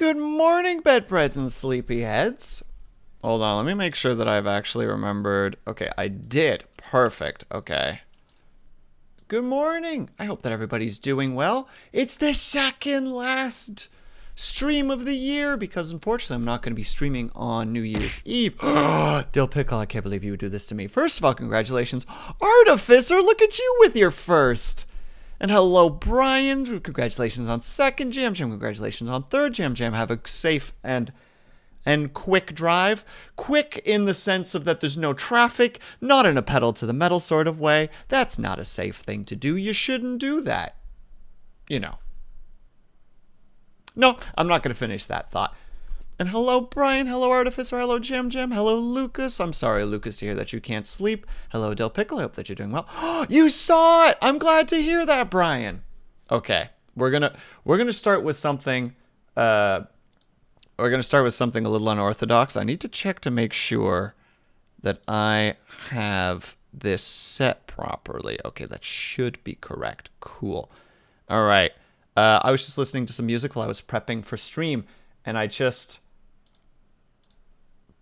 Good morning, bedbreads and sleepyheads. Hold on, let me make sure that I've actually remembered. Okay, I did. Perfect. Okay. Good morning. I hope that everybody's doing well. It's the second last stream of the year because unfortunately I'm not going to be streaming on New Year's Eve. Dill Pickle, I can't believe you would do this to me. First of all, congratulations. Artificer, look at you with your first. And hello, Brian. Congratulations on second Jam Jam. Congratulations on third Jam Jam. Have a safe and quick drive. Quick in the sense of that there's no traffic, not in a pedal to the metal sort of way. That's not a safe thing to do. You shouldn't do that. You know. No, I'm not going to finish that thought. And hello, Brian. Hello, Artificer. Hello, Jam Jam. Hello, Lucas. I'm sorry, Lucas, to hear that you can't sleep. Hello, Dill Pickle. I hope that you're doing well. You saw it. I'm glad to hear that, Brian. Okay, we're gonna start with something. We're gonna start with something a little unorthodox. I need to check to make sure that I have this set properly. Okay, that should be correct. Cool. All right. I was just listening to some music while I was prepping for stream, and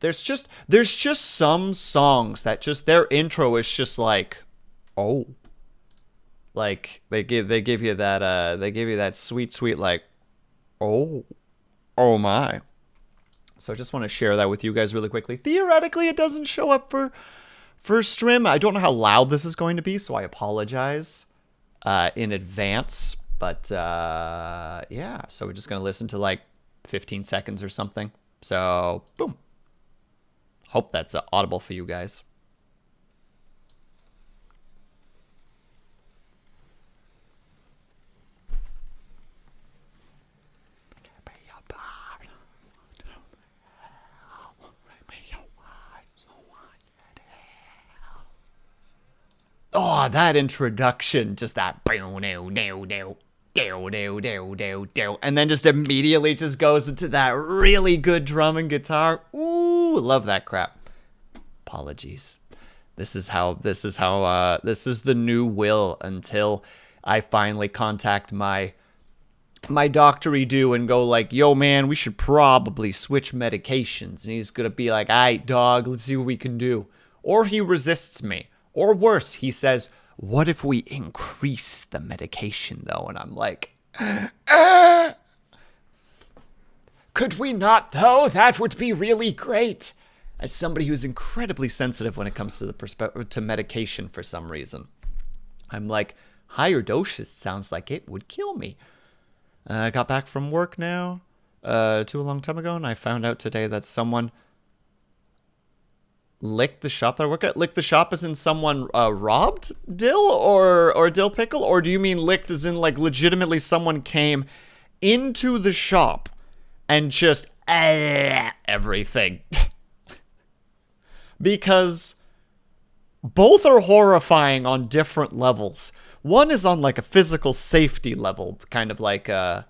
there's just some songs that just their intro is just like, oh, like they give you that sweet like, oh my. So I just want to share that with you guys really quickly. Theoretically, it doesn't show up for stream. I don't know how loud this is going to be, so I apologize in advance. But yeah, so we're just gonna listen to like 15 seconds or something. So boom. Hope that's audible for you guys. Oh, that introduction, just that. And then just immediately just goes into that really good drum and guitar. Ooh, love that crap. Apologies. This is the new Will until I finally contact my doctor-y-do and go like, yo man, we should probably switch medications. And he's gonna be like, aight dog, let's see what we can do. Or he resists me. Or worse, he says, what if we increase the medication, though? And I'm like, could we not, though? That would be really great. As somebody who's incredibly sensitive when it comes to to medication for some reason, I'm like, higher doses sounds like it would kill me. I got back from work now, too a long time ago, and I found out today that someone licked the shop that I work at. Licked the shop as in someone robbed Dill or Dill Pickle? Or do you mean licked as in like legitimately someone came into the shop and just everything? Because both are horrifying on different levels. One is on like a physical safety level, kind of like a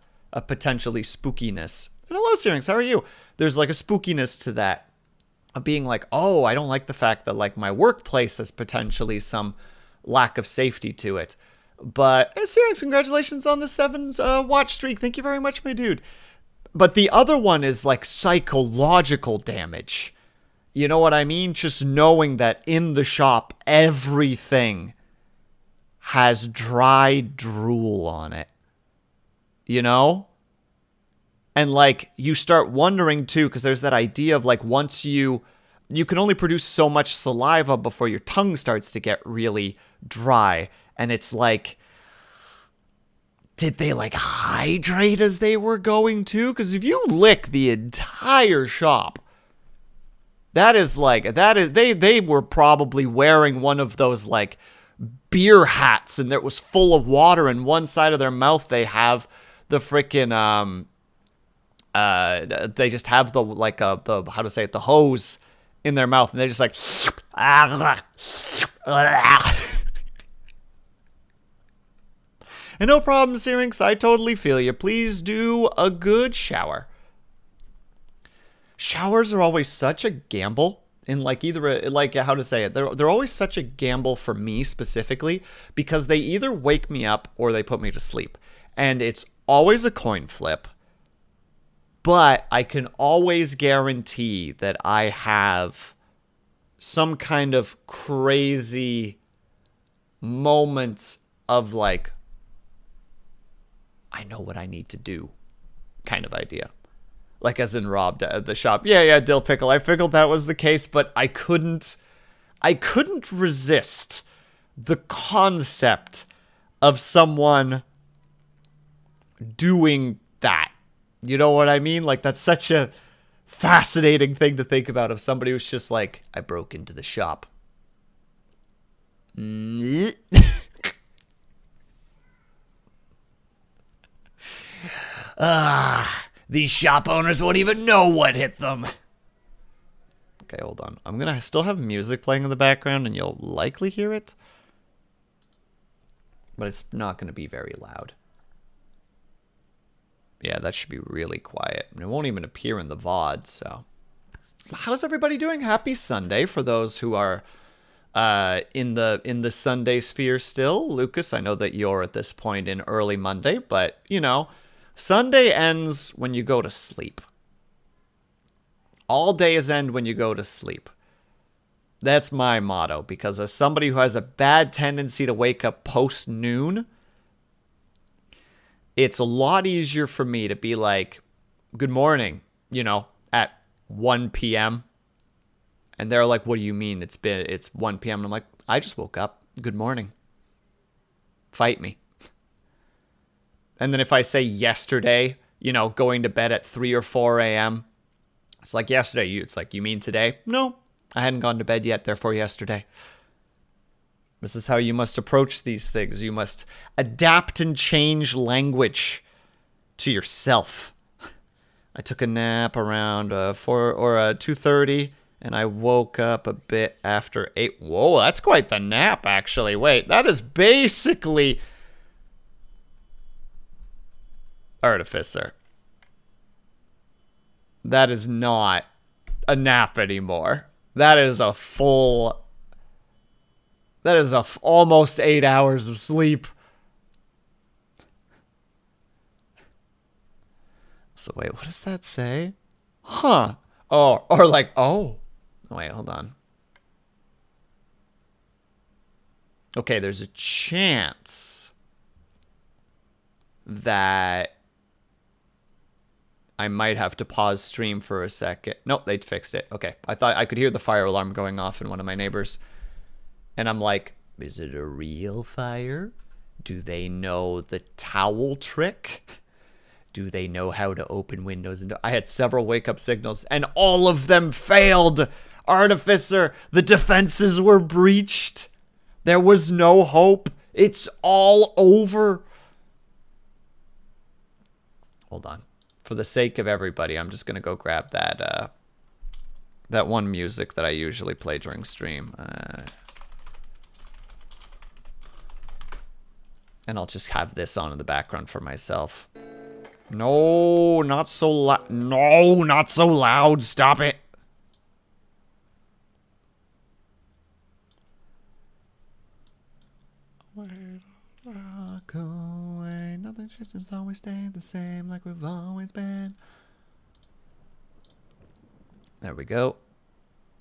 potentially spookiness. And hello, Syrinx, how are you? There's like a spookiness to that. Being like, oh, I don't like the fact that like my workplace has potentially some lack of safety to it. But Syrinx, congratulations on the 7 watch streak. Thank you very much, my dude. But the other one is like psychological damage. You know what I mean? Just knowing that in the shop, everything has dry drool on it. You know? And, like, you start wondering, too, because there's that idea of, like, once you can only produce so much saliva before your tongue starts to get really dry. And it's like, did they, like, hydrate as they were going to? Because if you lick the entire shop, they were probably wearing one of those, like, beer hats, and it was full of water, and one side of their mouth they have the frickin', they just have the hose in their mouth, and they just like, and no problem, Syrinx, I totally feel you. Please do a good shower. Showers are always such a gamble in like either like how to say it. They're always such a gamble for me specifically because they either wake me up or they put me to sleep, and it's always a coin flip. But I can always guarantee that I have some kind of crazy moments of like, I know what I need to do kind of idea. Like as in robbed at the shop. Yeah, Dill Pickle. I figured that was the case, but I couldn't resist the concept of someone doing that. You know what I mean? Like that's such a fascinating thing to think about, of somebody who's just like, I broke into the shop. These shop owners won't even know what hit them. Okay, hold on. I'm gonna still have music playing in the background, and you'll likely hear it. But it's not gonna be very loud. Yeah, that should be really quiet. And it won't even appear in the VOD, so. How's everybody doing? Happy Sunday for those who are in the Sunday sphere still. Lucas, I know that you're at this point in early Monday, but, you know, Sunday ends when you go to sleep. All days end when you go to sleep. That's my motto, because as somebody who has a bad tendency to wake up post-noon, it's a lot easier for me to be like, good morning, you know, at 1 p.m. And they're like, what do you mean it's 1 p.m.? And I'm like, I just woke up. Good morning. Fight me. And then if I say yesterday, you know, going to bed at 3 or 4 a.m., it's like yesterday. It's like, you mean today? No, I hadn't gone to bed yet, therefore yesterday. This is how you must approach these things. You must adapt and change language to yourself. I took a nap around 2:30, and I woke up a bit after 8. Whoa, that's quite the nap, actually. Wait, that is basically Artificer. That is not a nap anymore. That is a full... That is almost 8 hours of sleep. So wait, what does that say? Huh. Oh, or like, oh. Wait, hold on. Okay, there's a chance that I might have to pause stream for a second. Nope, they fixed it. Okay, I thought I could hear the fire alarm going off in one of my neighbors. And I'm like, is it a real fire? Do they know the towel trick? Do they know how to open windows? And I had several wake-up signals, and all of them failed. Artificer, the defenses were breached. There was no hope. It's all over. Hold on. For the sake of everybody, I'm just going to go grab that that one music that I usually play during stream. And I'll just have this on in the background for myself. No, not so loud. No, not so loud. Stop it. Walk away. Nothing should just always stay the same like we've always been. There we go. All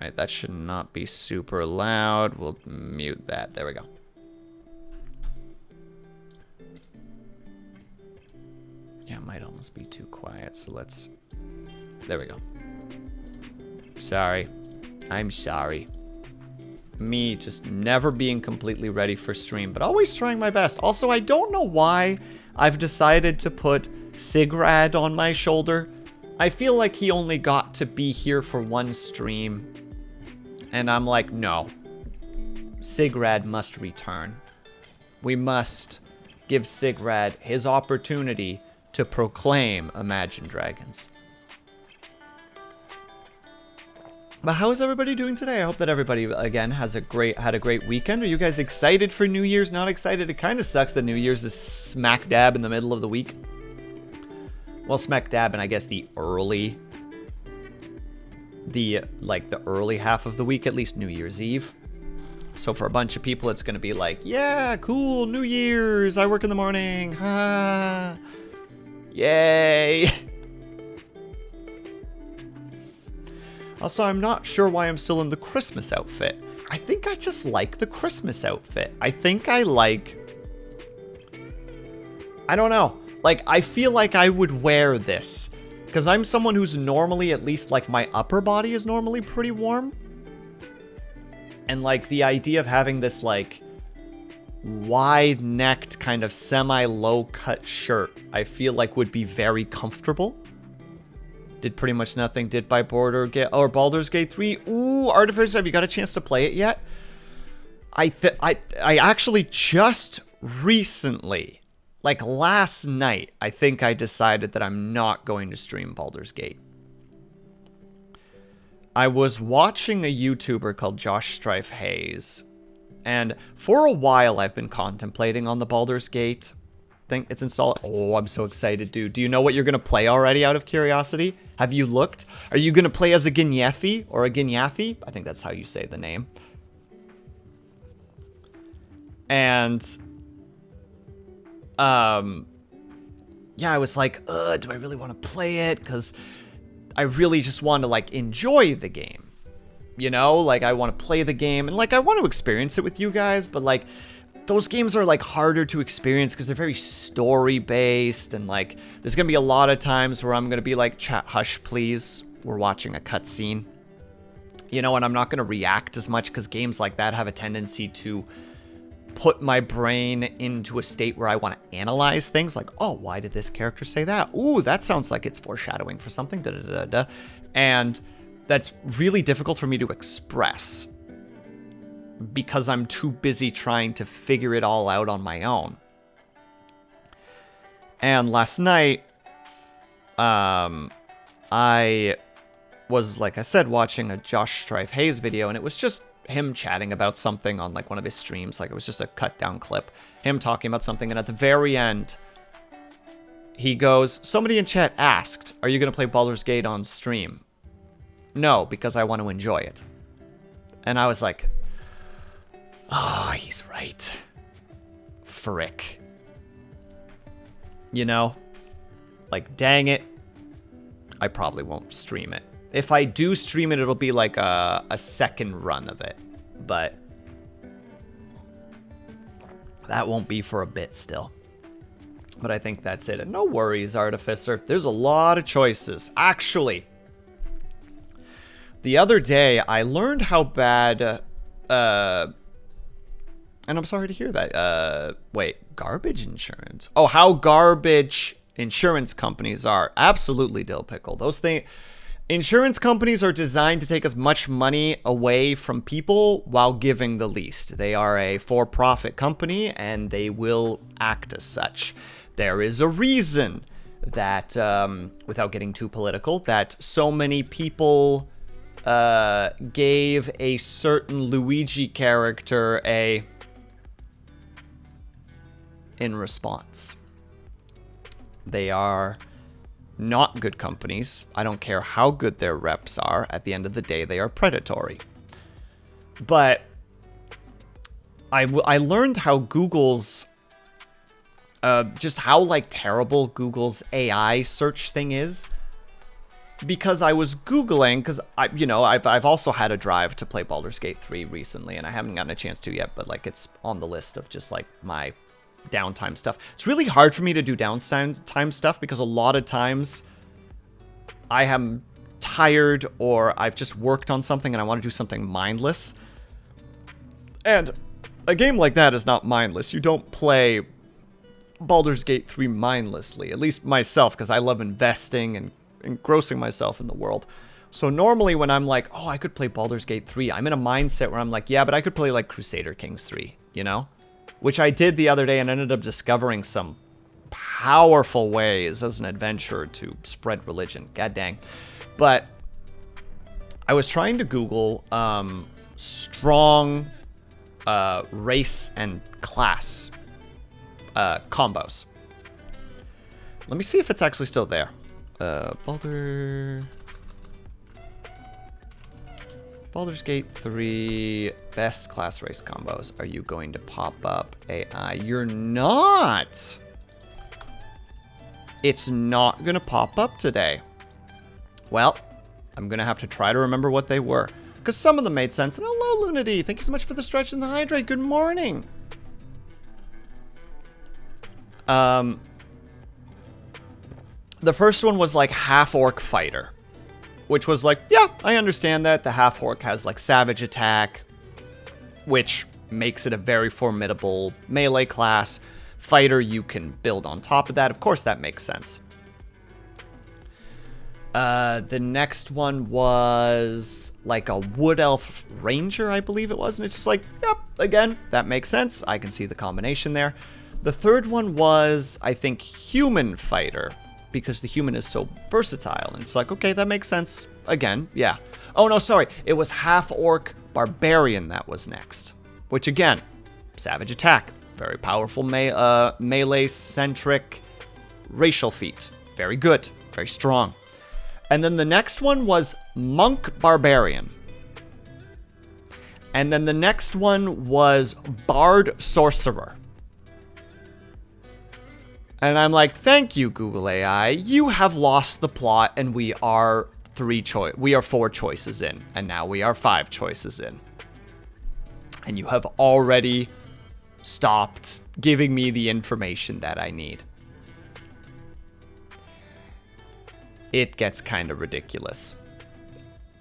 right, that should not be super loud. We'll mute that. There we go. Yeah, it might almost be too quiet, so let's... There we go. Sorry. I'm sorry. Me just never being completely ready for stream, but always trying my best. Also, I don't know why I've decided to put Sigrad on my shoulder. I feel like he only got to be here for one stream. And I'm like, no. Sigrad must return. We must give Sigrad his opportunity to proclaim Imagine Dragons. But how is everybody doing today? I hope that everybody, again, had a great weekend. Are you guys excited for New Year's? Not excited? It kind of sucks that New Year's is smack dab in the middle of the week. Well, smack dab in, I guess, the early half of the week, at least New Year's Eve. So for a bunch of people, it's going to be like, yeah, cool, New Year's. I work in the morning. Ha. Yay. Also, I'm not sure why I'm still in the Christmas outfit. I think I just like the Christmas outfit. I think I like... I don't know. Like, I feel like I would wear this. Because I'm someone who's normally, at least, like, my upper body is normally pretty warm. And, like, the idea of having this, like, wide-necked, kind of semi-low-cut shirt, I feel like would be very comfortable. Did pretty much nothing. Did buy Baldur's Gate 3. Ooh, Artificer, have you got a chance to play it yet? I actually just recently, like last night, I think I decided that I'm not going to stream Baldur's Gate. I was watching a YouTuber called Josh Strife Hayes, and for a while I've been contemplating on the Baldur's Gate thing. It's installed. Oh, I'm so excited, dude. Do you know what you're going to play already, out of curiosity? Have you looked? Are you going to play as a Ginyathi or a Ginyathi? I think that's how you say the name. And, yeah, I was like, do I really want to play it? Because I really just want to, like, enjoy the game. You know? Like, I want to play the game. And, like, I want to experience it with you guys. But, like, those games are, like, harder to experience because they're very story-based. And, like, there's going to be a lot of times where I'm going to be like, chat, hush, please. We're watching a cutscene. You know, and I'm not going to react as much because games like that have a tendency to put my brain into a state where I want to analyze things. Like, oh, why did this character say that? Ooh, that sounds like it's foreshadowing for something. Da, da, da, da. And that's really difficult for me to express because I'm too busy trying to figure it all out on my own. And last night, I was, like I said, watching a Josh Strife Hayes video, and it was just him chatting about something on, like, one of his streams. Like, it was just a cut down clip, him talking about something, and at the very end, he goes, somebody in chat asked, are you going to play Baldur's Gate on stream? No, because I want to enjoy it. And I was like, oh, he's right. Frick. You know? Like, dang it. I probably won't stream it. If I do stream it, it'll be like a second run of it. But that won't be for a bit still. But I think that's it. And no worries, Artificer. There's a lot of choices. Actually, the other day, I learned how bad... and I'm sorry to hear that. Wait, garbage insurance? Oh, how garbage insurance companies are. Absolutely, Dill Pickle. Those things... Insurance companies are designed to take as much money away from people while giving the least. They are a for-profit company, and they will act as such. There is a reason that, without getting too political, that so many people gave a certain Luigi character a... in response. They are not good companies. I don't care how good their reps are. At the end of the day, they are predatory. But I learned how Google's just how, like, terrible Google's AI search thing is, because I was Googling, because I've also had a drive to play Baldur's Gate 3 recently, and I haven't gotten a chance to yet, but, like, it's on the list of just, like, my downtime stuff. It's really hard for me to do downtime stuff because a lot of times I am tired or I've just worked on something and I want to do something mindless. And a game like that is not mindless. You don't play Baldur's Gate 3 mindlessly, at least myself, because I love investing and engrossing myself in the world. So normally when I'm like, oh, I could play Baldur's Gate 3, I'm in a mindset where I'm like, yeah, but I could play like Crusader Kings 3, you know? Which I did the other day and ended up discovering some powerful ways as an adventurer to spread religion. God dang. But I was trying to Google strong race and class combos. Let me see if it's actually still there. Baldur's Gate 3 best class race combos. Are you going to pop up AI? You're not. It's not going to pop up today. Well, I'm going to have to try to remember what they were. Because some of them made sense. And hello, Lunity. Thank you so much for the stretch and the hydrate. Good morning. The first one was like half-orc fighter. Which was like, yeah, I understand that. The half-orc has like savage attack. Which makes it a very formidable melee class. Fighter, you can build on top of that. Of course, that makes sense. The next one was like a wood elf ranger, I believe it was. And it's just like, yep, again, that makes sense. I can see the combination there. The third one was, I think, human fighter, because the human is so versatile. And it's like, okay, that makes sense. Again, yeah. Oh, no, sorry. It was half-orc barbarian that was next. Which, again, savage attack. Very powerful melee-centric racial feat. Very good. Very strong. And then the next one was monk barbarian. And then the next one was bard sorcerer. And I'm like, thank you, Google AI. You have lost the plot, and we are 4 choices in, and now we are 5 choices in. And you have already stopped giving me the information that I need. It gets kind of ridiculous.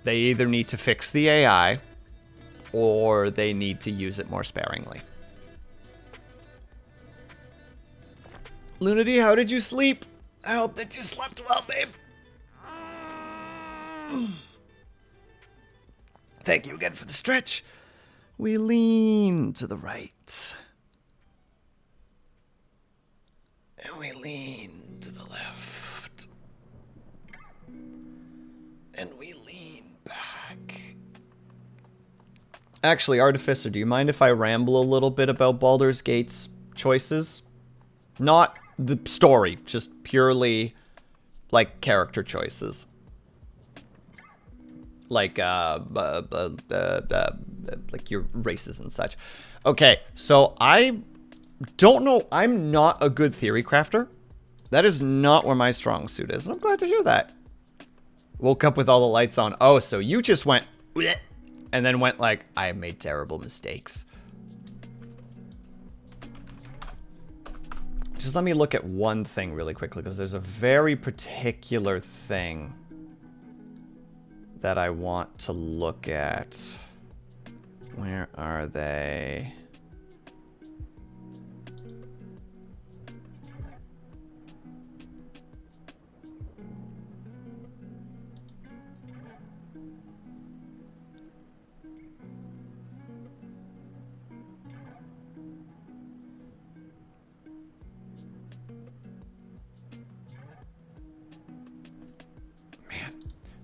They either need to fix the AI, or they need to use it more sparingly. Lunity, how did you sleep? I hope that you slept well, babe. Thank you again for the stretch. We lean to the right. And we lean to the left. And we lean back. Actually, Artificer, do you mind if I ramble a little bit about Baldur's Gate's choices? Not the story, just purely, like, character choices. Like, like your races and such. Okay, so I don't know. I'm not a good theory crafter. That is not where my strong suit is, and I'm glad to hear that. Woke up with all the lights on. Oh, so you just went, and then went like, I have made terrible mistakes. Just let me look at one thing really quickly, because there's a very particular thing that I want to look at. Where are they?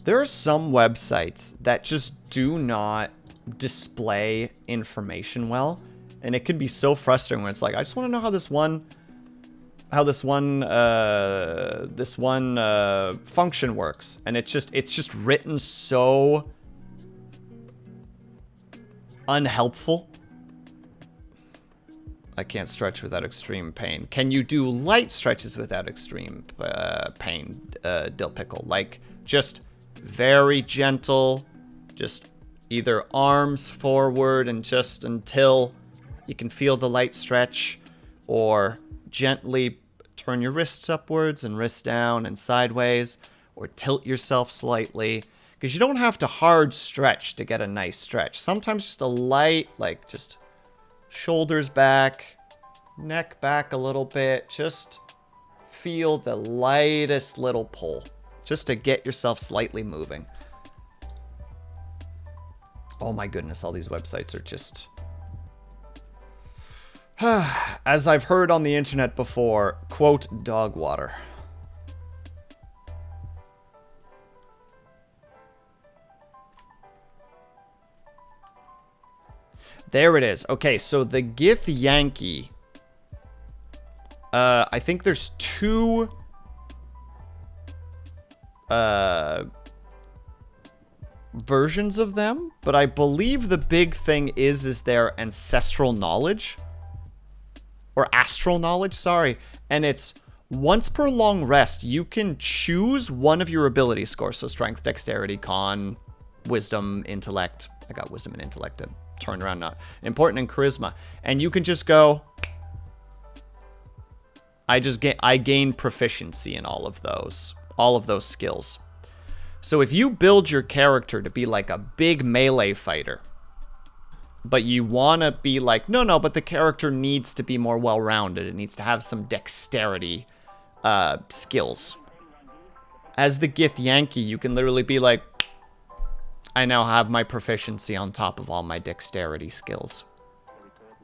There are some websites that just do not display information well, and it can be so frustrating when it's like, I just want to know how this one function works, and it's just written so unhelpful. I can't stretch without extreme pain. Can you do light stretches without extreme pain, Dill Pickle? Like, just very gentle, just either arms forward and just until you can feel the light stretch, or gently turn your wrists upwards and wrists down and sideways, or tilt yourself slightly, because you don't have to hard stretch to get a nice stretch. Sometimes just a light, like just shoulders back, neck back a little bit, just feel the lightest little pull, just to get yourself slightly moving. Oh my goodness, all these websites are just... As I've heard on the internet before, quote, dog water. There it is. Okay, so the Gith Yankee. I think there's 2... versions of them, but I believe the big thing is their ancestral knowledge, or astral knowledge, sorry, and it's once per long rest, you can choose one of your ability scores. So strength, dexterity, con, wisdom, intellect. I got wisdom and intellect to turn around, not important, and charisma. And you can just go, I gain proficiency in all of those skills. So if you build your character to be like a big melee fighter, but you want to be like, no, but the character needs to be more well-rounded. It needs to have some dexterity skills. As the Githyanki, you can literally be like, I now have my proficiency on top of all my dexterity skills.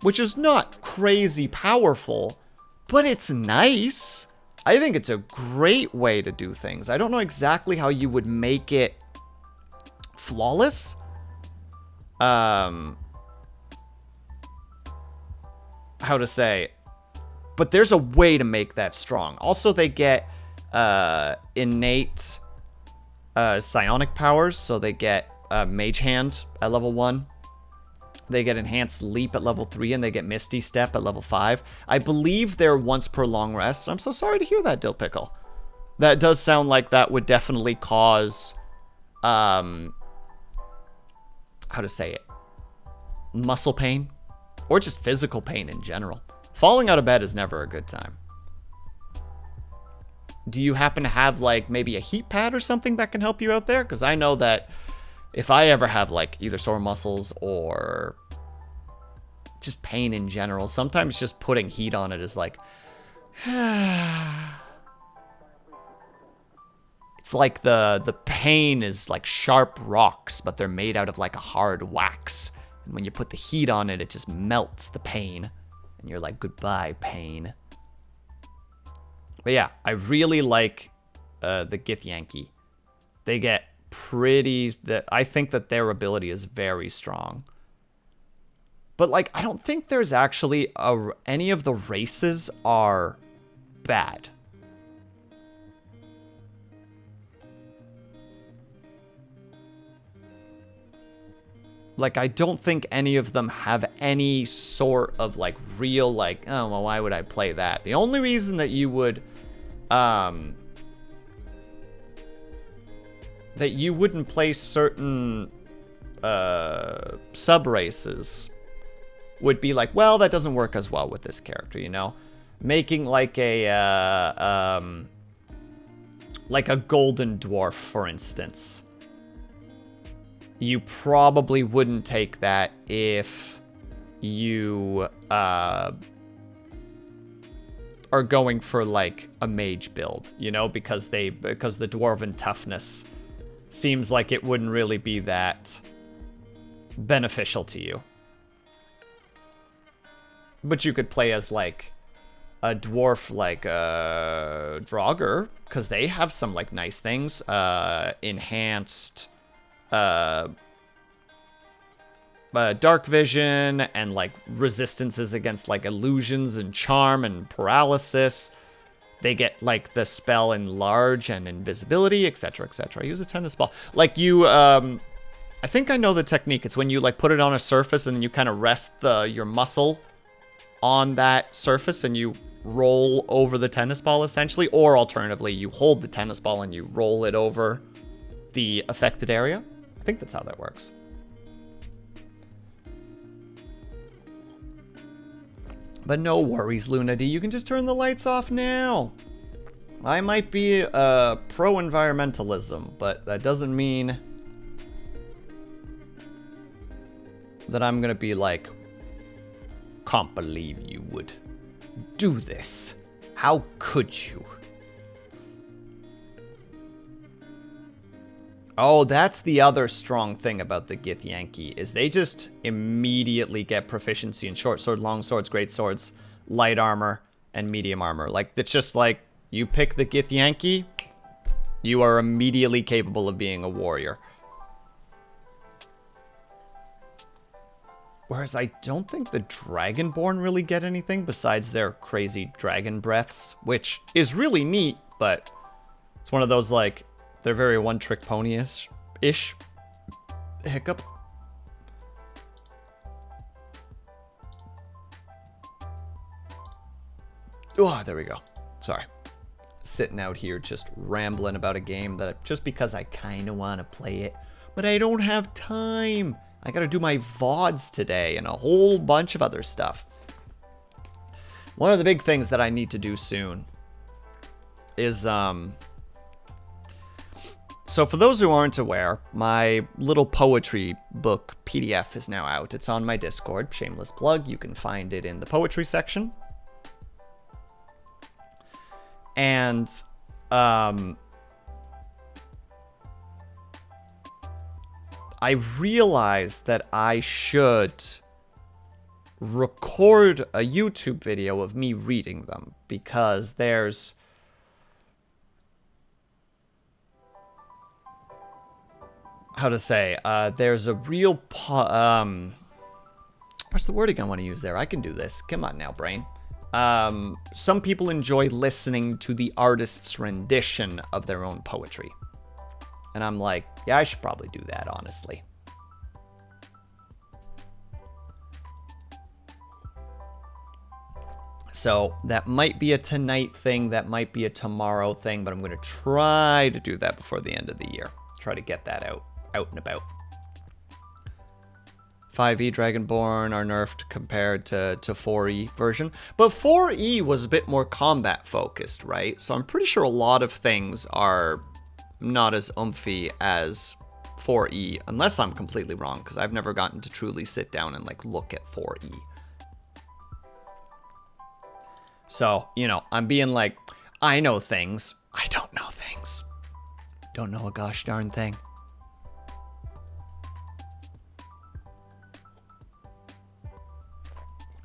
Which is not crazy powerful, but it's nice. I think it's a great way to do things. I don't know exactly how you would make it flawless. How to say, but there's a way to make that strong. Also, they get innate psionic powers, so they get Mage Hand at level 1. They get Enhanced Leap at level 3, and they get Misty Step at level 5. I believe they're once per long rest. I'm so sorry to hear that, Dill Pickle. That does sound like that would definitely cause, how to say it, muscle pain, or just physical pain in general. Falling out of bed is never a good time. Do you happen to have, like, maybe a heat pad or something that can help you out there? Because I know that if I ever have, like, either sore muscles or just pain in general, sometimes just putting heat on it is like, it's like the pain is like sharp rocks, but they're made out of like a hard wax. And when you put the heat on it, it just melts the pain. And you're like, goodbye, pain. But yeah, I really like the Githyanki. They get I think that their ability is very strong. But like, I don't think there's actually any of the races are bad. Like, I don't think any of them have any sort of like real like, oh, well, why would I play that? The only reason that you would that you wouldn't play certain sub-races would be like, well, that doesn't work as well with this character, you know? Making like a golden dwarf, for instance. You probably wouldn't take that if you are going for like a mage build, you know, because the dwarven toughness seems like it wouldn't really be that beneficial to you. But you could play as like a dwarf like Draugr, because they have some like nice things. Enhanced dark vision and like resistances against like illusions and charm and paralysis. They get like the spell enlarge and invisibility, etc., etc. Use a tennis ball. Like you, I think I know the technique. It's when you like put it on a surface and then you kind of rest your muscle on that surface and you roll over the tennis ball essentially, or alternatively you hold the tennis ball and you roll it over the affected area. I think that's how that works. But no worries, Luna D. You can just turn the lights off now. I might be pro-environmentalism, but that doesn't mean that I'm gonna be like, can't believe you would do this. How could you? Oh, that's the other strong thing about the Githyanki, is they just immediately get proficiency in short sword, long swords, great swords, light armor, and medium armor. Like, it's just like, you pick the Githyanki, you are immediately capable of being a warrior. Whereas I don't think the Dragonborn really get anything besides their crazy dragon breaths, which is really neat, but it's one of those, like, they're very one-trick pony-ish. Hiccup. Oh, there we go. Sorry. sitting out here just rambling about a game that just because I kind of want to play it, but I don't have time. I got to do my VODs today and a whole bunch of other stuff. One of the big things that I need to do soon is, so for those who aren't aware, my little poetry book PDF is now out. It's on my Discord, shameless plug. You can find it in the poetry section. And, I realized that I should record a YouTube video of me reading them, because there's there's a real what's the wording I want to use there? I can do this. Come on now, brain. Some people enjoy listening to the artist's rendition of their own poetry. And I'm like, yeah, I should probably do that, honestly. So that might be a tonight thing, that might be a tomorrow thing, but I'm going to try to do that before the end of the year. Try to get that out and about. 5e Dragonborn are nerfed compared to 4e version. But 4e was a bit more combat focused, right? So I'm pretty sure a lot of things are not as oomphy as 4e, unless I'm completely wrong, because I've never gotten to truly sit down and like look at 4e. So, you know, I'm being like, I know things. I don't know things. Don't know a gosh darn thing.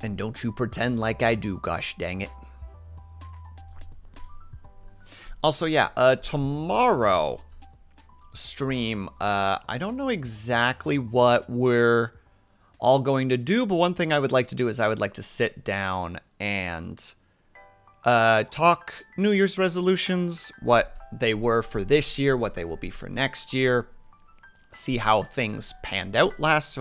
And don't you pretend like I do, gosh dang it. Also, yeah, tomorrow stream, I don't know exactly what we're all going to do, but one thing I would like to do is I would like to sit down and talk New Year's resolutions, what they were for this year, what they will be for next year, see how things panned out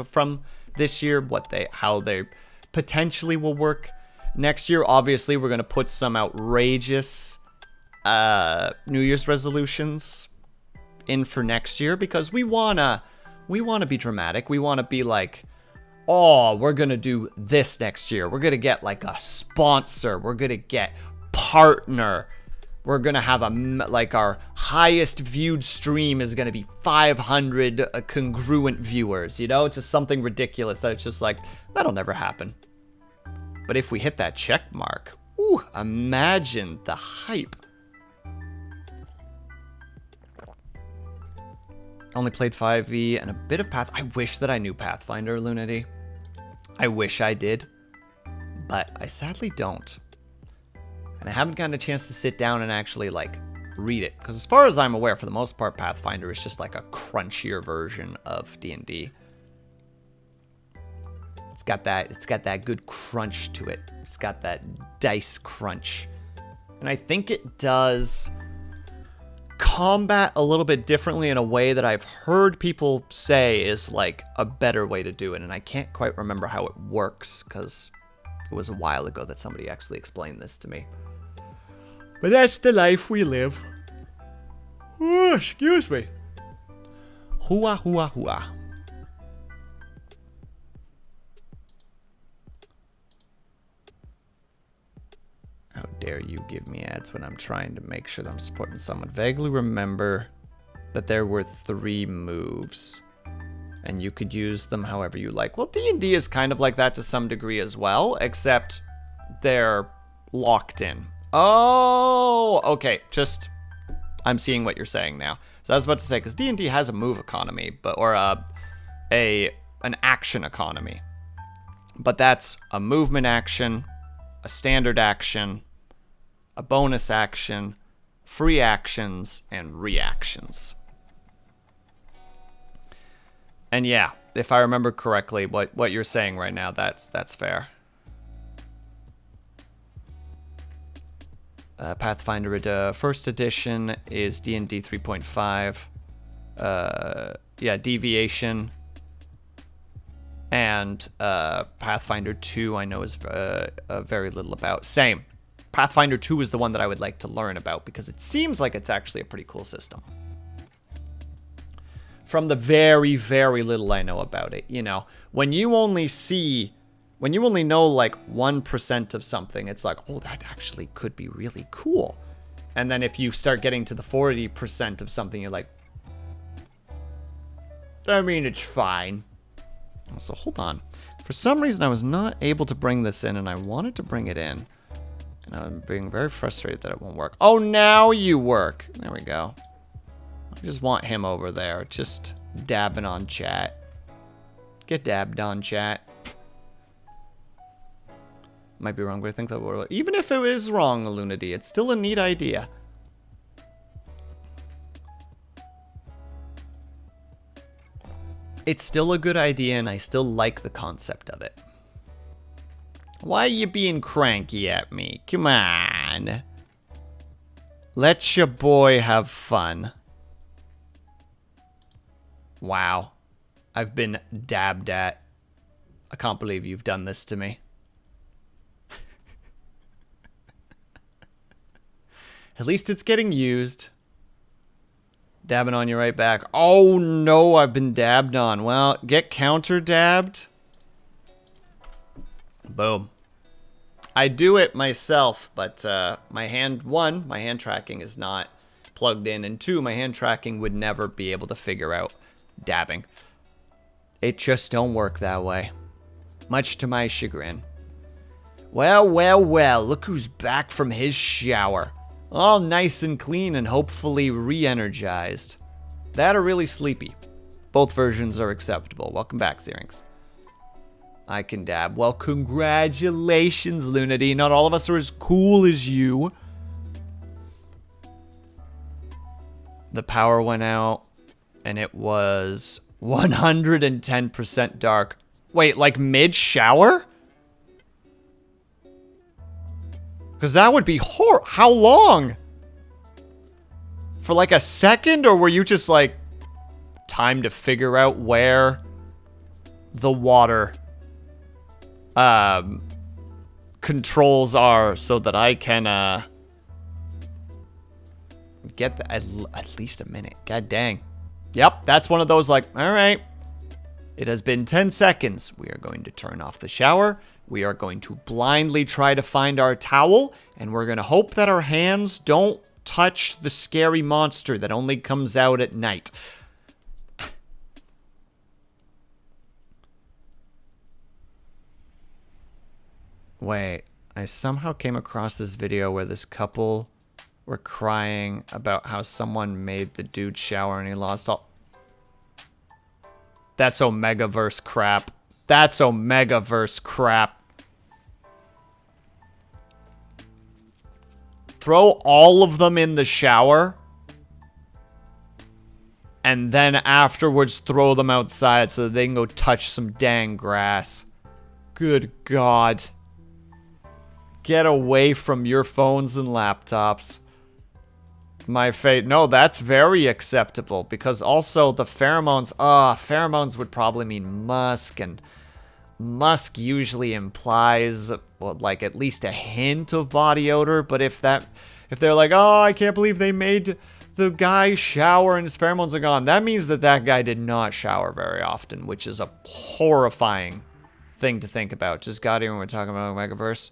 from this year, how they potentially will work next year. Obviously, we're going to put some outrageous New Year's resolutions in for next year, because we want to be dramatic. We want to be like, oh, we're going to do this next year. We're going to get like a sponsor. We're going to get partner. We're going to have our highest viewed stream is going to be 500 congruent viewers, you know, just something ridiculous that it's just like, that'll never happen. But if we hit that check mark, ooh, imagine the hype. Only played 5e and a bit of Path. I wish that I knew Pathfinder, Lunity. I wish I did, but I sadly don't. And I haven't gotten a chance to sit down and actually, like, read it. Because as far as I'm aware, for the most part, Pathfinder is just like a crunchier version of D&D. It's got that good crunch to it. It's got that dice crunch. And I think it does combat a little bit differently in a way that I've heard people say is like a better way to do it. And I can't quite remember how it works, because it was a while ago that somebody actually explained this to me. But that's the life we live. Ooh, excuse me. Hua, hua, hua. How dare you give me ads when I'm trying to make sure that I'm supporting someone. Vaguely remember that there were 3 moves, and you could use them however you like. Well, D&D is kind of like that to some degree as well, except they're locked in. Oh, okay. I'm seeing what you're saying now. So I was about to say, because D&D has a move economy, or an action economy. But that's a movement action, a standard action, a bonus action, free actions, and reactions. And yeah, if I remember correctly, what you're saying right now, that's fair. Pathfinder first edition is D&D 3.5. Yeah, Deviation. And Pathfinder 2 I know is very little about. Same. Pathfinder 2 is the one that I would like to learn about because it seems like it's actually a pretty cool system. From the very, very little I know about it, you know, when you only know like 1% of something, it's like, oh, that actually could be really cool. And then if you start getting to the 40% of something, you're like, I mean, it's fine. So hold on. For some reason, I was not able to bring this in, and I wanted to bring it in. And I'm being very frustrated that it won't work. Oh, now you work. There we go. I just want him over there, just dabbing on chat. Get dabbed on, chat. Might be wrong, but I think that will. Even if it is wrong, Lunity, it's still a neat idea. It's still a good idea, and I still like the concept of it. Why are you being cranky at me? Come on. Let your boy have fun. Wow. I've been dabbed at. I can't believe you've done this to me. At least it's getting used. Dabbing on you right back. Oh no, I've been dabbed on. Well, get counter dabbed. Boom. I do it myself, but my hand tracking is not plugged in, and 2, my hand tracking would never be able to figure out dabbing. It just don't work that way. Much to my chagrin. Well, well, well, look who's back from his shower. All nice and clean and hopefully re-energized. That or really sleepy. Both versions are acceptable. Welcome back, Syrinx. I can dab. Well, congratulations, Lunity. Not all of us are as cool as you. The power went out, and it was 110% dark. Wait, like mid-shower? Because that would be how long? For like a second? Or were you just like, time to figure out where the water controls are so that I can get at least a minute. God dang. Yep, that's one of those like, all right. It has been 10 seconds. We are going to turn off the shower. We are going to blindly try to find our towel, and we're going to hope that our hands don't touch the scary monster that only comes out at night. Wait, I somehow came across this video where this couple were crying about how someone made the dude shower and he lost all... That's Omegaverse crap. That's Omegaverse crap. Throw all of them in the shower. And then afterwards throw them outside so that they can go touch some dang grass. Good God. Get away from your phones and laptops. My fate. No, that's very acceptable. Because also the pheromones. Pheromones would probably mean musk. And musk usually implies, well, like at least a hint of body odor. But if they're like, oh, I can't believe they made the guy shower and his pheromones are gone. That means that guy did not shower very often. Which is a horrifying thing to think about. Just got here when we're talking about Omegaverse.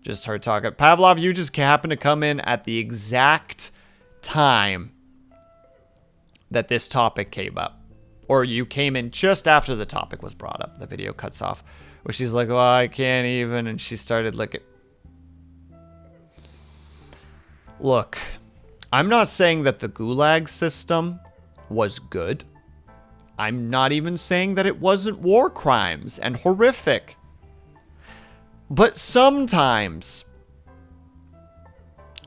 Just heard talking. Pavlov, you just happened to come in at the exact time that this topic came up. Or you came in just after the topic was brought up. The video cuts off. Where she's like, well, I can't even. And she started licking. Look, I'm not saying that the Gulag system was good. I'm not even saying that it wasn't war crimes and horrific. But sometimes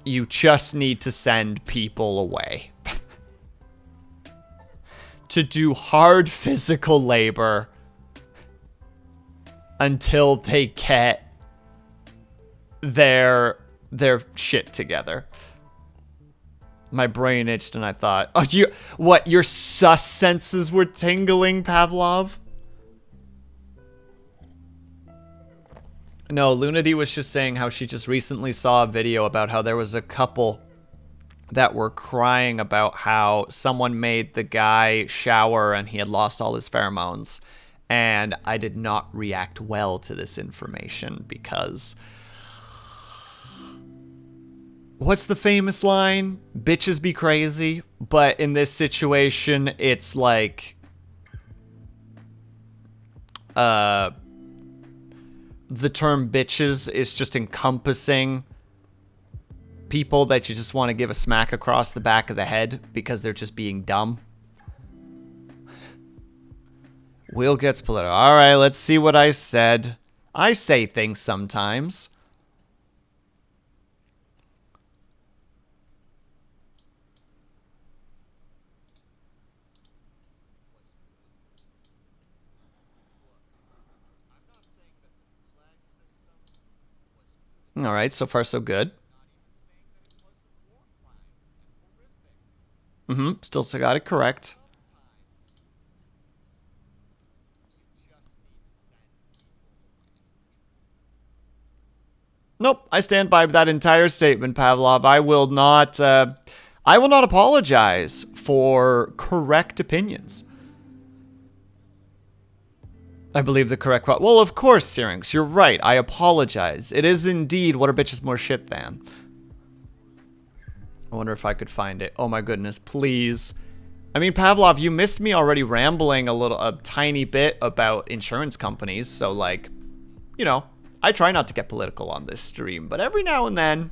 you just need to send people away to do hard physical labor until they get their shit together. My brain itched and I thought, oh, your sus senses were tingling, Pavlov? No, Lunity was just saying how she just recently saw a video about how there was a couple that were crying about how someone made the guy shower and he had lost all his pheromones. And I did not react well to this information because... What's the famous line? Bitches be crazy. But in this situation, it's like... the term bitches is just encompassing people that you just want to give a smack across the back of the head because they're just being dumb. Will gets political. All right, let's see what I said. I say things sometimes. All right, so far so good. Still got it correct. Nope, I stand by that entire statement, Pavlov. I will not apologize for correct opinions. I believe the correct quote. Well, of course, Syrinx, you're right. I apologize. It is indeed what a bitch is more shit than. I wonder if I could find it. Oh my goodness, please. I mean, Pavlov, you missed me already rambling a tiny bit about insurance companies. So, like, you know, I try not to get political on this stream, but every now and then,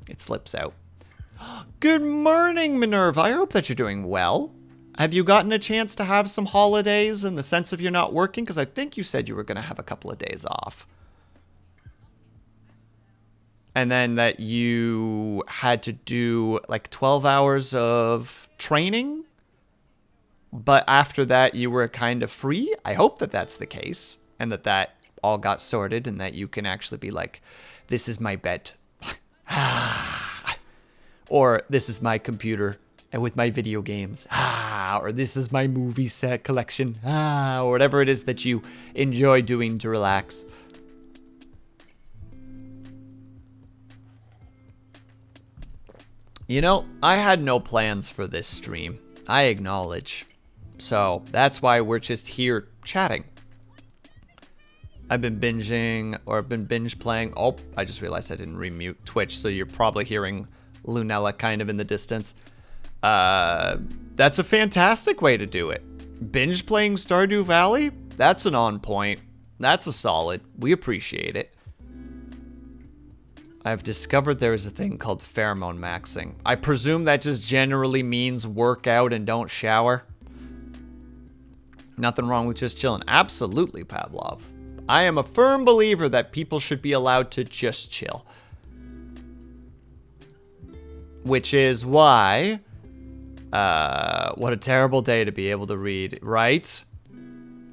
it slips out. Good morning, Minerva. I hope that you're doing well. Have you gotten a chance to have some holidays in the sense of you're not working? Because I think you said you were going to have a couple of days off. And then that you had to do like 12 hours of training. But after that, you were kind of free. I hope that that's the case. And that all got sorted and that you can actually be like, this is my bed. Or this is my computer. And with my video games, or this is my movie set collection, or whatever it is that you enjoy doing to relax. You know, I had no plans for this stream, I acknowledge. So that's why we're just here chatting. I've been binging, or I've been binge playing. Oh, I just realized I didn't remute Twitch, so you're probably hearing Lunella kind of in the distance. That's a fantastic way to do it. Binge playing Stardew Valley? That's an on point. That's a solid. We appreciate it. I've discovered there is a thing called pheromone maxing. I presume that just generally means work out and don't shower. Nothing wrong with just chilling. Absolutely, Pavlov. I am a firm believer that people should be allowed to just chill. Which is why... what a terrible day to be able to read, right?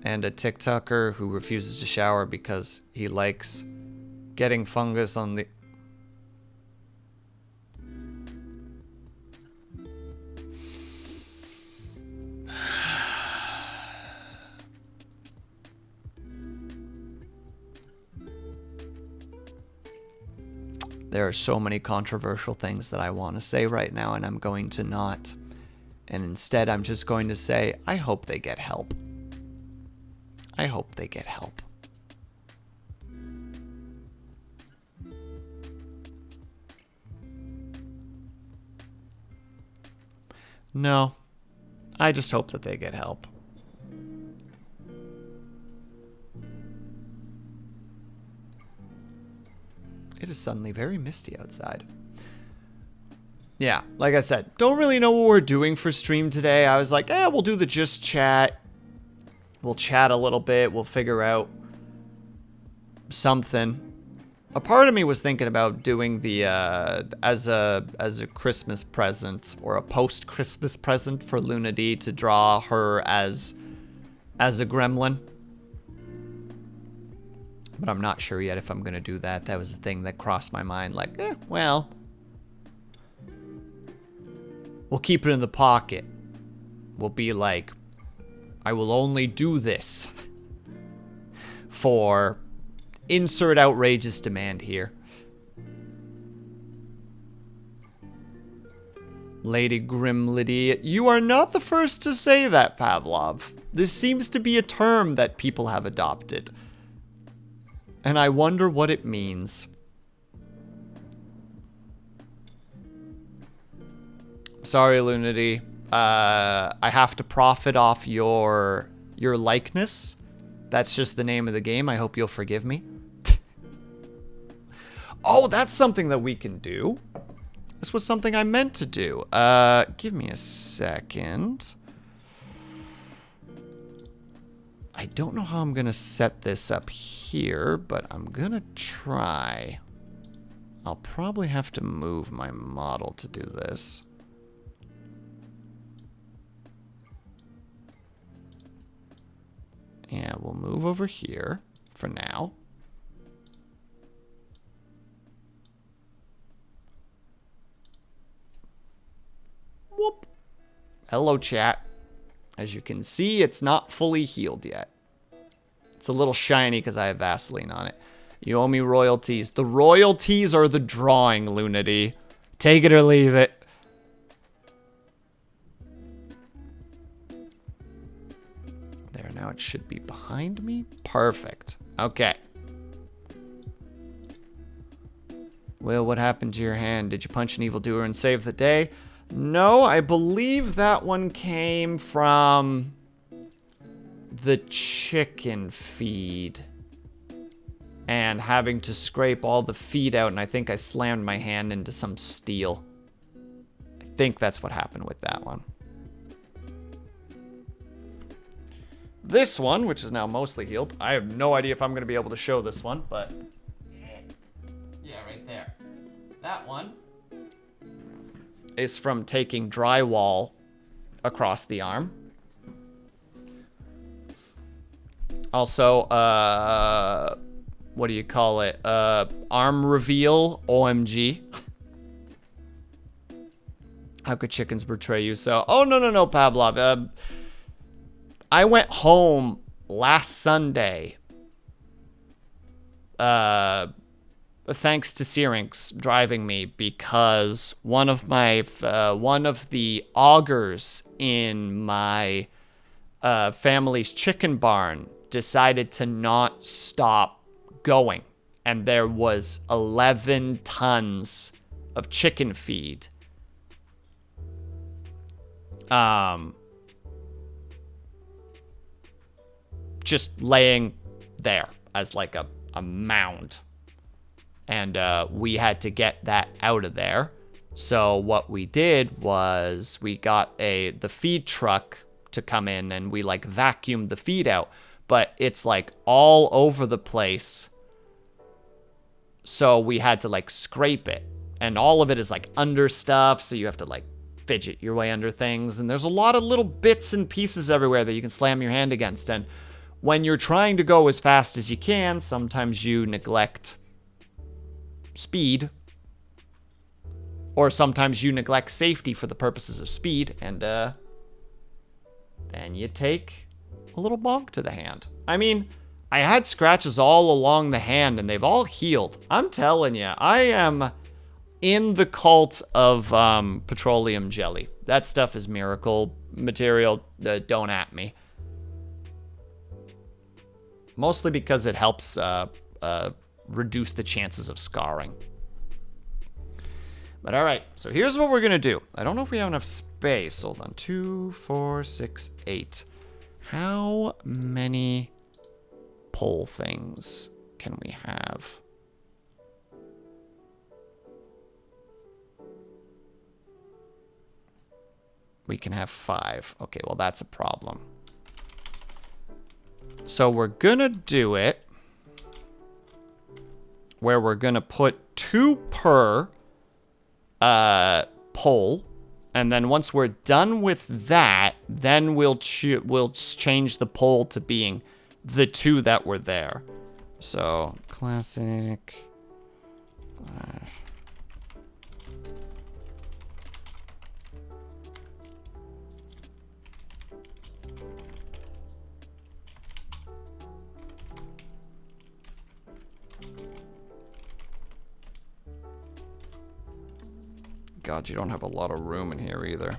And a TikToker who refuses to shower because he likes getting fungus on the... There are so many controversial things that I want to say right now, and I'm going to not. And instead, I'm just going to say, I hope they get help. I hope they get help. No, I just hope that they get help. It is suddenly very misty outside. Yeah, like I said, don't really know what we're doing for stream today. I was like, we'll do the just chat. We'll chat a little bit. We'll figure out something. A part of me was thinking about doing the as a Christmas present or a post-Christmas present for Luna D to draw her as a gremlin. But I'm not sure yet if I'm gonna do that. That was the thing that crossed my mind. Like, well, we'll keep it in the pocket. We'll be like, I will only do this for insert outrageous demand here. Lady Grimlady, you are not the first to say that, Pavlov. This seems to be a term that people have adopted. And I wonder what it means. Sorry, Lunity. I have to profit off your likeness. That's just the name of the game. I hope you'll forgive me. Oh, that's something that we can do. This was something I meant to do. Give me a second. I don't know how I'm gonna set this up here, but I'm gonna try. I'll probably have to move my model to do this. Yeah, we'll move over here for now. Whoop. Hello, chat. As you can see, it's not fully healed yet. It's a little shiny because I have Vaseline on it. You owe me royalties. The royalties are the drawing, Lunity. Take it or leave it. There, now it should be behind me. Perfect. Okay. Will, what happened to your hand? Did you punch an evildoer and save the day? No, I believe that one came from the chicken feed and having to scrape all the feed out, and I think I slammed my hand into some steel. I think that's what happened with that one. This one, which is now mostly healed, I have no idea if I'm going to be able to show this one, but yeah, right there. That one is from taking drywall across the arm. Also, what do you call it? Arm reveal, OMG. How could chickens betray you so? Oh, no, Pavlov. I went home last Sunday. Thanks to Syrinx driving me, because one of the augers in my family's chicken barn decided to not stop going, and there was 11 tons of chicken feed just laying there as like a mound. And we had to get that out of there. So what we did was we got the feed truck to come in, and we like vacuumed the feed out. But it's like all over the place. So we had to like scrape it. And all of it is like under stuff, so you have to like fidget your way under things. And there's a lot of little bits and pieces everywhere that you can slam your hand against. And when you're trying to go as fast as you can, sometimes you neglect speed, or sometimes you neglect safety for the purposes of speed, and then you take a little bonk to the hand. I mean, I had scratches all along the hand and they've all healed. I'm telling you, I am in the cult of petroleum jelly. That stuff is miracle material. Don't at me. Mostly because it helps reduce the chances of scarring. But all right, so here's what we're gonna do. I don't know if we have enough space. Hold on, 2, 4, 6, 8. How many pole things can we have? We can have 5. Okay, well that's a problem. So we're gonna do it where we're gonna put 2 per pole, and then once we're done with that, then we'll change the pole to being the 2 that were there. So classic. God, you don't have a lot of room in here either.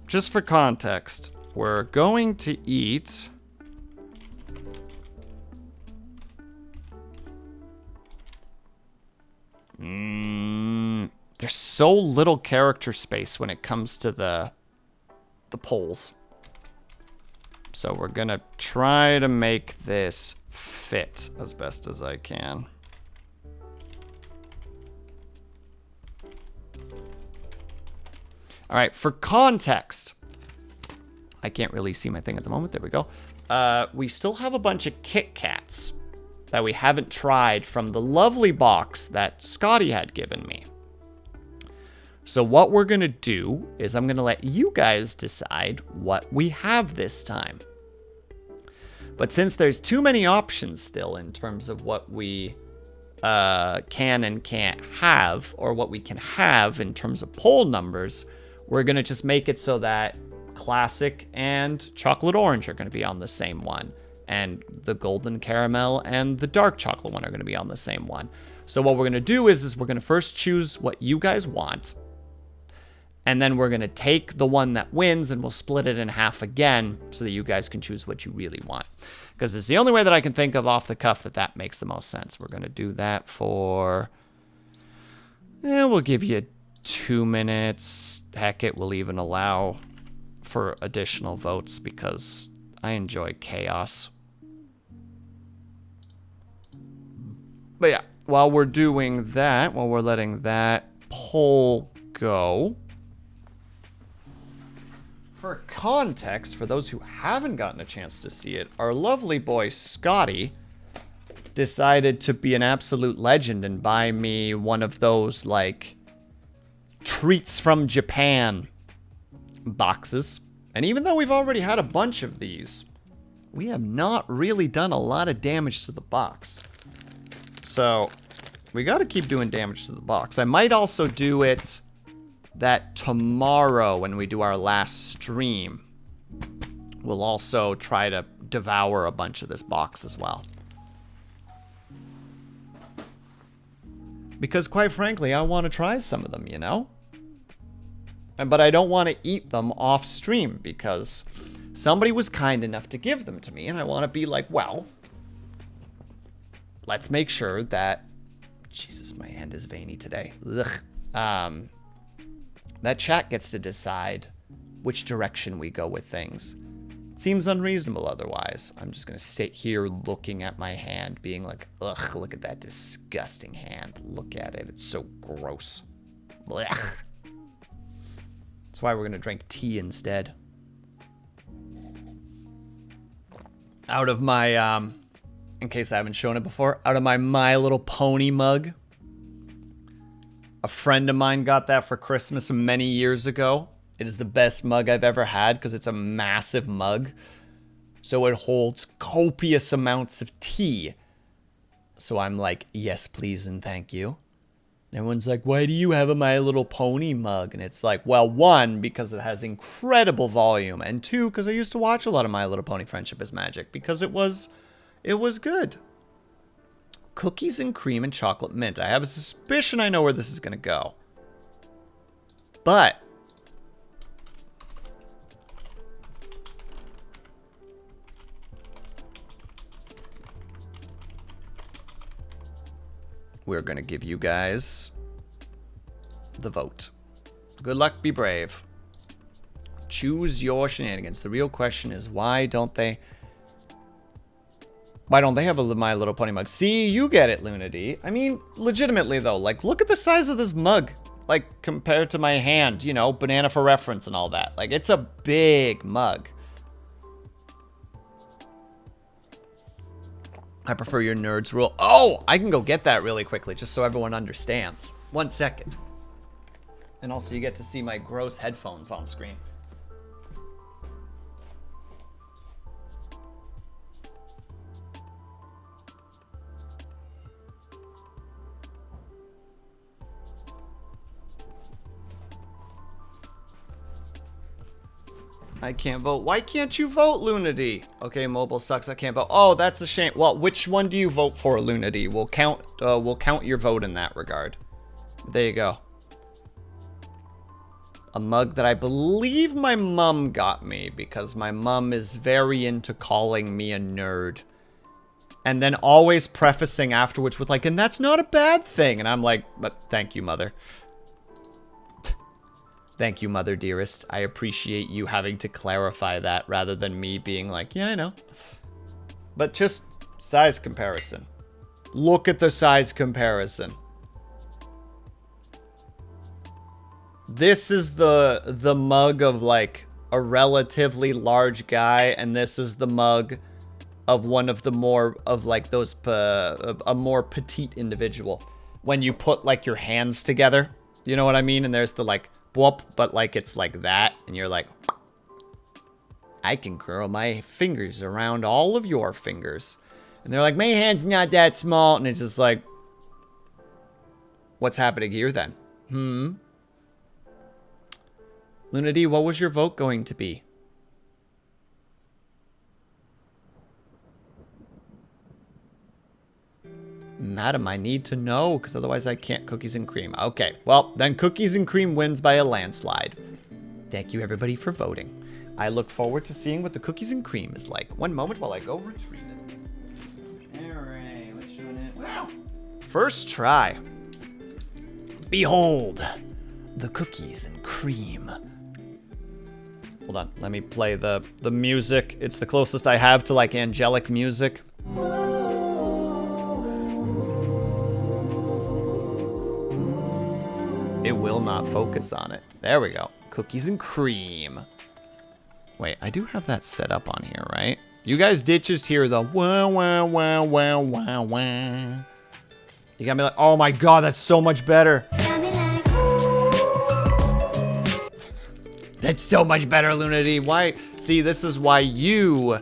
Just for context, we're going to eat... There's so little character space when it comes to the poles. So we're gonna try to make this fit as best as I can. All right, for context, I can't really see my thing at the moment. There we go. We still have a bunch of Kit Kats that we haven't tried from the lovely box that Scotty had given me. So what we're gonna do is I'm gonna let you guys decide what we have this time. But since there's too many options still in terms of what we can and can't have, or what we can have in terms of poll numbers, we're gonna just make it so that classic and chocolate orange are gonna be on the same one, and the golden caramel and the dark chocolate one are gonna be on the same one. So what we're gonna do is we're gonna first choose what you guys want, and then we're gonna take the one that wins and we'll split it in half again so that you guys can choose what you really want. Because it's the only way that I can think of off the cuff that makes the most sense. We're gonna do that for, we'll give you 2 minutes. Heck, it will even allow for additional votes because I enjoy chaos. But yeah, while we're doing that, while we're letting that poll go, for context, for those who haven't gotten a chance to see it, our lovely boy Scotty decided to be an absolute legend and buy me one of those, like, treats from Japan boxes. And even though we've already had a bunch of these, we have not really done a lot of damage to the box. So, we gotta keep doing damage to the box. I might also do it that tomorrow when we do our last stream. We'll also try to devour a bunch of this box as well. Because quite frankly, I want to try some of them, you know? But I don't want to eat them off stream because somebody was kind enough to give them to me, and I want to be like, well, let's make sure that... Jesus, my hand is veiny today. Ugh. That chat gets to decide which direction we go with things. It seems unreasonable otherwise. I'm just going to sit here looking at my hand, being like, ugh, look at that disgusting hand. Look at it. It's so gross. Blech. That's why we're going to drink tea instead. Out of my, in case I haven't shown it before, out of my My Little Pony mug. A friend of mine got that for Christmas many years ago. It is the best mug I've ever had because it's a massive mug. So it holds copious amounts of tea. So I'm like, yes, please, and thank you. And everyone's like, why do you have a My Little Pony mug? And it's like, well, one, because it has incredible volume. And two, because I used to watch a lot of My Little Pony Friendship is Magic. Because it was good. Cookies and cream and chocolate mint. I have a suspicion I know where this is going to go. But we're going to give you guys the vote. Good luck, be brave. Choose your shenanigans. The real question is, why don't they have a My Little Pony mug? See, you get it, Lunity. I mean, legitimately, though, like, look at the size of this mug. Like, compared to my hand, you know, banana for reference and all that. Like, it's a big mug. I prefer your nerds rule. Oh, I can go get that really quickly, just so everyone understands. 1 second. And also, you get to see my gross headphones on screen. I can't vote. Why can't you vote, Lunity? Okay, mobile sucks. I can't vote. Oh, that's a shame. Well, which one do you vote for, Lunity? We'll count your vote in that regard. There you go. A mug that I believe my mom got me because my mom is very into calling me a nerd. And then always prefacing afterwards with like, and that's not a bad thing. And I'm like, but thank you, mother. Thank you, mother dearest. I appreciate you having to clarify that rather than me being like, yeah, I know. But just size comparison. Look at the size comparison. This is the mug of like a relatively large guy, and this is the mug of one of the more of like those a more petite individual. When you put like your hands together, you know what I mean? And there's the like whoop, but like it's like that, and you're like, I can curl my fingers around all of your fingers. And they're like, my hand's not that small, and it's just like, what's happening here then? Lunity, what was your vote going to be? Madam, I need to know, because otherwise I can't cookies and cream. Okay, well, then cookies and cream wins by a landslide. Thank you, everybody, for voting. I look forward to seeing what the cookies and cream is like. One moment while I go retrieve it. All right, which one is... Wow. First try. Behold, the cookies and cream. Hold on, let me play the music. It's the closest I have to like angelic music. It will not focus on it. There we go. Cookies and cream. Wait, I do have that set up on here, right? You guys did just hear the wah, wah, wah, wah, wah, wah. You got me like, oh my god, that's so much better. That's so much better, Lunity. Why? See, this is why you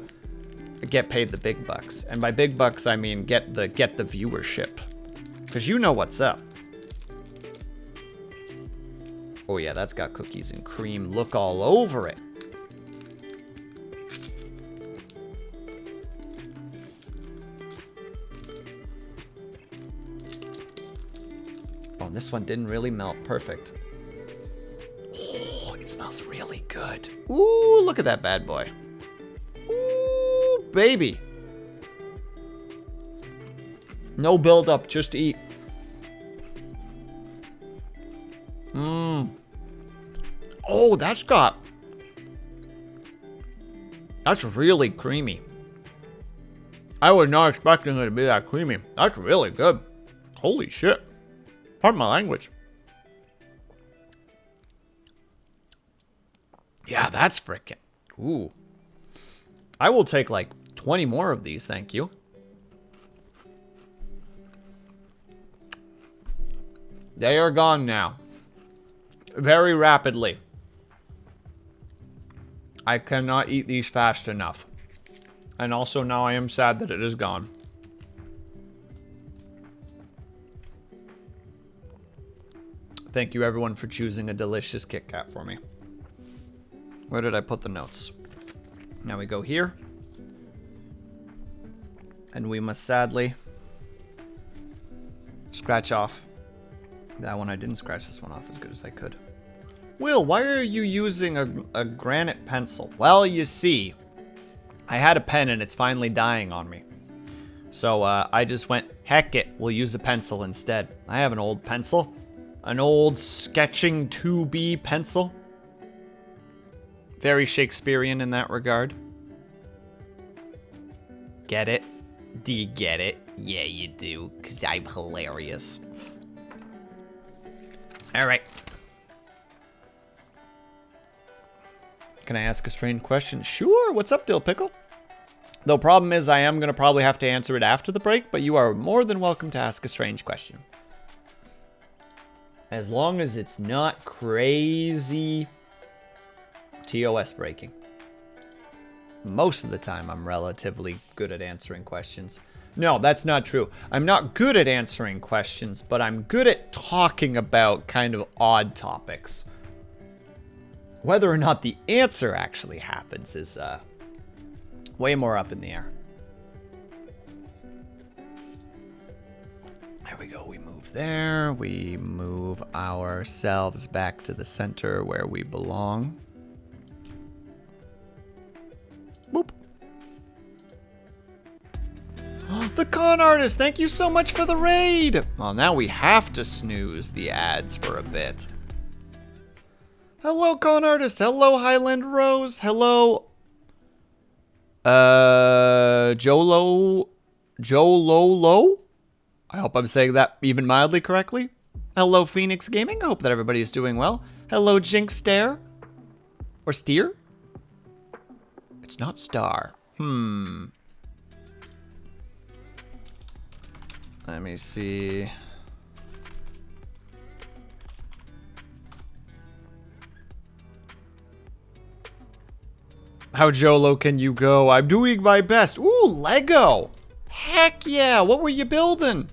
get paid the big bucks. And by big bucks, I mean get the viewership. Because you know what's up. Oh yeah, that's got cookies and cream. Look all over it. Oh, this one didn't really melt. Perfect. Oh, it smells really good. Ooh, look at that bad boy. Ooh, baby. No build-up, just eat. Oh, that's really creamy. I was not expecting it to be that creamy. That's really good. Holy shit. Pardon my language. Yeah, that's frickin'. Ooh. I will take like 20 more of these, thank you. They are gone now. Very rapidly. I cannot eat these fast enough. And also now I am sad that it is gone. Thank you everyone for choosing a delicious Kit Kat for me. Where did I put the notes? Now we go here. And we must sadly scratch off that one. I didn't scratch this one off as good as I could. Will, why are you using a granite pencil? Well, you see, I had a pen and it's finally dying on me. So I just went, heck it, we'll use a pencil instead. I have an old pencil. An old sketching 2B pencil. Very Shakespearean in that regard. Get it? Do you get it? Yeah, you do, because I'm hilarious. All right. Can I ask a strange question? Sure. What's up, Dill Pickle? The problem is I am going to probably have to answer it after the break, but you are more than welcome to ask a strange question. As long as it's not crazy TOS breaking. Most of the time, I'm relatively good at answering questions. No, that's not true. I'm not good at answering questions, but I'm good at talking about kind of odd topics. Whether or not the answer actually happens is way more up in the air. There we go. We move there. We move ourselves back to the center where we belong. Boop. The con artist, thank you so much for the raid. Well, now we have to snooze the ads for a bit. Hello, con artist. Hello, Highland Rose. Hello, Jololo. I hope I'm saying that even mildly correctly. Hello, Phoenix Gaming. I hope that everybody is doing well. Hello, Jinx Stare. Or Steer? It's not Star. Let me see. How Jolo can you go? I'm doing my best. Ooh, Lego. Heck yeah. What were you building?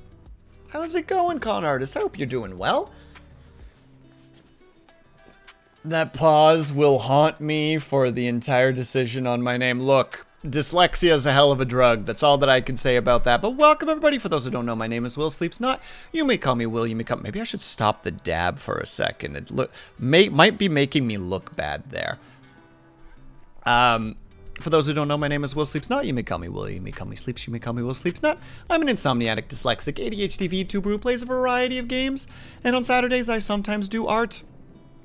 How's it going, con artist? I hope you're doing well. That pause will haunt me for the entire decision on my name. Look, dyslexia is a hell of a drug. That's all that I can say about that. But welcome, everybody. For those who don't know, my name is WillSleepsNot. You may call me Will. You may call... Maybe I should stop the dab for a second. It might be making me look bad there. For those who don't know, my name is WillSleepsNot. You may call me Will. You may call me Sleeps. You may call me WillSleepsNot. I'm an insomniatic, dyslexic, ADHD VTuber who plays a variety of games. And on Saturdays, I sometimes do art.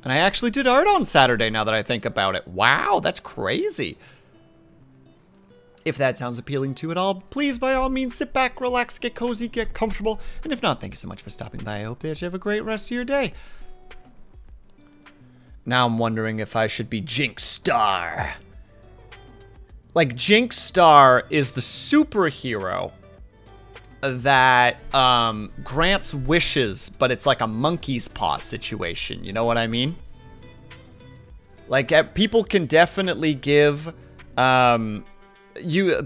And I actually did art on Saturday, now that I think about it. Wow, that's crazy. If that sounds appealing to you at all, please, by all means, sit back, relax, get cozy, get comfortable. And if not, thank you so much for stopping by. I hope that you have a great rest of your day. Now I'm wondering if I should be Jinx Star. Like, Jinx Star is the superhero that grants wishes, but it's like a monkey's paw situation. You know what I mean? Like, people can definitely give...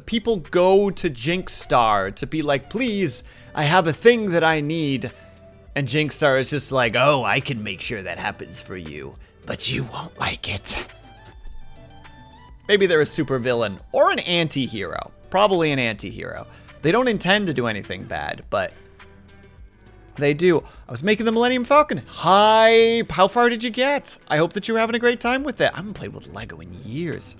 people go to Jinx Star to be like, please, I have a thing that I need. And Jinx Star is just like, oh, I can make sure that happens for you, but you won't like it. Maybe they're a supervillain or an anti-hero. Probably an anti-hero. They don't intend to do anything bad, but they do. I was making the Millennium Falcon. Hi, how far did you get? I hope that you're having a great time with it. I haven't played with Lego in years.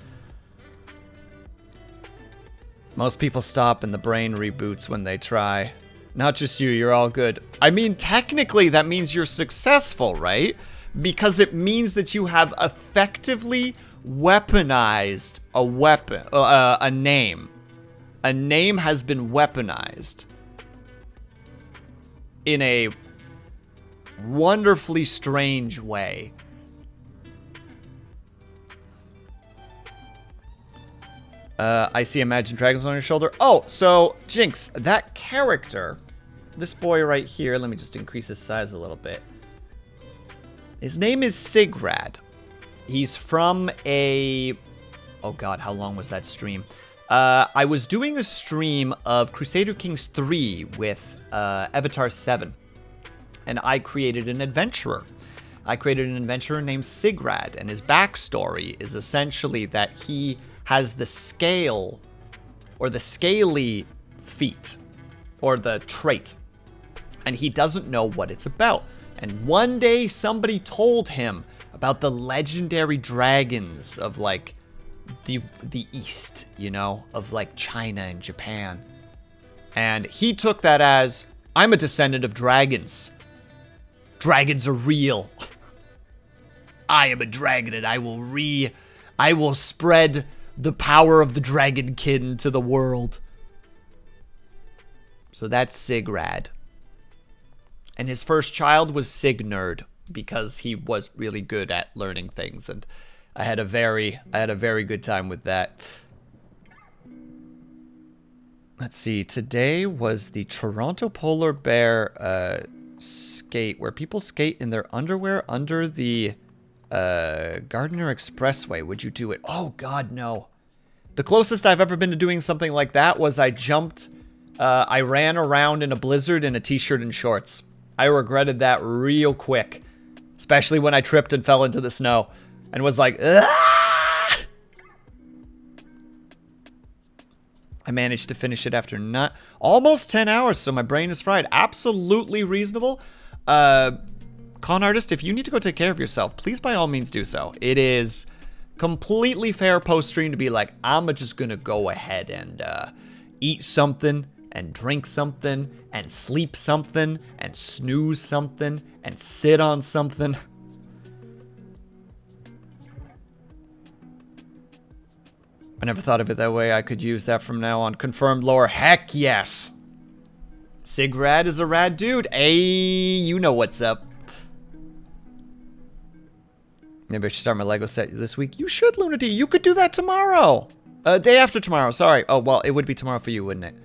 Most people stop and the brain reboots when they try. Not just you, you're all good. I mean, technically that means you're successful, right? Because it means that you have effectively weaponized a weapon, a name. A name has been weaponized in a wonderfully strange way. I see Imagine Dragons on your shoulder. Oh, so, Jinx, that character, this boy right here, let me just increase his size a little bit. His name is Sigrad. He's from a... Oh god, how long was that stream? I was doing a stream of Crusader Kings 3 with Avatar 7. And I created an adventurer. I created an adventurer named Sigrad, and his backstory is essentially that he has the scale, or the scaly feat, or the trait, and he doesn't know what it's about. And one day somebody told him about the legendary dragons of like the East, you know, of like China and Japan. And he took that as, I'm a descendant of dragons. Dragons are real. I am a dragon and I will spread the power of the dragonkin to the world. So that's Sigrad. And his first child was Signerd, because he was really good at learning things, and I had a very good time with that. Let's see, today was the Toronto Polar Bear skate, where people skate in their underwear under the Gardiner Expressway. Would you do it? Oh god, no. The closest I've ever been to doing something like that was I ran around in a blizzard in a t-shirt and shorts. I regretted that real quick, especially when I tripped and fell into the snow. and was like, "Ah!" I managed to finish it after not almost 10 hours, so my brain is fried. Absolutely reasonable. Con artist, if you need to go take care of yourself, please by all means do so. It is completely fair post-stream to be like, I'm just gonna go ahead and eat something and drink something and sleep something and snooze something and sit on something. I never thought of it that way. I could use that from now on. Confirmed lore. Heck yes. Sigrad is a rad dude. Hey, you know what's up. Maybe I should start my Lego set this week. You should, Lunity. You could do that tomorrow. Day after tomorrow. Sorry. Oh, well, it would be tomorrow for you, wouldn't it?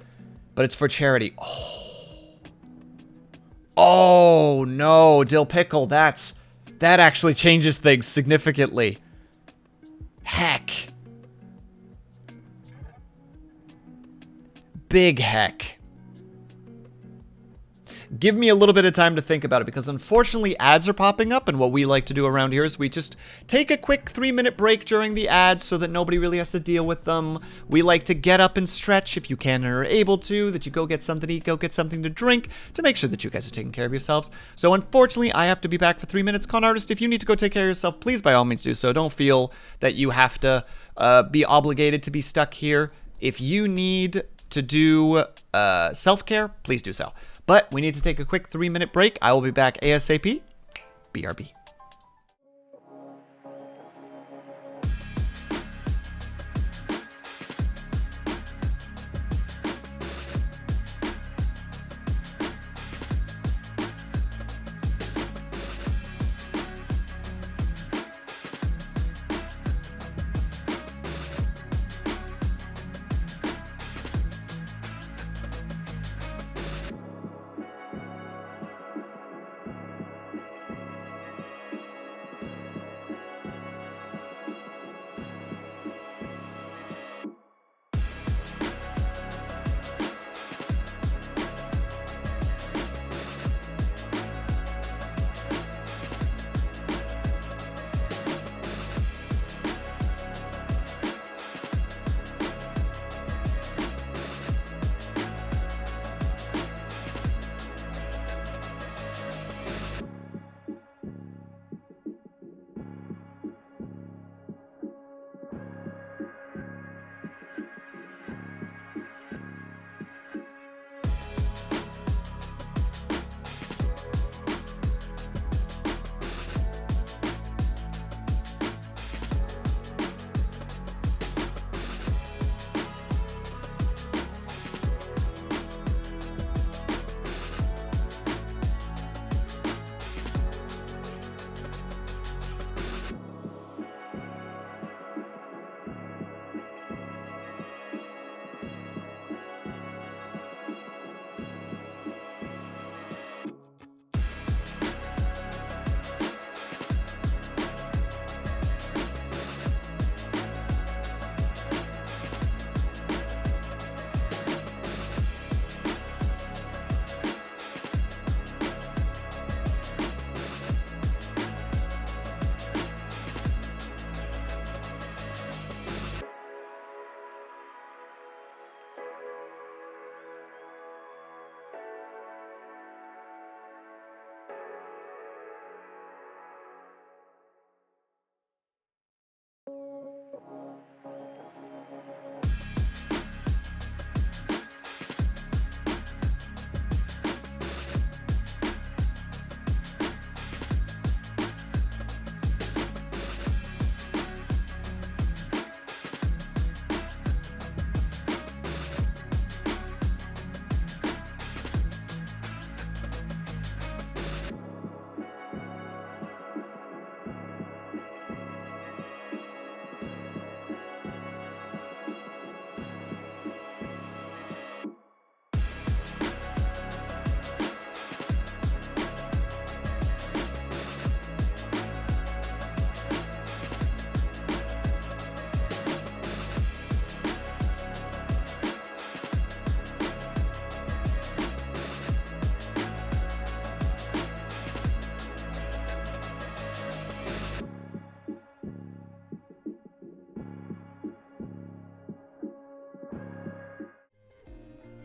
But it's for charity. Oh no, Dill Pickle. That actually changes things significantly. Heck. Big heck. Give me a little bit of time to think about it, because unfortunately ads are popping up, and what we like to do around here is we just take a quick 3-minute break during the ads so that nobody really has to deal with them. We like to get up and stretch if you can and are able to, that you go get something to eat, go get something to drink, to make sure that you guys are taking care of yourselves. So unfortunately, I have to be back for 3 minutes. Con artist, if you need to go take care of yourself, please by all means do so. Don't feel that you have to be obligated to be stuck here. If you need to do self-care, please do so. But we need to take a quick 3-minute break. I will be back ASAP. BRB.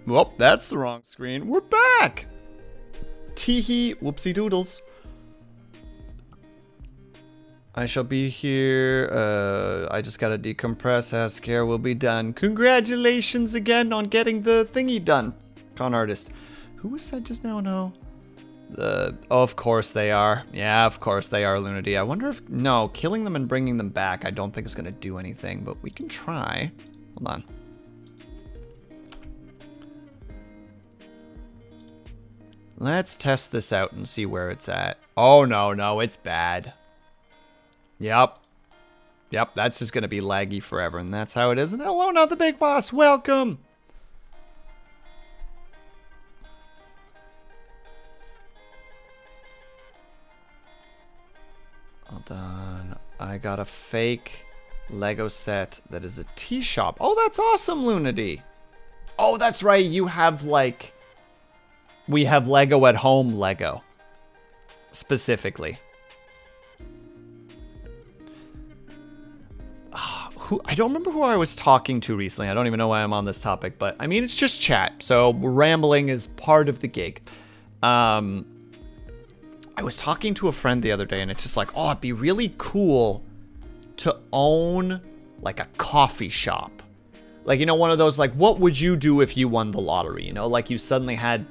Whoop, that's the wrong screen. We're back. Teehee, whoopsie doodles. I shall be here. I just gotta decompress. Ask care will be done. Congratulations again on getting the thingy done. Con artist. Who was said just now? No. Oh, of course they are. Yeah, of course they are, Lunity. I wonder if... No, killing them and bringing them back I don't think is gonna do anything, but we can try. Hold on. Let's test this out and see where it's at. Oh, no, it's bad. Yep, that's just gonna be laggy forever, and that's how it is. And hello, not the big boss. Welcome. Hold on. I got a fake Lego set that is a tea shop. Oh, that's awesome, Lunity. Oh, that's right. You have like... We have Lego at home Lego. Specifically. I don't remember who I was talking to recently. I don't even know why I'm on this topic, but I mean, it's just chat. So rambling is part of the gig. I was talking to a friend the other day and it's just like, oh, it'd be really cool to own like a coffee shop. Like, you know, one of those, like, what would you do if you won the lottery? You know, like you suddenly had,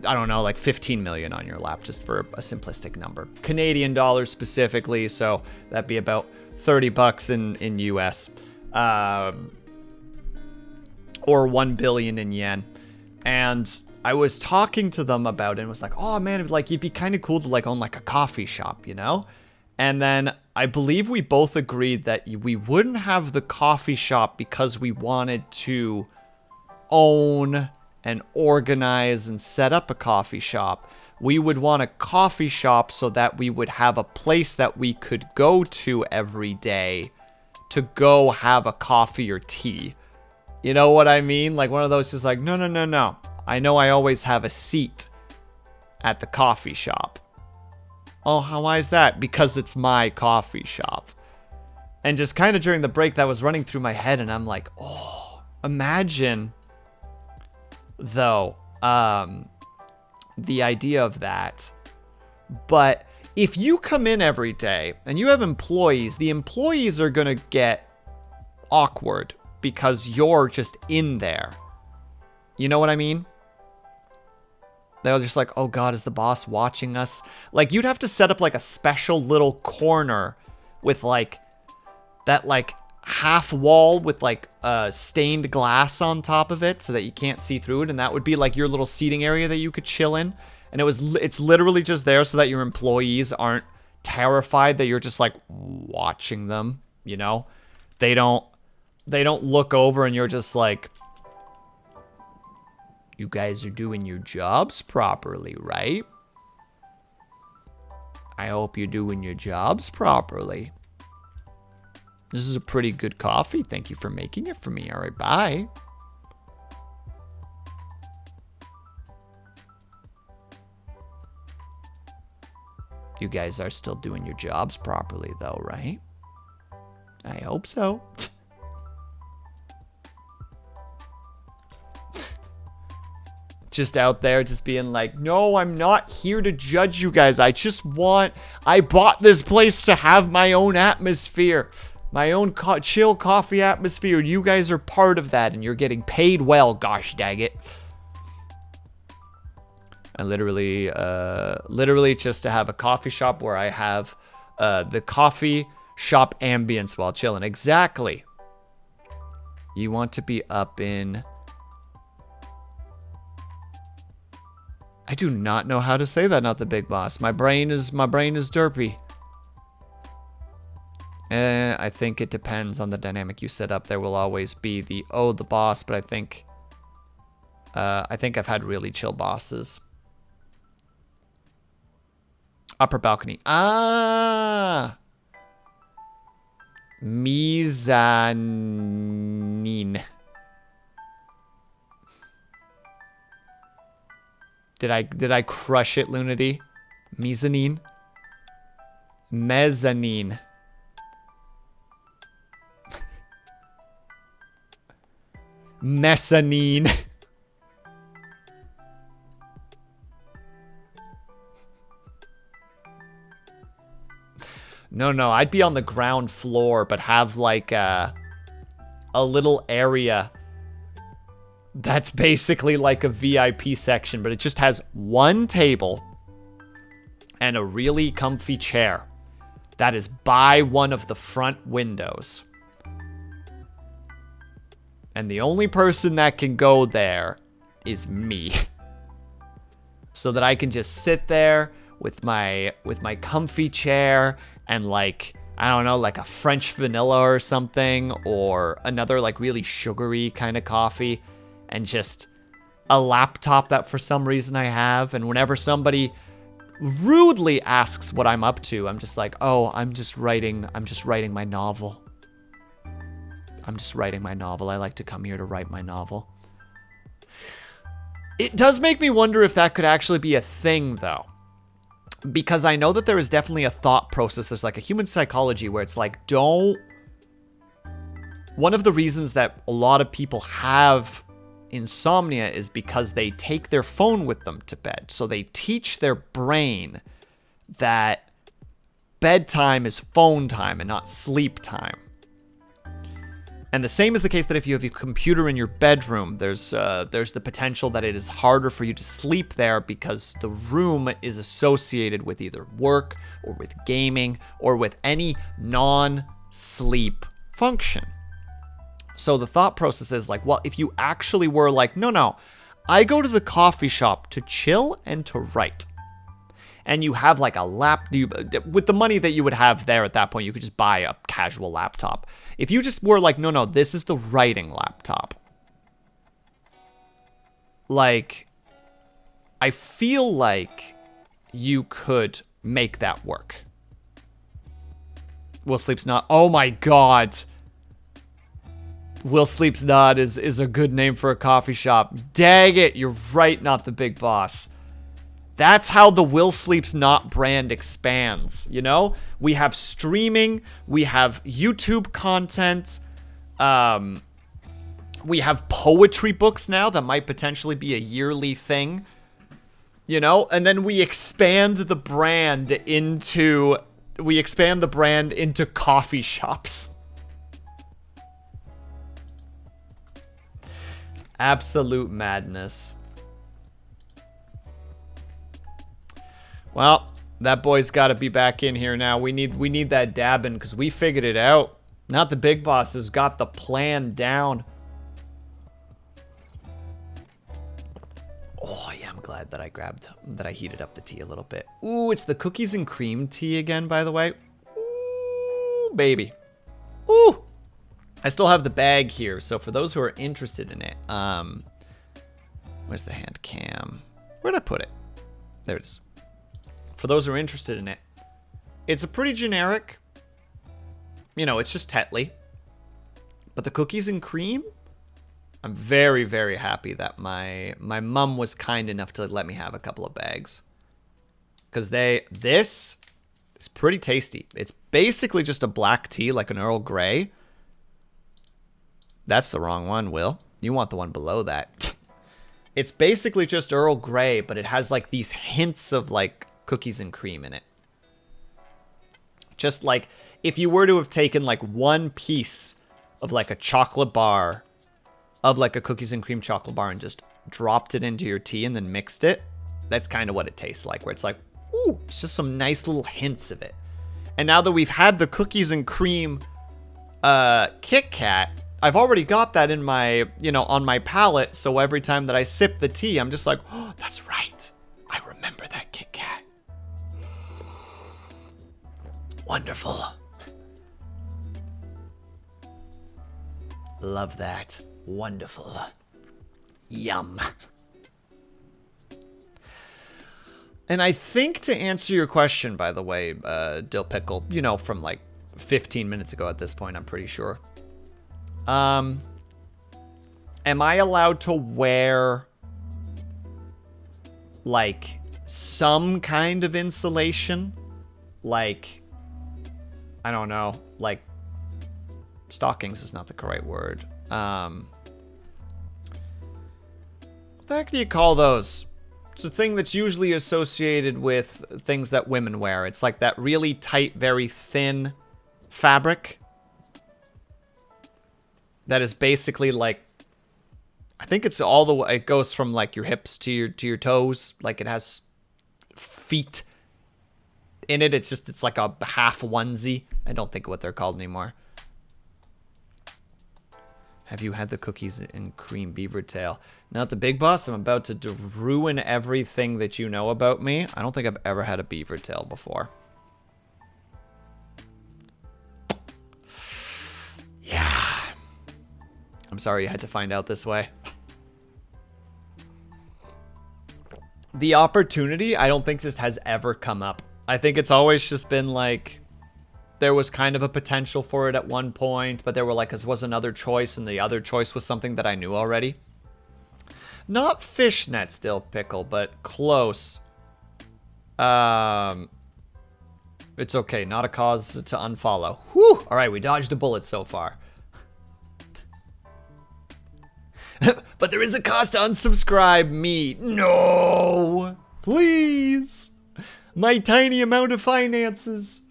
I don't know, like 15 million on your lap, just for a simplistic number. Canadian dollars specifically, so that'd be about 30 bucks in US. Or 1 billion in yen. And I was talking to them about it and was like, oh man, like it'd be kind of cool to like own like a coffee shop, you know? And then I believe we both agreed that we wouldn't have the coffee shop because we wanted to own and organize and set up a coffee shop. We would want a coffee shop so that we would have a place that we could go to every day to go have a coffee or tea. You know what I mean? Like one of those just like, no. I know I always have a seat at the coffee shop. Oh, why is that? Because it's my coffee shop. And just kind of during the break that was running through my head and I'm like, oh, imagine though, the idea of that. But if you come in every day and you have employees, the employees are going to get awkward because you're just in there. You know what I mean? They're just like, oh God, is the boss watching us? Like you'd have to set up like a special little corner with like that like half wall with like stained glass on top of it so that you can't see through it. And that would be like your little seating area that you could chill in. And it's literally just there so that your employees aren't terrified that you're just like watching them, you know? They don't look over and you're just like, you guys are doing your jobs properly, right? I hope you're doing your jobs properly. This is a pretty good coffee. Thank you for making it for me. All right, bye. You guys are still doing your jobs properly, though, right? I hope so. Just out there just being like, no, I'm not here to judge you guys. I bought this place to have my own atmosphere, my own chill coffee atmosphere. You guys are part of that and you're getting paid well, gosh dang it. I literally just to have a coffee shop where I have the coffee shop ambience while chilling. Exactly. You want to be up in... I do not know how to say that, not the big boss. My brain is derpy. I think it depends on the dynamic you set up. There will always be the boss, but I think I've had really chill bosses. Upper balcony. Ah! Mezzanine. Did I crush it, Lunity? Mezzanine? Mezzanine. Mezzanine. No, I'd be on the ground floor, but have like a little area that's basically like a VIP section, but it just has one table and a really comfy chair that is by one of the front windows. And the only person that can go there is me. So that I can just sit there with my comfy chair and like, I don't know, like a French vanilla or something, or another like really sugary kind of coffee, and just a laptop that for some reason I have. And whenever somebody rudely asks what I'm up to, I'm just like, oh, I'm just writing my novel. I'm just writing my novel. I like to come here to write my novel. It does make me wonder if that could actually be a thing, though. Because I know that there is definitely a thought process. There's like a human psychology where it's like, don't... One of the reasons that a lot of people have insomnia is because they take their phone with them to bed. So they teach their brain that bedtime is phone time and not sleep time. And the same is the case that if you have your computer in your bedroom, there's the potential that it is harder for you to sleep there because the room is associated with either work or with gaming or with any non-sleep function. So the thought process is like, well, if you actually were like, no, I go to the coffee shop to chill and to write. And you have like a with the money that you would have there at that point, you could just buy a casual laptop. If you just were like, no, this is the writing laptop. Like, I feel like you could make that work. WillSleepsNot. Oh my God. WillSleepsNot is a good name for a coffee shop. Dang it, you're right, not the big boss. That's how the WillSleepsNot brand expands, you know? We have streaming, we have YouTube content, we have poetry books now that might potentially be a yearly thing, you know? And then we expand the brand into coffee shops. Absolute madness. Well, that boy's got to be back in here now. We need that dabbing because we figured it out. Not the big boss has got the plan down. Oh, yeah, I'm glad that I heated up the tea a little bit. Ooh, it's the cookies and cream tea again, by the way. Ooh, baby. Ooh. I still have the bag here, so for those who are interested in it, where's the hand cam? Where'd I put it? There it is. For those who are interested in it, it's a pretty generic, it's just Tetley. But the cookies and cream, I'm very, very happy that my mom was kind enough to let me have a couple of bags. Because this is pretty tasty. It's basically just a black tea, like an Earl Grey. That's the wrong one, Will. You want the one below that. It's basically just Earl Grey, but it has like these hints of like cookies and cream in it. Just like if you were to have taken like one piece of like a chocolate bar, of like a cookies and cream chocolate bar, and just dropped it into your tea and then mixed it, that's kind of what it tastes like, where it's like, ooh, it's just some nice little hints of it. And now that we've had the cookies and cream Kit Kat, I've already got that in my, on my palate, so every time that I sip the tea, I'm just like, oh, that's right. I remember that Kit Kat. Wonderful. Love that. Wonderful. Yum. And I think to answer your question, by the way, Dill Pickle, from like 15 minutes ago at this point, I'm pretty sure. Am I allowed to wear like some kind of insulation? Like, I don't know, like stockings is not the correct word. What the heck do you call those? It's a thing that's usually associated with things that women wear. It's like that really tight, very thin fabric that is basically like, I think it's all the way, it goes from like your hips to your toes. Like it has feet in it. It's like a half onesie. I don't think what they're called anymore. Have you had the cookies and cream beaver tail? Not the big boss. I'm about to ruin everything that you know about me. I don't think I've ever had a beaver tail before. Yeah. I'm sorry you had to find out this way. The opportunity, I don't think just has ever come up. I think it's always just been like, there was kind of a potential for it at one point, but there were like, this was another choice, and the other choice was something that I knew already. Not fishnet still pickle, but close. It's okay, not a cause to unfollow. Whew! All right, we dodged a bullet so far. But there is a cost to unsubscribe me. No! Please! My tiny amount of finances.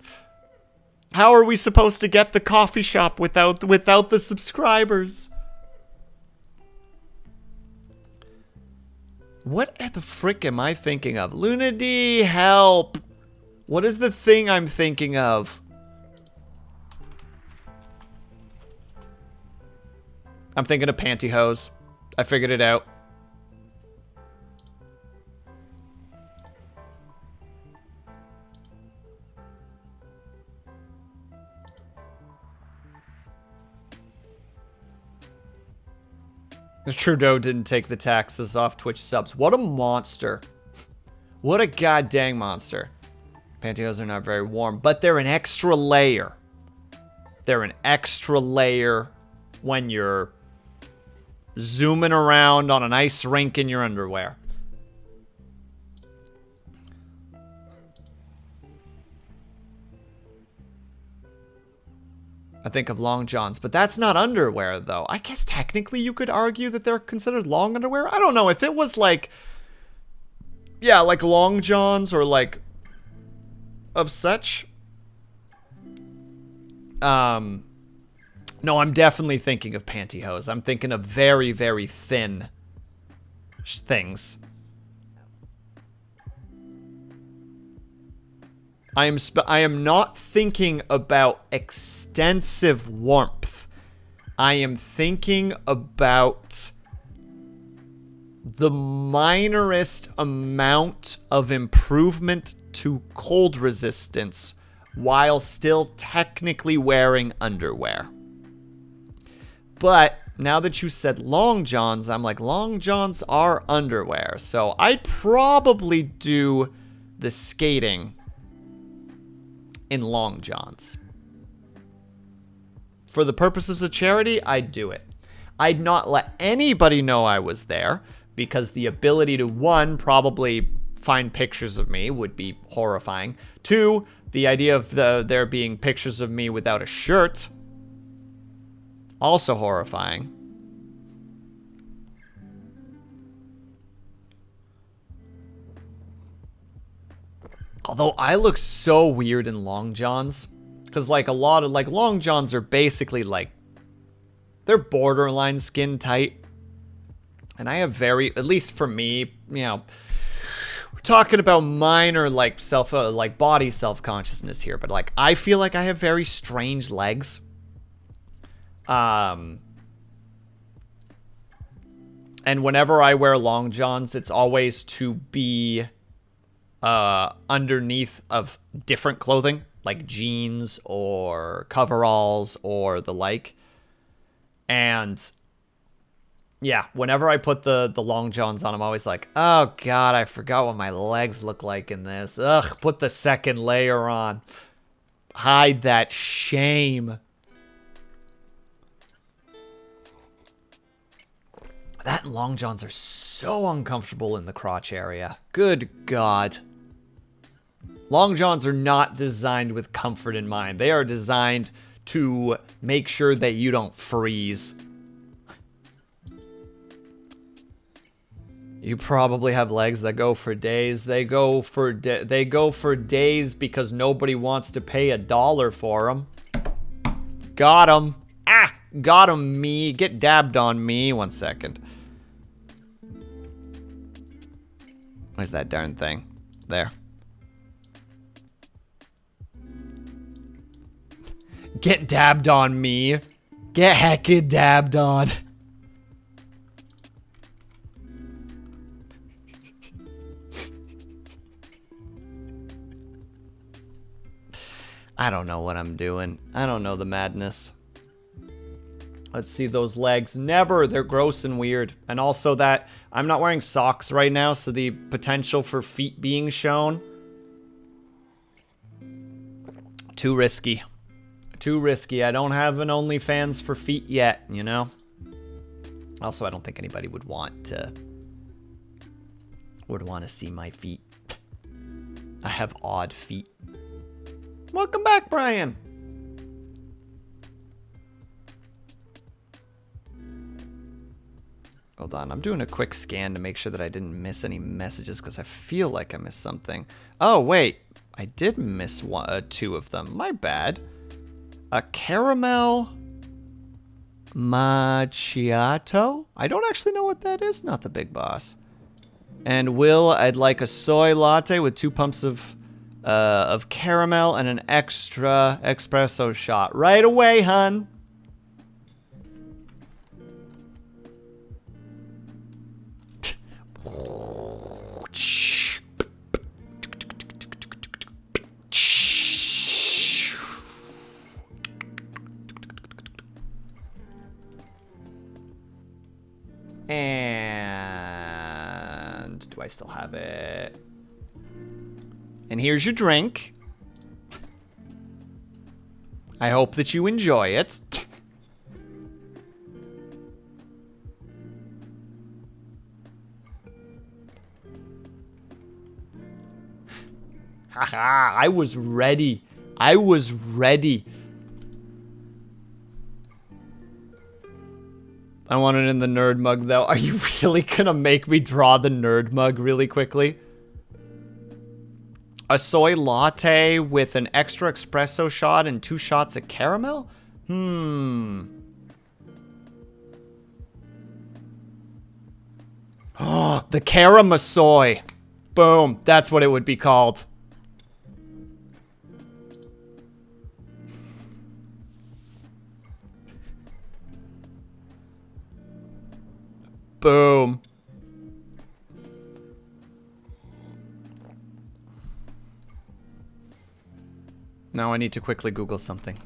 How are we supposed to get the coffee shop without the subscribers? What the frick am I thinking of? Luna D, help! What is the thing I'm thinking of? I'm thinking of pantyhose. I figured it out. Trudeau didn't take the taxes off Twitch subs. What a monster. What a goddamn monster. Pantyhose are not very warm, but they're an extra layer. They're an extra layer when you're zooming around on an ice rink in your underwear. I think of long johns, but that's not underwear, though. I guess technically you could argue that they're considered long underwear. I don't know. If it was like, yeah, like long johns or like of such. No, I'm definitely thinking of pantyhose. I'm thinking of very, very thin things. I am not thinking about extensive warmth. I am thinking about the minorest amount of improvement to cold resistance while still technically wearing underwear. But now that you said long johns, I'm like, long johns are underwear. So I'd probably do the skating in long johns. For the purposes of charity, I'd do it. I'd not let anybody know I was there, because the ability to, one, probably find pictures of me would be horrifying. Two, the idea of there being pictures of me without a shirt, also horrifying. Although I look so weird in long johns, because like a lot of like long johns are basically like, they're borderline skin tight, and I have very, at least for me, you know, we're talking about minor like like body self-consciousness here, but like I feel like I have very strange legs. And whenever I wear long johns, it's always to be underneath of different clothing, like jeans or coveralls or the like. And yeah, whenever I put the long johns on, I'm always like, oh god, I forgot what my legs look like in this. Ugh, put the second layer on. Hide that shame. That and long johns are so uncomfortable in the crotch area. Good god. Long johns are not designed with comfort in mind. They are designed to make sure that you don't freeze. You probably have legs that go for days. They go for days because nobody wants to pay $1 for them. Got him. Ah, got him, me. Get dabbed on me. 1 second. Where's that darn thing? There. Get dabbed on me. Get heckin' dabbed on. I don't know what I'm doing. I don't know the madness. Let's see those legs. Never. They're gross and weird. And also that I'm not wearing socks right now, so the potential for feet being shown. Too risky. Too risky. I don't have an OnlyFans for feet yet, you know? Also, I don't think anybody would want to see my feet. I have odd feet. Welcome back, Brian. Hold on, I'm doing a quick scan to make sure that I didn't miss any messages because I feel like I missed something. Oh, wait. I did miss two of them. My bad. A caramel macchiato? I don't actually know what that is. Not the big boss. And Will, I'd like a soy latte with 2 pumps of caramel and an extra espresso shot. Right away, hun. And do I still have it? And here's your drink. I hope that you enjoy it. Haha, I was ready. I was ready. I want it in the nerd mug, though. Are you really gonna make me draw the nerd mug really quickly? A soy latte with an extra espresso shot and 2 shots of caramel? Oh, the Caramasoy. Boom. That's what it would be called. Boom. Now I need to quickly Google something.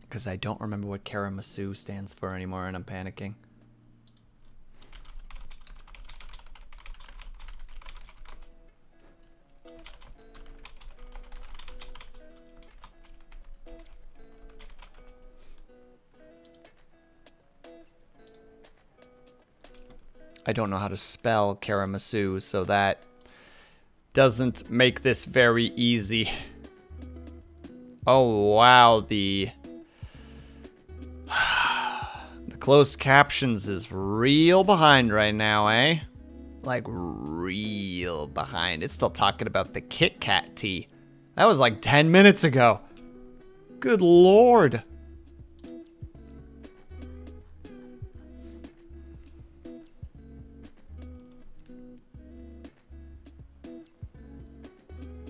Because I don't remember what Karamasu stands for anymore and I'm panicking. I don't know how to spell Karamasu, so that doesn't make this very easy. Oh, wow, the closed captions is real behind right now, eh? Like, real behind. It's still talking about the Kit Kat tea. That was like 10 minutes ago. Good lord.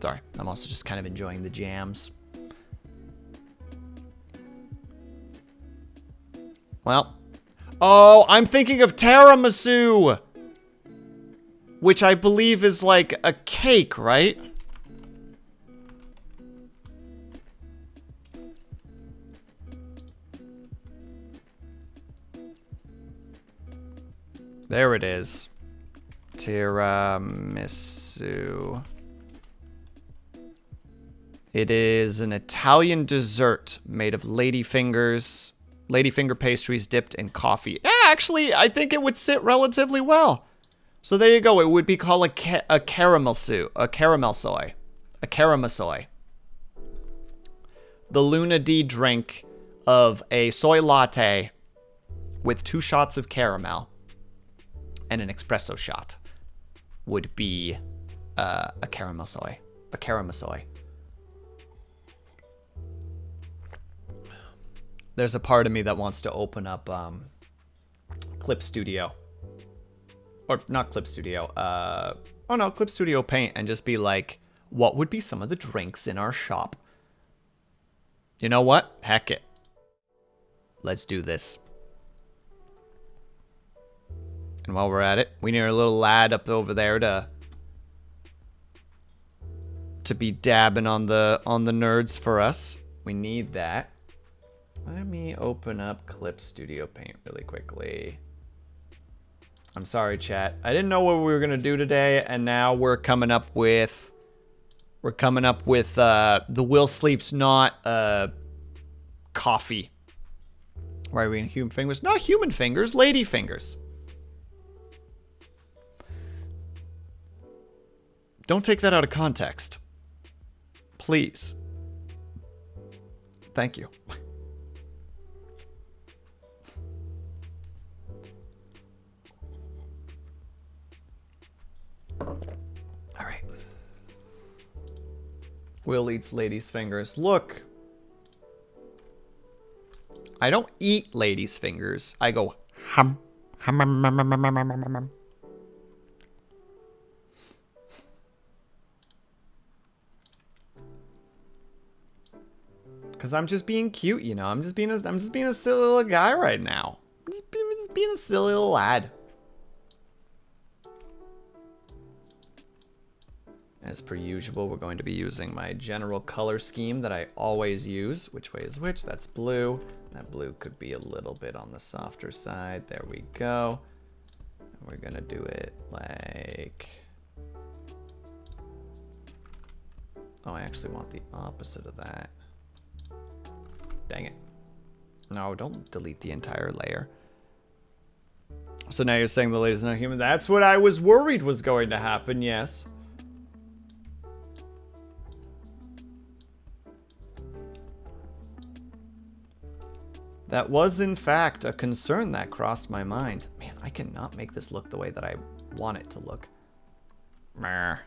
Sorry, I'm also just kind of enjoying the jams. Well. Oh, I'm thinking of tiramisu! Which I believe is like a cake, right? There it is. Tiramisu. It is an Italian dessert made of ladyfinger pastries dipped in coffee. Yeah, actually, I think it would sit relatively well. So there you go. It would be called a caramel soy. A caramel soy. the Luna D drink of a soy latte with 2 shots of caramel and an espresso shot would be a caramel soy. A caramel soy. There's a part of me that wants to open up Clip Studio. Or not Clip Studio. Oh no, Clip Studio Paint, and just be like, what would be some of the drinks in our shop? You know what? Heck it. Let's do this. And while we're at it, we need our little lad up over there to be dabbing on the nerds for us. We need that. Let me open up Clip Studio Paint really quickly. I'm sorry, chat. I didn't know what we were gonna do today, and now we're coming up with the Will Sleeps Not coffee. Why are we in human fingers? Not human fingers, lady fingers. Don't take that out of context. Please. Thank you. All right. Will eats ladies' fingers. Look. I don't eat ladies' fingers. I go hum. Hum, hum, hum, hum, hum, hum, hum, hum. Cause I'm just being cute, you know. I'm just being a silly little guy right now. I'm just being a silly little lad. As per usual, we're going to be using my general color scheme that I always use. Which way is which? That's blue. That blue could be a little bit on the softer side. There we go. And we're gonna do it like... Oh, I actually want the opposite of that. Dang it. No, don't delete the entire layer. So now you're saying the lady's not human. That's what I was worried was going to happen, yes. That was, in fact, a concern that crossed my mind. Man, I cannot make this look the way that I want it to look. Mer.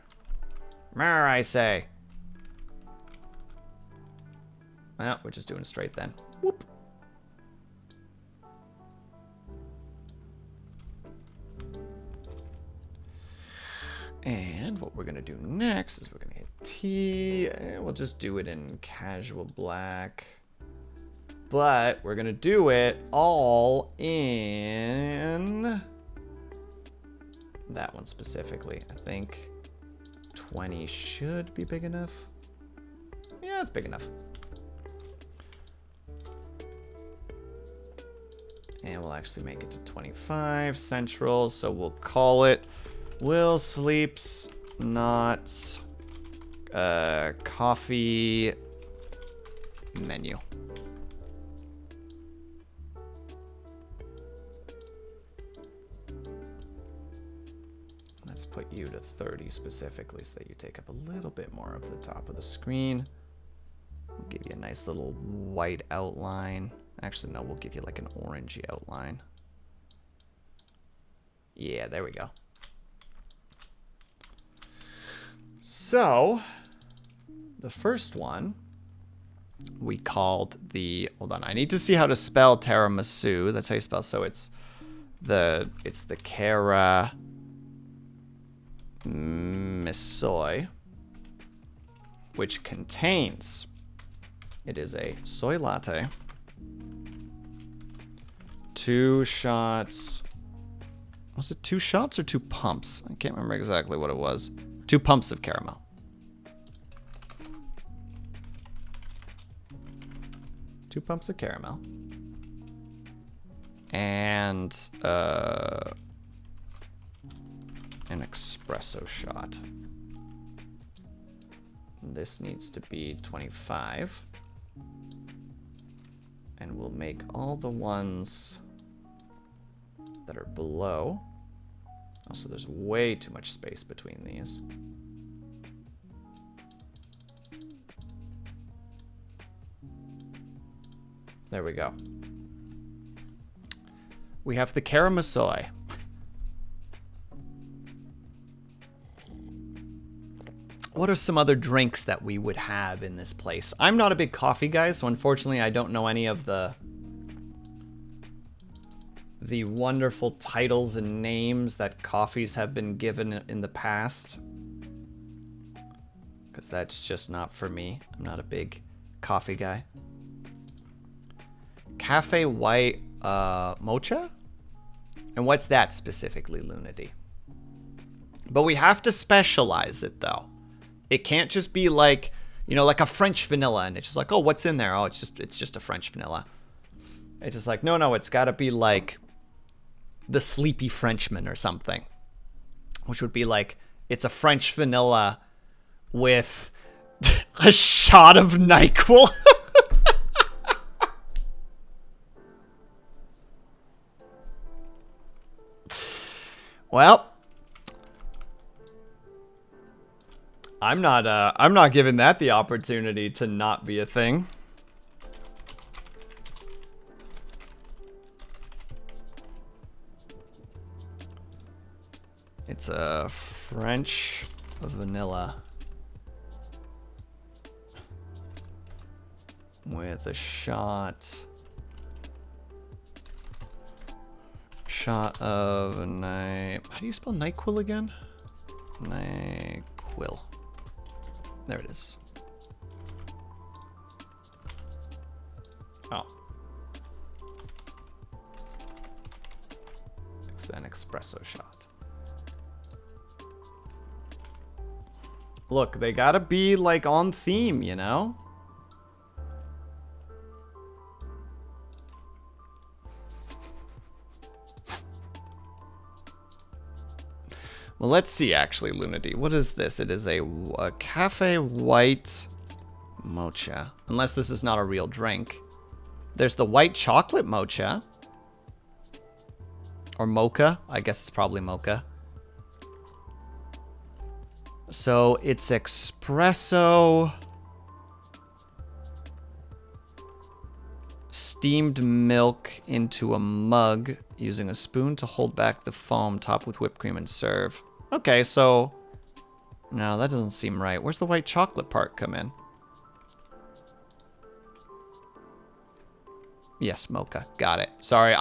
Mer, I say. Well, we're just doing it straight then. Whoop. And what we're going to do next is we're going to hit T. And we'll just do it in casual black. But we're going to do it all in that one specifically. I think 20 should be big enough. Yeah, it's big enough. And we'll actually make it to 25 central. So we'll call it Will Sleeps Not Coffee Menu. Let's put you to 30 specifically so that you take up a little bit more of the top of the screen. We'll give you a nice little white outline. Actually, no, we'll give you like an orangey outline. Yeah, there we go. So, the first one we called the, hold on, I need to see how to spell tiramisu. That's how you spell, so it's the Cara Missoy, which contains, it is a soy latte, 2 shots, was it 2 shots or 2 pumps? I can't remember exactly what it was. 2 pumps of caramel. Two pumps of caramel. And an espresso shot. This needs to be 25. And we'll make all the ones that are below. Also, there's way too much space between these. There we go. We have the Karamasoy. What are some other drinks that we would have in this place? I'm not a big coffee guy, so unfortunately I don't know any of the wonderful titles and names that coffees have been given in the past. Because that's just not for me. I'm not a big coffee guy. Cafe white mocha? And what's that specifically, Lunity? But we have to specialize it though. It can't just be like, you know, like a French vanilla and it's just like, oh, what's in there? Oh, it's just a French vanilla. It's just like, no, it's gotta be like the Sleepy Frenchman or something. Which would be like, it's a French vanilla with a shot of NyQuil. Well, I'm not giving that the opportunity to not be a thing. It's a French vanilla with a shot of how do you spell NyQuil again? NyQuil. There it is. Oh. It's an espresso shot. Look, they gotta be like on theme, you know? Well, let's see, actually, Lunity. What is this? It is a cafe white mocha. Unless this is not a real drink. There's the white chocolate mocha. Or mocha. I guess it's probably mocha. So, it's espresso, steamed milk into a mug using a spoon to hold back the foam, topped with whipped cream and serve. Okay, so no, that doesn't seem right. Where's the white chocolate part come in? Yes, mocha. Got it. Sorry,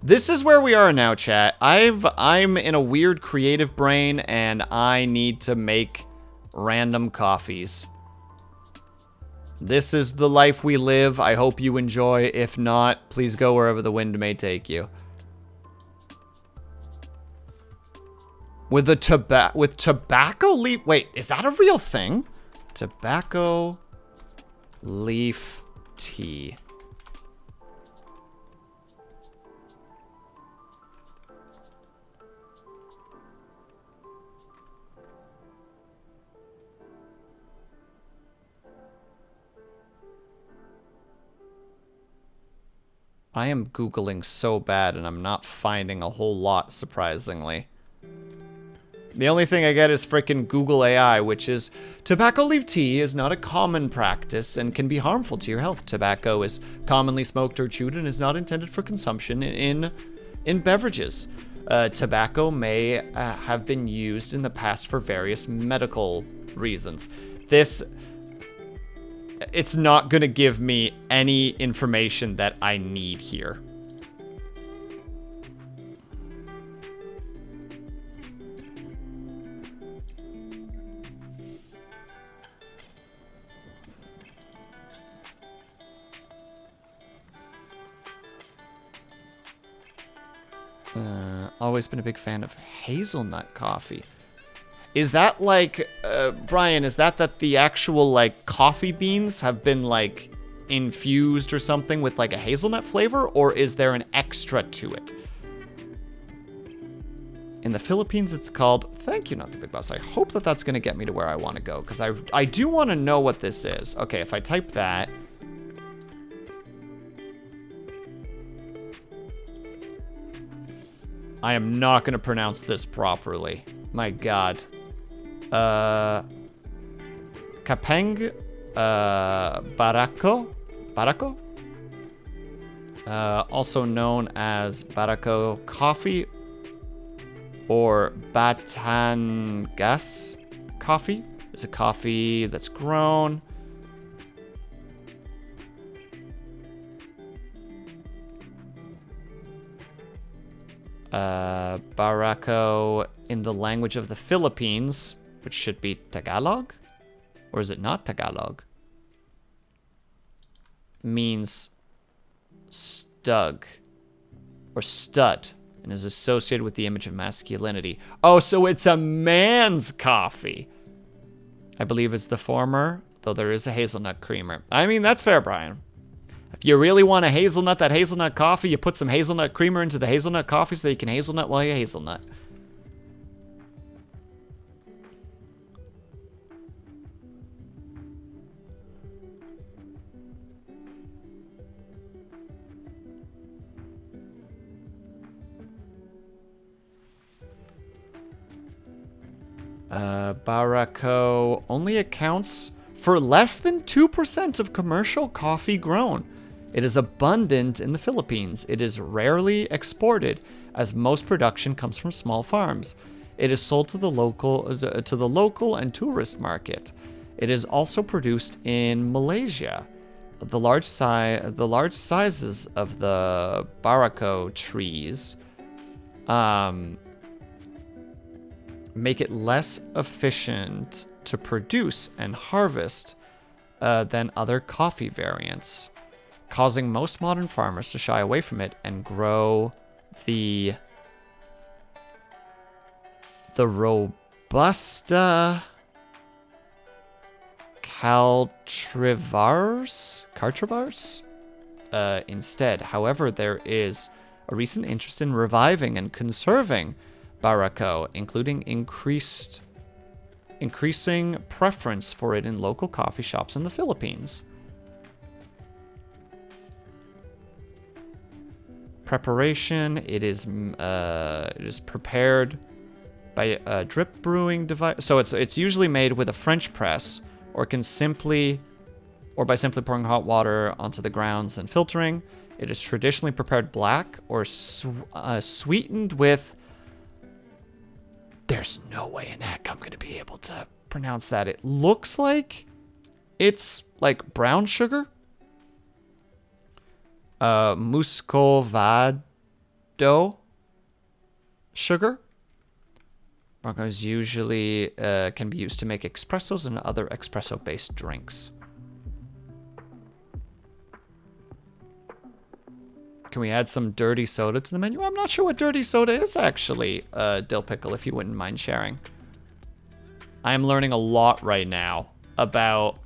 this is where we are now, chat. I'm in a weird creative brain and I need to make random coffees. This is the life we live. I hope you enjoy. If not, please go wherever the wind may take you. With tobacco leaf. Wait, is that a real thing? Tobacco leaf tea. I am Googling so bad and I'm not finding a whole lot, surprisingly. The only thing I get is frickin' Google AI, which is, tobacco leaf tea is not a common practice and can be harmful to your health. Tobacco is commonly smoked or chewed and is not intended for consumption in beverages. Tobacco may have been used in the past for various medical reasons. It's not gonna give me any information that I need here. Always been a big fan of hazelnut coffee. Is that like, Brian, is that the actual, like, coffee beans have been, like, infused or something with, like, a hazelnut flavor? Or is there an extra to it? In the Philippines, it's called, thank you, Not the Big Boss. I hope that that's going to get me to where I want to go, because I do want to know what this is. Okay, if I type that. I am not going to pronounce this properly. My God. Kapeng, Barako? Also known as Barako coffee or Batangas coffee. Is a coffee that's grown Barako in the language of the Philippines, which should be Tagalog, or is it not Tagalog? Means stug or stud and is associated with the image of masculinity. Oh, so it's a man's coffee. I believe it's the former, though there is a hazelnut creamer. I mean, that's fair, Brian. If you really want a hazelnut, that hazelnut coffee, you put some hazelnut creamer into the hazelnut coffee so that you can hazelnut while you hazelnut. Barako only accounts for less than 2% of commercial coffee grown. It is abundant in the Philippines. It is rarely exported, as most production comes from small farms. It is sold to the local and tourist market. It is also produced in Malaysia. The large sizes of the Barako trees make it less efficient to produce and harvest than other coffee variants, causing most modern farmers to shy away from it and grow the Robusta cultivars instead. However, there is a recent interest in reviving and conserving Barako, including increasing preference for it in local coffee shops in the Philippines. Preparation: it is prepared by a drip brewing device. So it's usually made with a French press, or by simply pouring hot water onto the grounds and filtering. It is traditionally prepared black or sweetened with. There's no way in heck I'm gonna be able to pronounce that. It looks like it's like brown sugar. Muscovado sugar. Baracos usually can be used to make espressos and other espresso-based drinks. Can we add some dirty soda to the menu? I'm not sure what dirty soda is, actually, Dill Pickle, if you wouldn't mind sharing. I am learning a lot right now about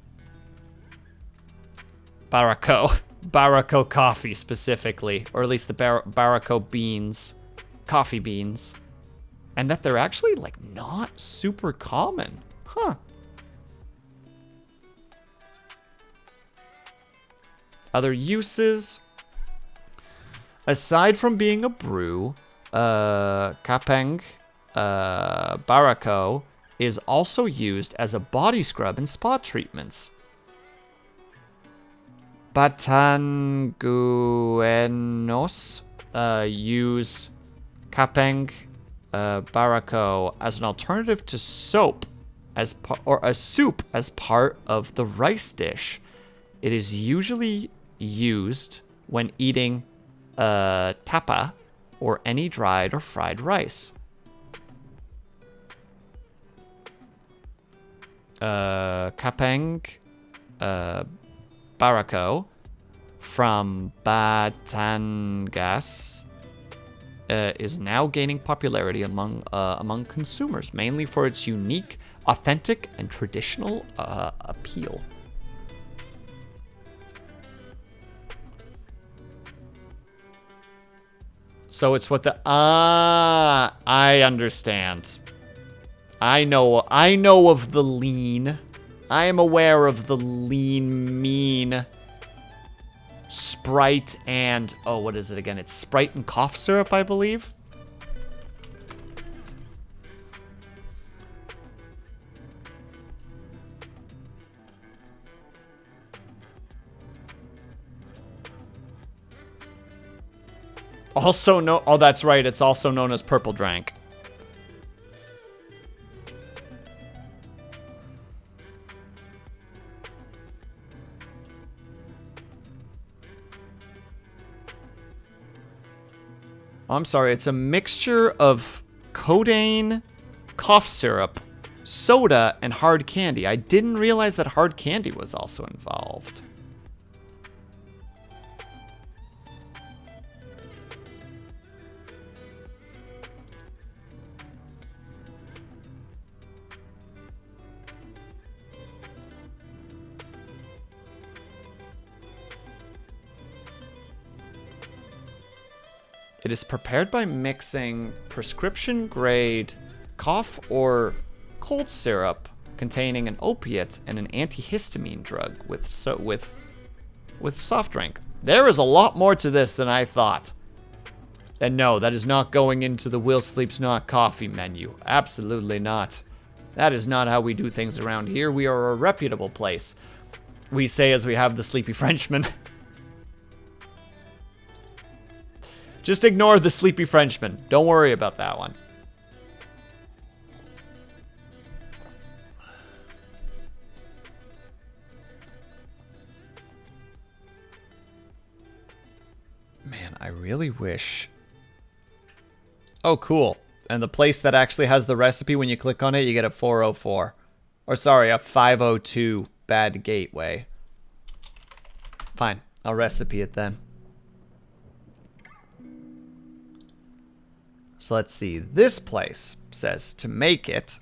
Barako. Barako coffee, specifically. Or at least the Barako beans. Coffee beans. And that they're actually, like, not super common. Huh. Other uses. Aside from being a brew, Kapeng Barako is also used as a body scrub and spa treatments. Batanguenos use Kapeng Barako as an alternative to soap or a soup as part of the rice dish. It is usually used when eating tapa or any dried or fried rice. Kapeng Barako from Batangas is now gaining popularity among consumers, mainly for its unique, authentic, and traditional appeal. So it's what the I understand. I know of the lean. I am aware of the lean mean Sprite and what is it again? It's Sprite and cough syrup, I believe. Also no. Oh, that's right. It's also known as purple drank. I'm sorry. It's a mixture of codeine, cough syrup, soda, and hard candy. I didn't realize that hard candy was also involved. It is prepared by mixing prescription-grade cough or cold syrup containing an opiate and an antihistamine drug with soft drink. There is a lot more to this than I thought. And no, that is not going into the Will Sleeps Not coffee menu. Absolutely not. That is not how we do things around here. We are a reputable place. We say as we have the Sleepy Frenchman. Just ignore the Sleepy Frenchman. Don't worry about that one. Man, I really wish... Oh, cool. And the place that actually has the recipe, when you click on it, you get a 404. Or sorry, a 502 bad gateway. Fine, I'll recipe it then. So let's see. This place says to make it,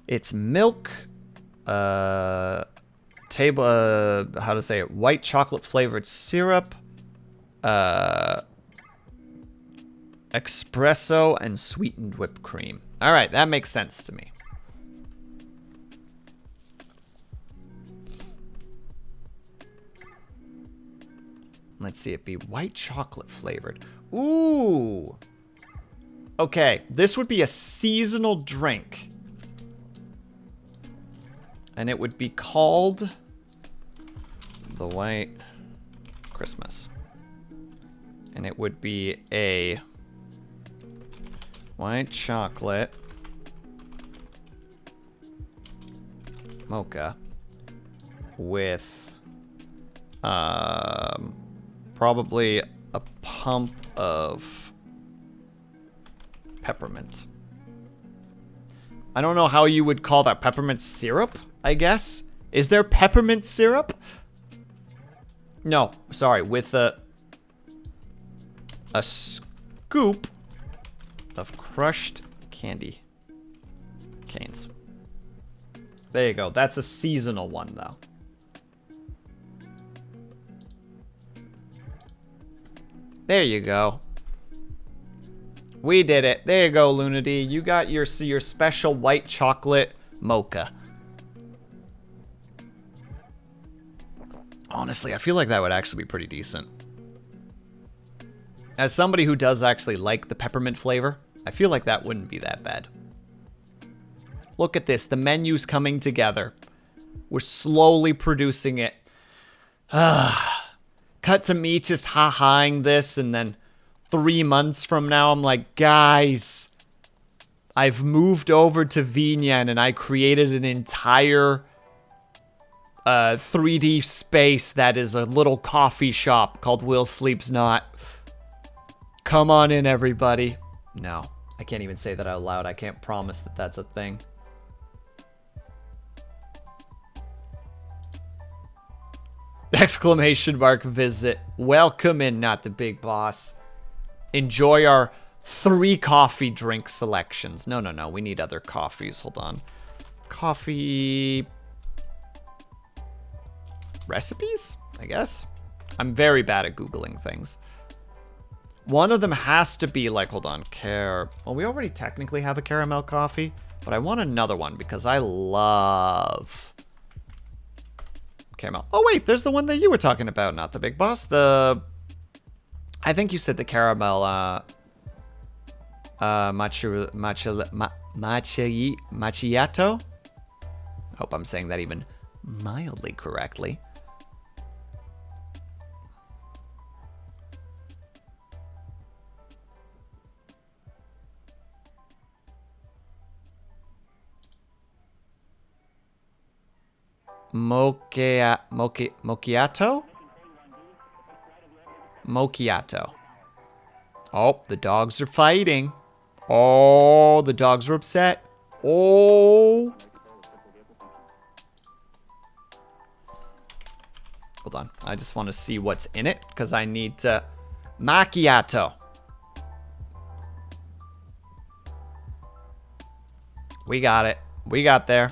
it's milk, how to say it, white chocolate flavored syrup, espresso, and sweetened whipped cream. All right, that makes sense to me. Let's see, it be white chocolate flavored. Ooh. Okay, this would be a seasonal drink. And it would be called the White Christmas. And it would be a white chocolate mocha with probably a pump of peppermint. I don't know how you would call that. Peppermint syrup, I guess? Is there peppermint syrup? No, sorry, with a scoop of crushed candy canes. There you go. That's a seasonal one, though. There you go. We did it. There you go, Lunity. You got your special white chocolate mocha. Honestly, I feel like that would actually be pretty decent. As somebody who does actually like the peppermint flavor, I feel like that wouldn't be that bad. Look at this. The menu's coming together. We're slowly producing it. Cut to me just ha-haing this, and then 3 months from now, I'm like, guys, I've moved over to Vinyan, and I created an entire 3D space that is a little coffee shop called Will Sleeps Not. Come on in, everybody. No, I can't even say that out loud. I can't promise that that's a thing. Exclamation mark visit. Welcome in, not the big boss. Enjoy our 3 coffee drink selections. No, we need other coffees. Hold on. Coffee recipes, I guess. I'm very bad at Googling things. One of them has to be like, hold on, well, we already technically have a caramel coffee, but I want another one because I love caramel. Oh, wait, there's the one that you were talking about, not the big boss. I think you said the caramel macchiato. Hope I'm saying that even mildly correctly. Mochiato? Mochiato. Oh, the dogs are fighting. Oh, the dogs are upset. Oh. Hold on. I just want to see what's in it because I need to... Macchiato. We got it. We got there.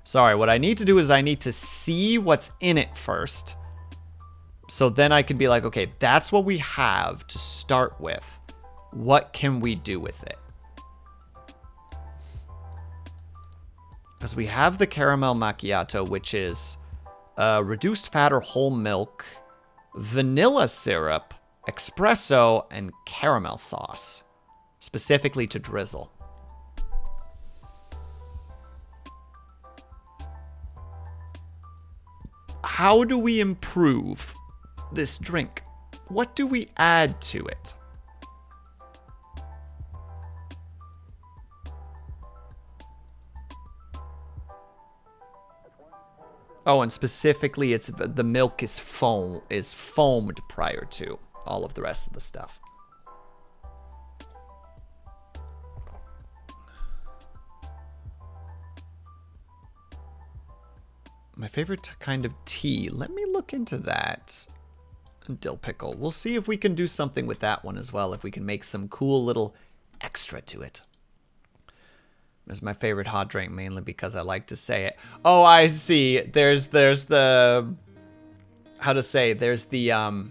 Sorry, what I need to do is I need to see what's in it first. So then I can be like, okay, that's what we have to start with. What can we do with it? Because we have the caramel macchiato, which is reduced fat or whole milk, vanilla syrup, espresso, and caramel sauce. Specifically to drizzle. How do we improve this drink? What do we add to it? Oh, and specifically, it's the milk is foamed prior to all of the rest of the stuff. My favorite kind of tea. Let me look into that. Dill pickle. We'll see if we can do something with that one as well. If we can make some cool little extra to it. It's my favorite hot drink, mainly because I like to say it. Oh, I see. There's the... How to say? There's the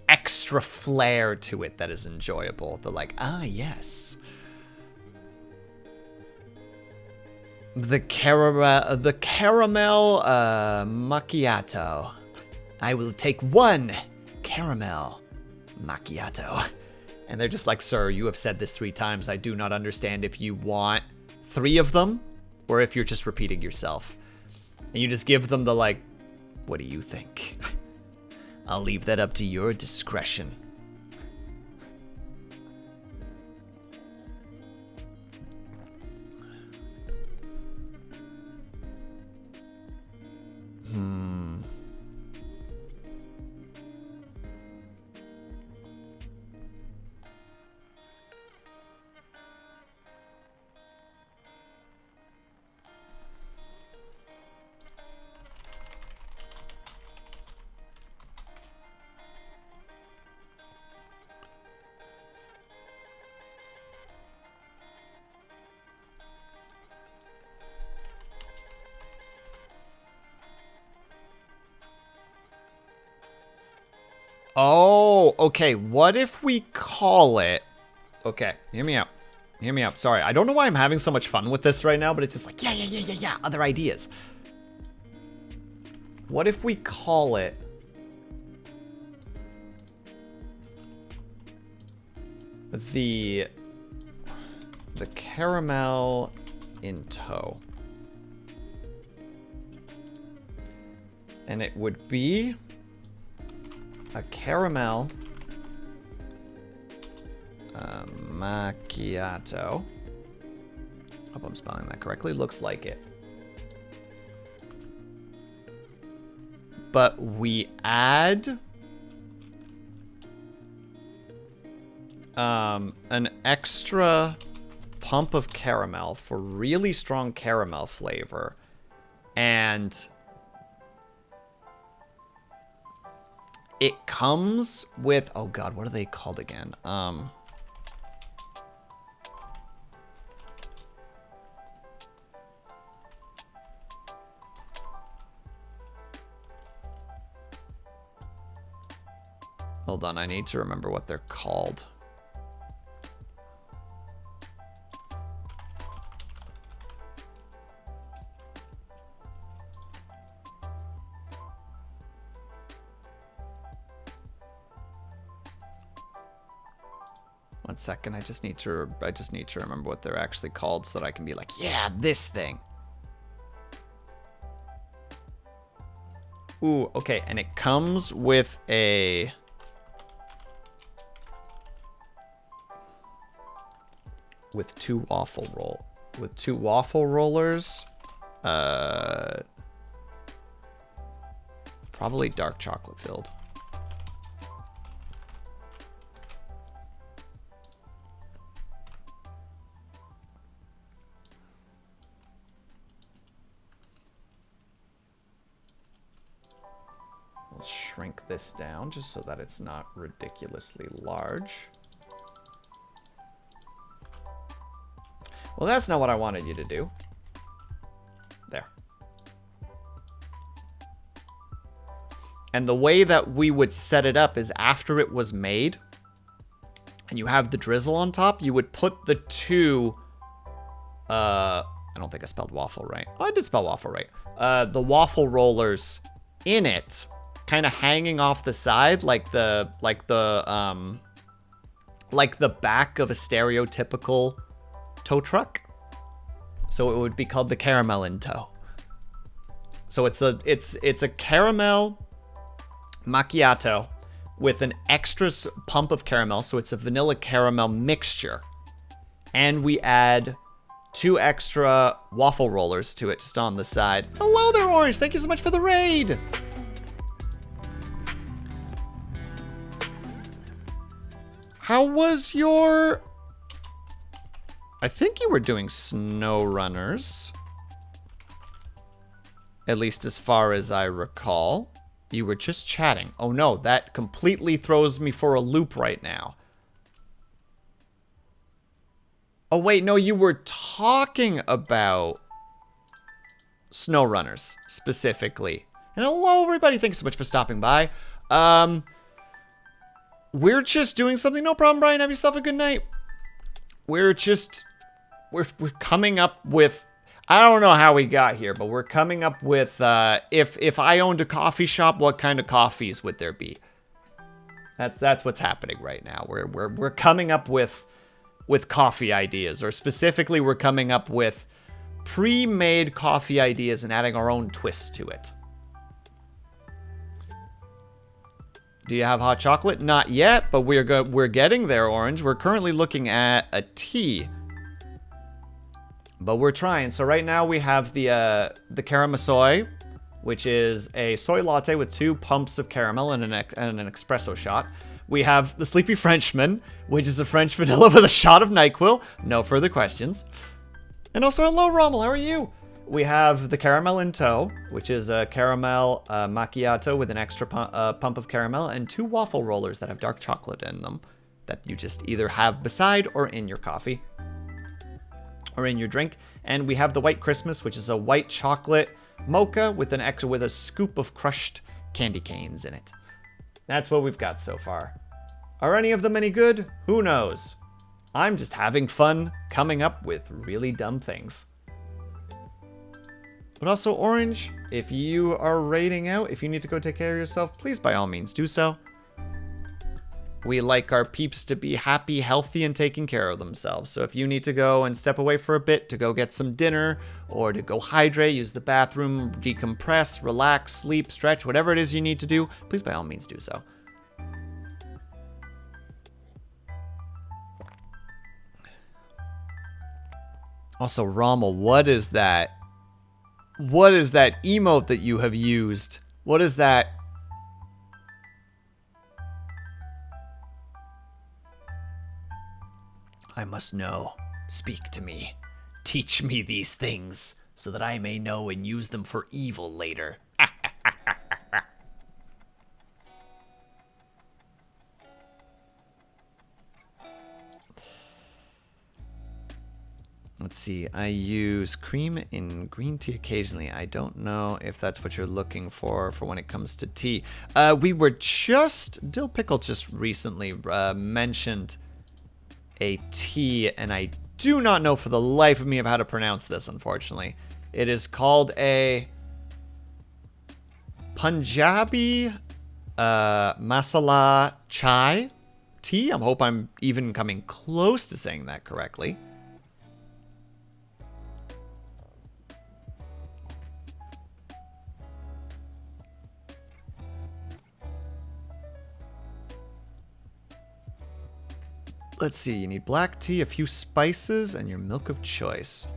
extra flair to it that is enjoyable. The like, ah, yes. The caramel macchiato. I will take one caramel macchiato. And they're just like, sir, you have said this 3 times. I do not understand if you want 3 of them or if you're just repeating yourself. And you just give them the like, what do you think? I'll leave that up to your discretion. Oh, okay. What if we call it... Okay, hear me out. Hear me out. Sorry, I don't know why I'm having so much fun with this right now, but it's just like, yeah, other ideas. What if we call it... The caramel in tow. And it would be... a caramel macchiato. Hope I'm spelling that correctly. Looks like it. But we add an extra pump of caramel for really strong caramel flavor. And it comes with, oh god, what are they called again? Hold on, I need to remember what they're called. One second, I just need to remember what they're actually called so that I can be like, yeah, this thing. Ooh, okay, and it comes with a with 2 waffle with 2 waffle rollers. Probably dark chocolate filled. We'll shrink this down just so that it's not ridiculously large. Well, that's not what I wanted you to do. There. And the way that we would set it up is after it was made, and you have the drizzle on top, you would put the 2... I don't think I spelled waffle right. Oh, I did spell waffle right. The waffle rollers in it, kind of hanging off the side, like the back of a stereotypical tow truck. So it would be called the caramel in tow. So it's a caramel macchiato with an extra pump of caramel. So it's a vanilla caramel mixture, and we add 2 extra waffle rollers to it just on the side. Hello there, Orange. Thank you so much for the raid. How was your... I think you were doing snow runners. At least as far as I recall. You were just chatting. Oh no, that completely throws me for a loop right now. Oh wait, no, you were talking about snow runners specifically. And hello everybody, thanks so much for stopping by. We're just doing something. No problem, Brian. Have yourself a good night. We're coming up with, I don't know how we got here, but we're coming up with if I owned a coffee shop, what kind of coffees would there be? That's what's happening right now. We're coming up with coffee ideas, or specifically we're coming up with pre-made coffee ideas and adding our own twist to it. Do you have hot chocolate? Not yet, but we're getting there, Orange. We're currently looking at a tea, but we're trying. So right now we have the caramel soy, which is a soy latte with 2 pumps of caramel and an espresso shot. We have the Sleepy Frenchman, which is a French vanilla with a shot of NyQuil. No further questions. And also, hello, Rommel. How are you? We have the caramel in tow, which is a caramel macchiato with an extra pump of caramel and 2 waffle rollers that have dark chocolate in them that you just either have beside or in your coffee or in your drink. And we have the White Christmas, which is a white chocolate mocha with a scoop of crushed candy canes in it. That's what we've got so far. Are any of them any good? Who knows? I'm just having fun coming up with really dumb things. But also, Orange, if you are raiding out, if you need to go take care of yourself, please by all means do so. We like our peeps to be happy, healthy, and taking care of themselves. So if you need to go and step away for a bit to go get some dinner, or to go hydrate, use the bathroom, decompress, relax, sleep, stretch, whatever it is you need to do, please by all means do so. Also, Rommel, what is that? What is that emote that you have used? What is that? I must know. Speak to me. Teach me these things so that I may know and use them for evil later. Let's see, I use cream in green tea occasionally. I don't know if that's what you're looking for when it comes to tea. We were just, Dill Pickle just recently mentioned a tea, and I do not know for the life of me of how to pronounce this, unfortunately. It is called a Punjabi masala chai tea. I hope I'm even coming close to saying that correctly. Let's see, you need black tea, a few spices, and your milk of choice.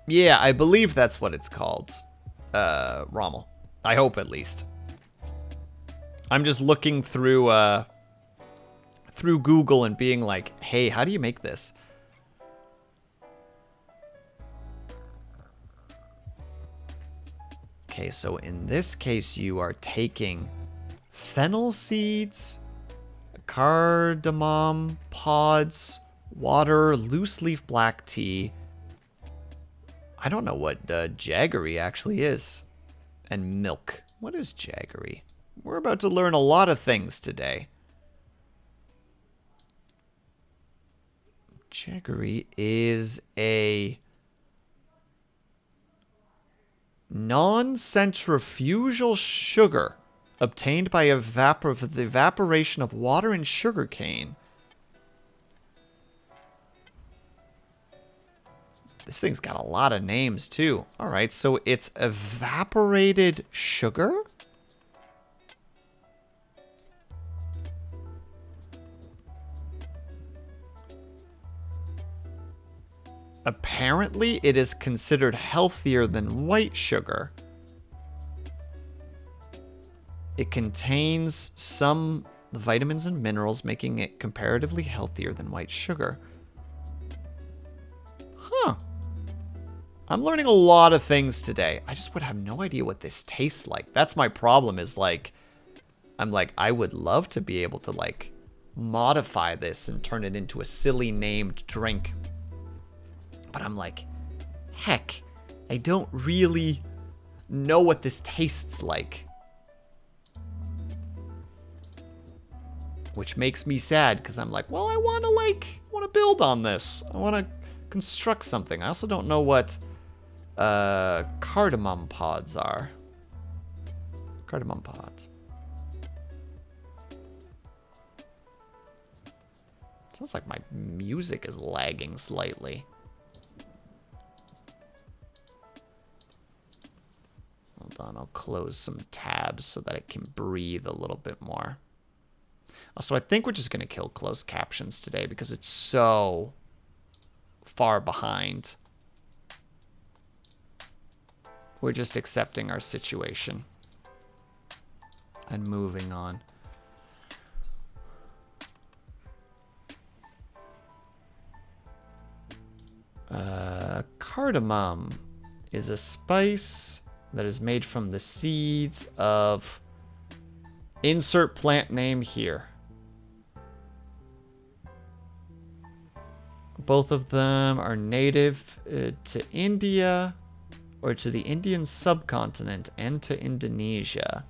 Yeah, I believe that's what it's called. Rommel. I hope, at least. I'm just looking through through Google and being like, hey, how do you make this? Okay, so in this case, you are taking fennel seeds, cardamom pods, water, loose leaf black tea. I don't know what jaggery actually is. And milk. What is jaggery? We're about to learn a lot of things today. Jaggery is a non-centrifugal sugar obtained by the evaporation of water and sugar cane. This thing's got a lot of names too. All right, so it's evaporated sugar? Apparently, it is considered healthier than white sugar. It contains some vitamins and minerals, making it comparatively healthier than white sugar. Huh. I'm learning a lot of things today. I just would have no idea what this tastes like. That's my problem, is like, I'm like, I would love to be able to like modify this and turn it into a silly named drink. But I'm like, heck, I don't really know what this tastes like. Which makes me sad, because I'm like, well, I want to build on this. I want to construct something. I also don't know what cardamom pods are. Cardamom pods. Sounds like my music is lagging slightly. Hold on, I'll close some tabs so that it can breathe a little bit more. Also, I think we're just going to kill closed captions today because it's so far behind. We're just accepting our situation and moving on. Cardamom is a spice that is made from the seeds of... Insert plant name here. Both of them are native to India, or to the Indian subcontinent, and to Indonesia.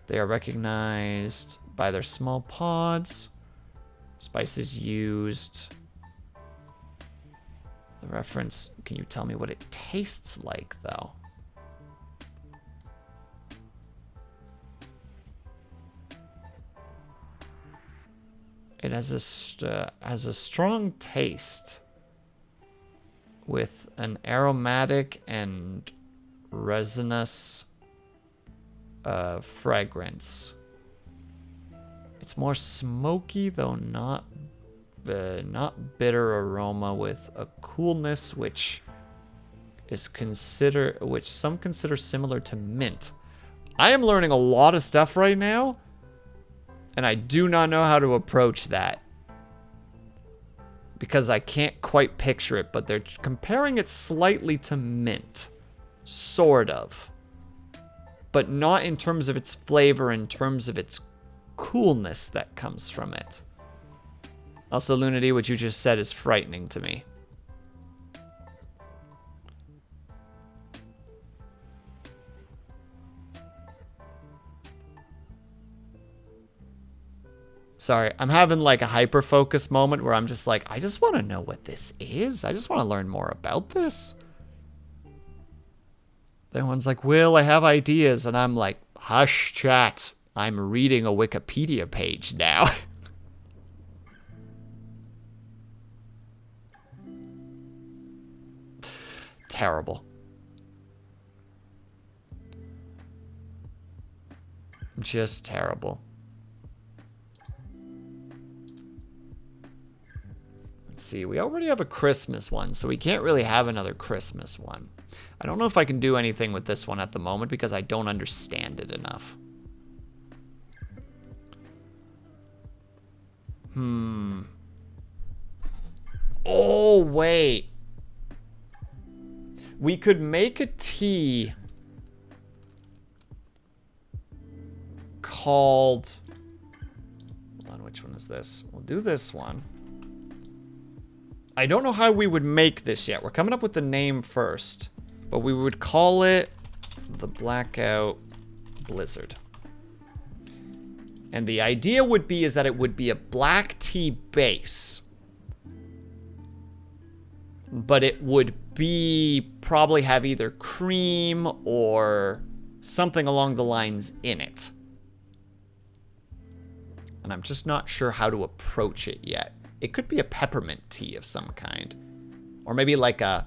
They are recognized by their small pods. Spices used. The reference, can you tell me what it tastes like, though? It has a strong taste with an aromatic and resinous fragrance. It's more smoky, though not bitter aroma, with a coolness which some consider similar to mint. I am learning a lot of stuff right now, and I do not know how to approach that because I can't quite picture it, but they're comparing it slightly to mint, sort of, but not in terms of its flavor, in terms of its coolness that comes from it. Also, Lunity, what you just said is frightening to me. Sorry, I'm having like a hyper-focus moment where I'm just like, I just want to know what this is. I just want to learn more about this. Everyone's like, Will, I have ideas. And I'm like, hush, chat. I'm reading a Wikipedia page now. Terrible. Just terrible. Let's see, we already have a Christmas one, so we can't really have another Christmas one. I don't know if I can do anything with this one at the moment because I don't understand it enough. Oh, wait. We could make a tea called... Hold on, which one is this? We'll do this one. I don't know how we would make this yet. We're coming up with the name first. But we would call it the Blackout Blizzard. And the idea would be is that it would be a black tea base. But it would be probably have either cream or something along the lines in it. And I'm just not sure how to approach it yet. It could be a peppermint tea of some kind. Or maybe like a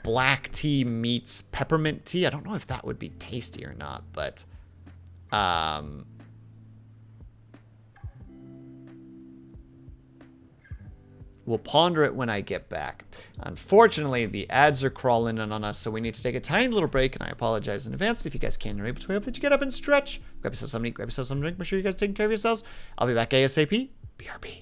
black tea meets peppermint tea. I don't know if that would be tasty or not, but we'll ponder it when I get back. Unfortunately, the ads are crawling in on us, so we need to take a tiny little break, and I apologize in advance. If you guys can, or able to, I hope that you get up and stretch. Grab yourself something to eat, grab yourself something to drink. Make sure you guys are taking care of yourselves. I'll be back ASAP. BRB.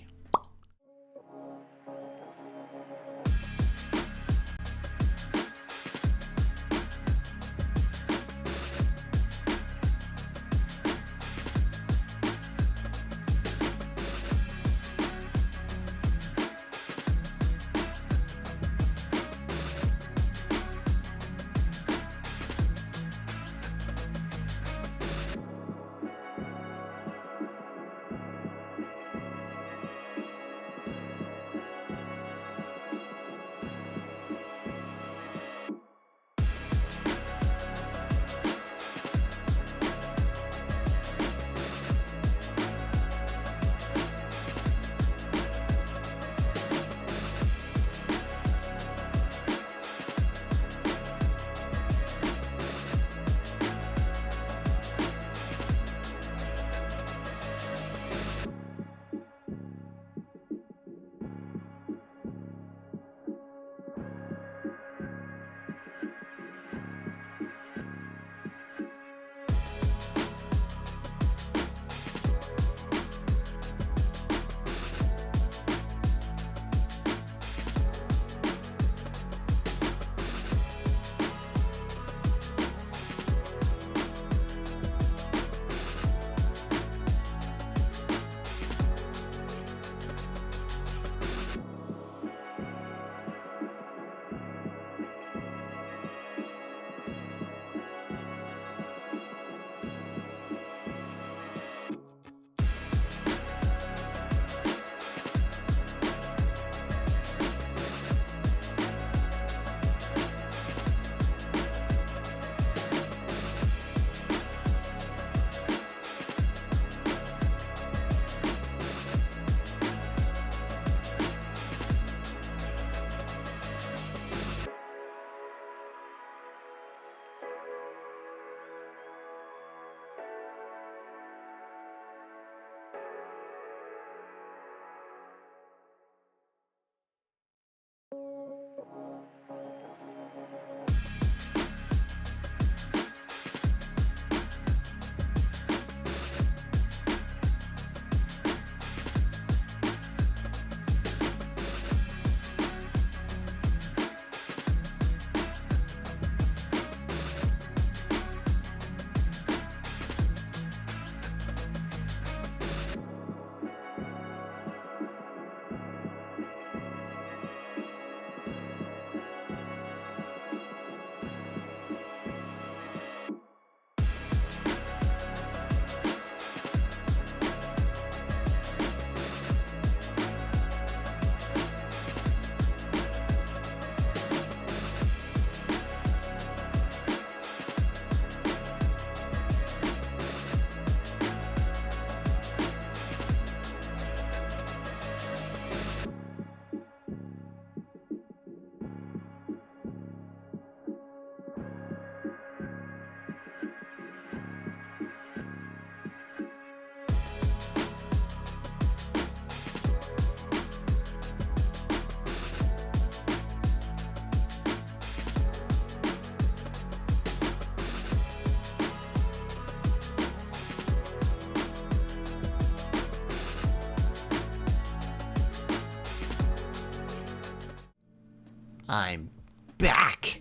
I'm back.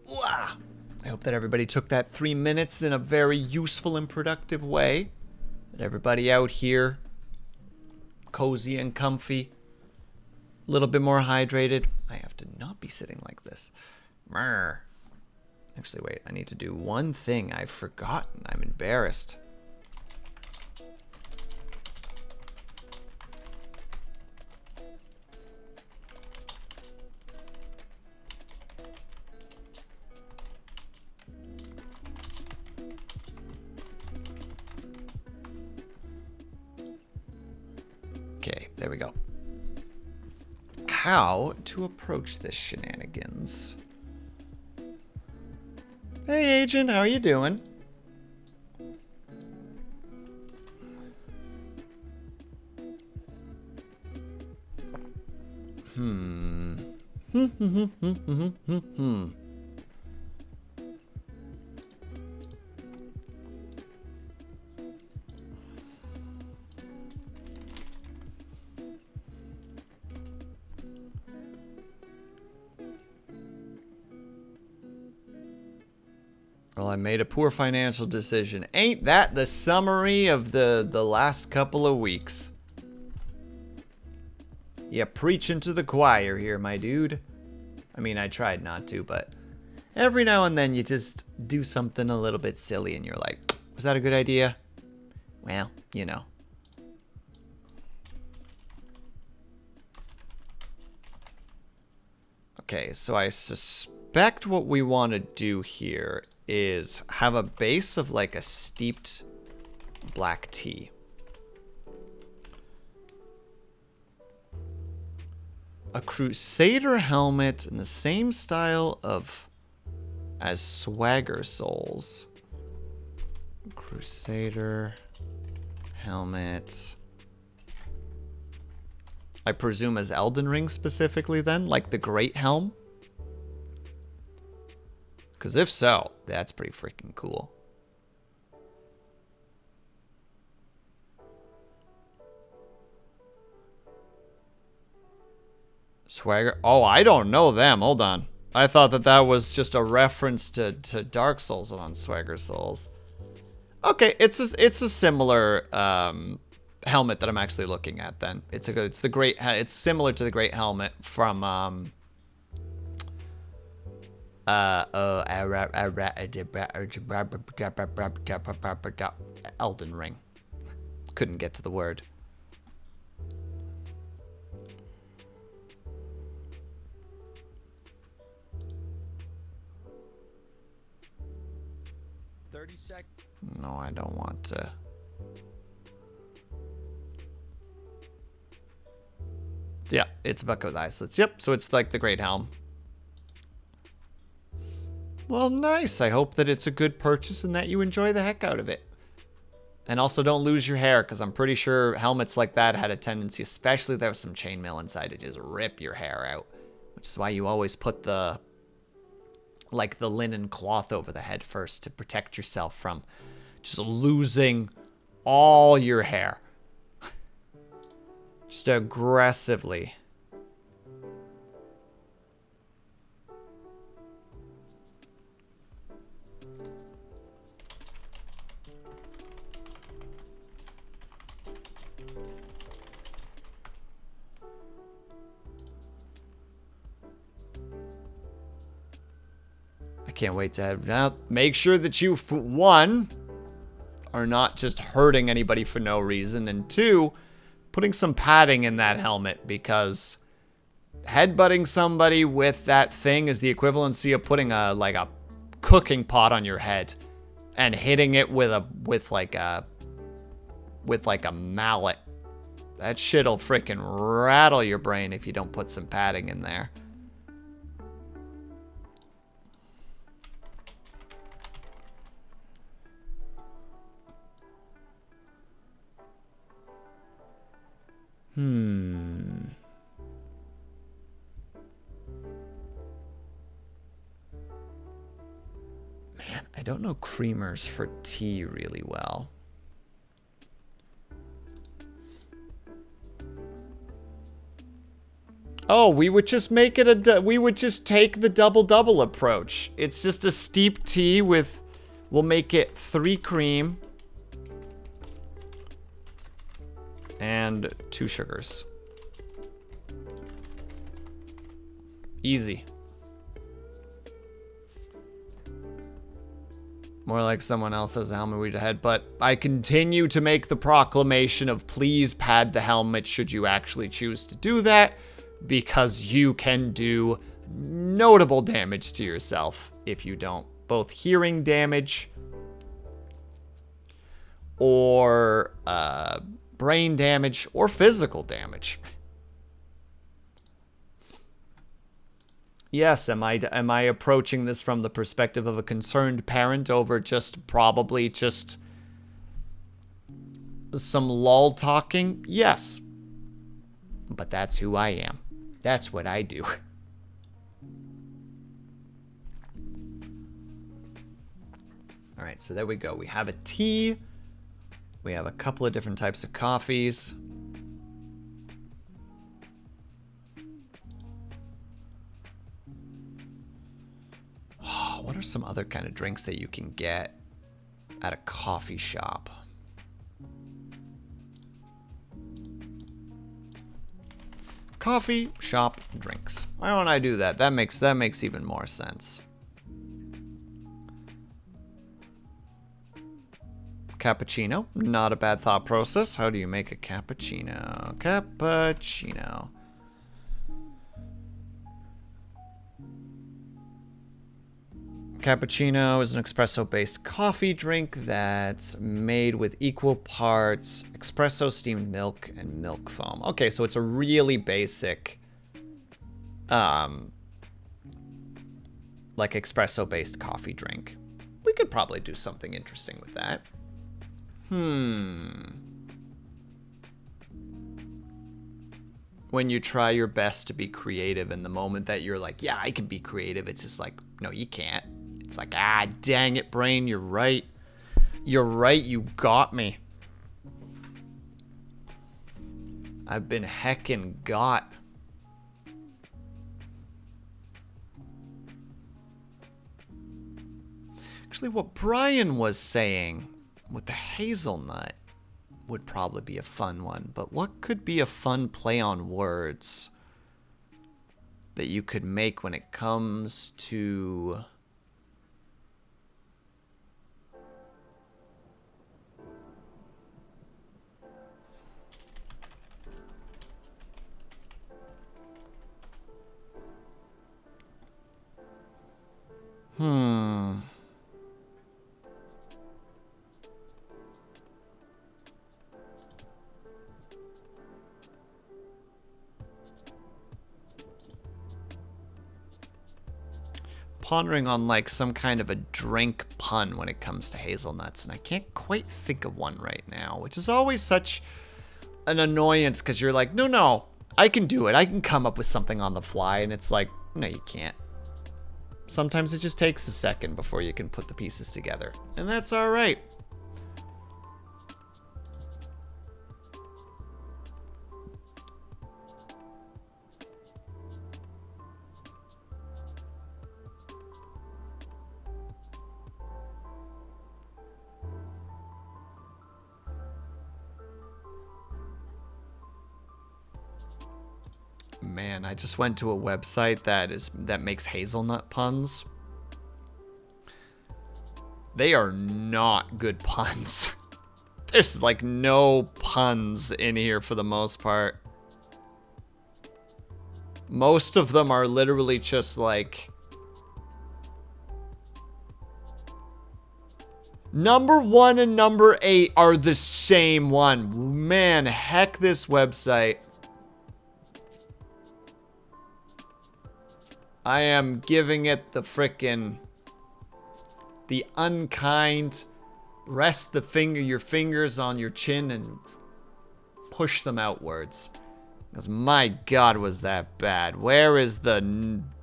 Wah. I hope that everybody took that 3 minutes in a very useful and productive way. That everybody out here, cozy and comfy, a little bit more hydrated. I have to not be sitting like this. Brr. Actually, wait, I need to do one thing I've forgotten. I'm embarrassed. Okay, there we go. How to approach this shenanigans. Hey, Agent, how are you doing? Well, I made a poor financial decision. Ain't that the summary of the last couple of weeks? Yeah, preaching to the choir here, my dude. I mean, I tried not to, but every now and then you just do something a little bit silly and you're like, was that a good idea? Well, you know. Okay, so I suspect what we want to do here is have a base of like a steeped black tea. A Crusader helmet in the same style of as Swagger Souls. Crusader helmet. I presume as Elden Ring specifically then, like the Great Helm. Because if so, that's pretty freaking cool. Swagger. Oh, I don't know them. Hold on. I thought that was just a reference to Dark Souls on Swagger Souls. Okay, it's a similar helmet that I'm actually looking at. Then it's the great. It's similar to the Great Helmet from Elden Ring. Couldn't get to the word. No, I don't want to. Yeah, it's a bucket with eye slits. Yep, so it's like the Great Helm. Well, nice. I hope that it's a good purchase and that you enjoy the heck out of it. And also don't lose your hair, because I'm pretty sure helmets like that had a tendency, especially if there was some chainmail inside, to just rip your hair out. Which is why you always put the linen cloth over the head first to protect yourself from just losing all your hair. Just aggressively. I can't wait to have now. Make sure that you, one, are not just hurting anybody for no reason, and two, putting some padding in that helmet, because headbutting somebody with that thing is the equivalency of putting a cooking pot on your head and hitting it with like a mallet. That shit'll freaking rattle your brain if you don't put some padding in there. Man, I don't know creamers for tea really well. Oh, we would just make it we would just take the double-double approach. It's just a steep tea with, we'll make it 3 cream and 2 sugars. Easy. More like someone else has a helmet read ahead, but I continue to make the proclamation of please pad the helmet should you actually choose to do that, because you can do notable damage to yourself if you don't. Both hearing damage or brain damage or physical damage. Yes, am I approaching this from the perspective of a concerned parent over just probably just some lol talking? Yes. But that's who I am. That's what I do. All right, so there we go. We have a tea. We have a couple of different types of coffees. What are some other kind of drinks that you can get at a coffee shop? Coffee shop drinks. Why don't I do that? That makes even more sense. Cappuccino, not a bad thought process. How do you make a cappuccino? Cappuccino. Cappuccino is an espresso-based coffee drink that's made with equal parts espresso, steamed milk, and milk foam. Okay, so it's a really basic, like espresso-based coffee drink. We could probably do something interesting with that. When you try your best to be creative, in the moment that you're like, yeah, I can be creative, it's just like, no, you can't. It's like, ah, dang it, brain, you're right. You're right, you got me. I've been heckin' got. Actually, what Brian was saying with the hazelnut would probably be a fun one, but what could be a fun play on words that you could make when it comes to... Pondering on like some kind of a drink pun when it comes to hazelnuts, and I can't quite think of one right now, which is always such an annoyance because you're like, no, I can do it. I can come up with something on the fly, and it's like, no, you can't. Sometimes it just takes a second before you can put the pieces together, and that's all right. Man, I just went to a website that makes hazelnut puns. They are not good puns. There's like no puns in here for the most part. Most of them are literally just like... Number 1 and number 8 are the same one. Man, heck this website. I am giving it the frickin'... the unkind... rest your fingers on your chin and push them outwards. Because my god, was that bad. Where is the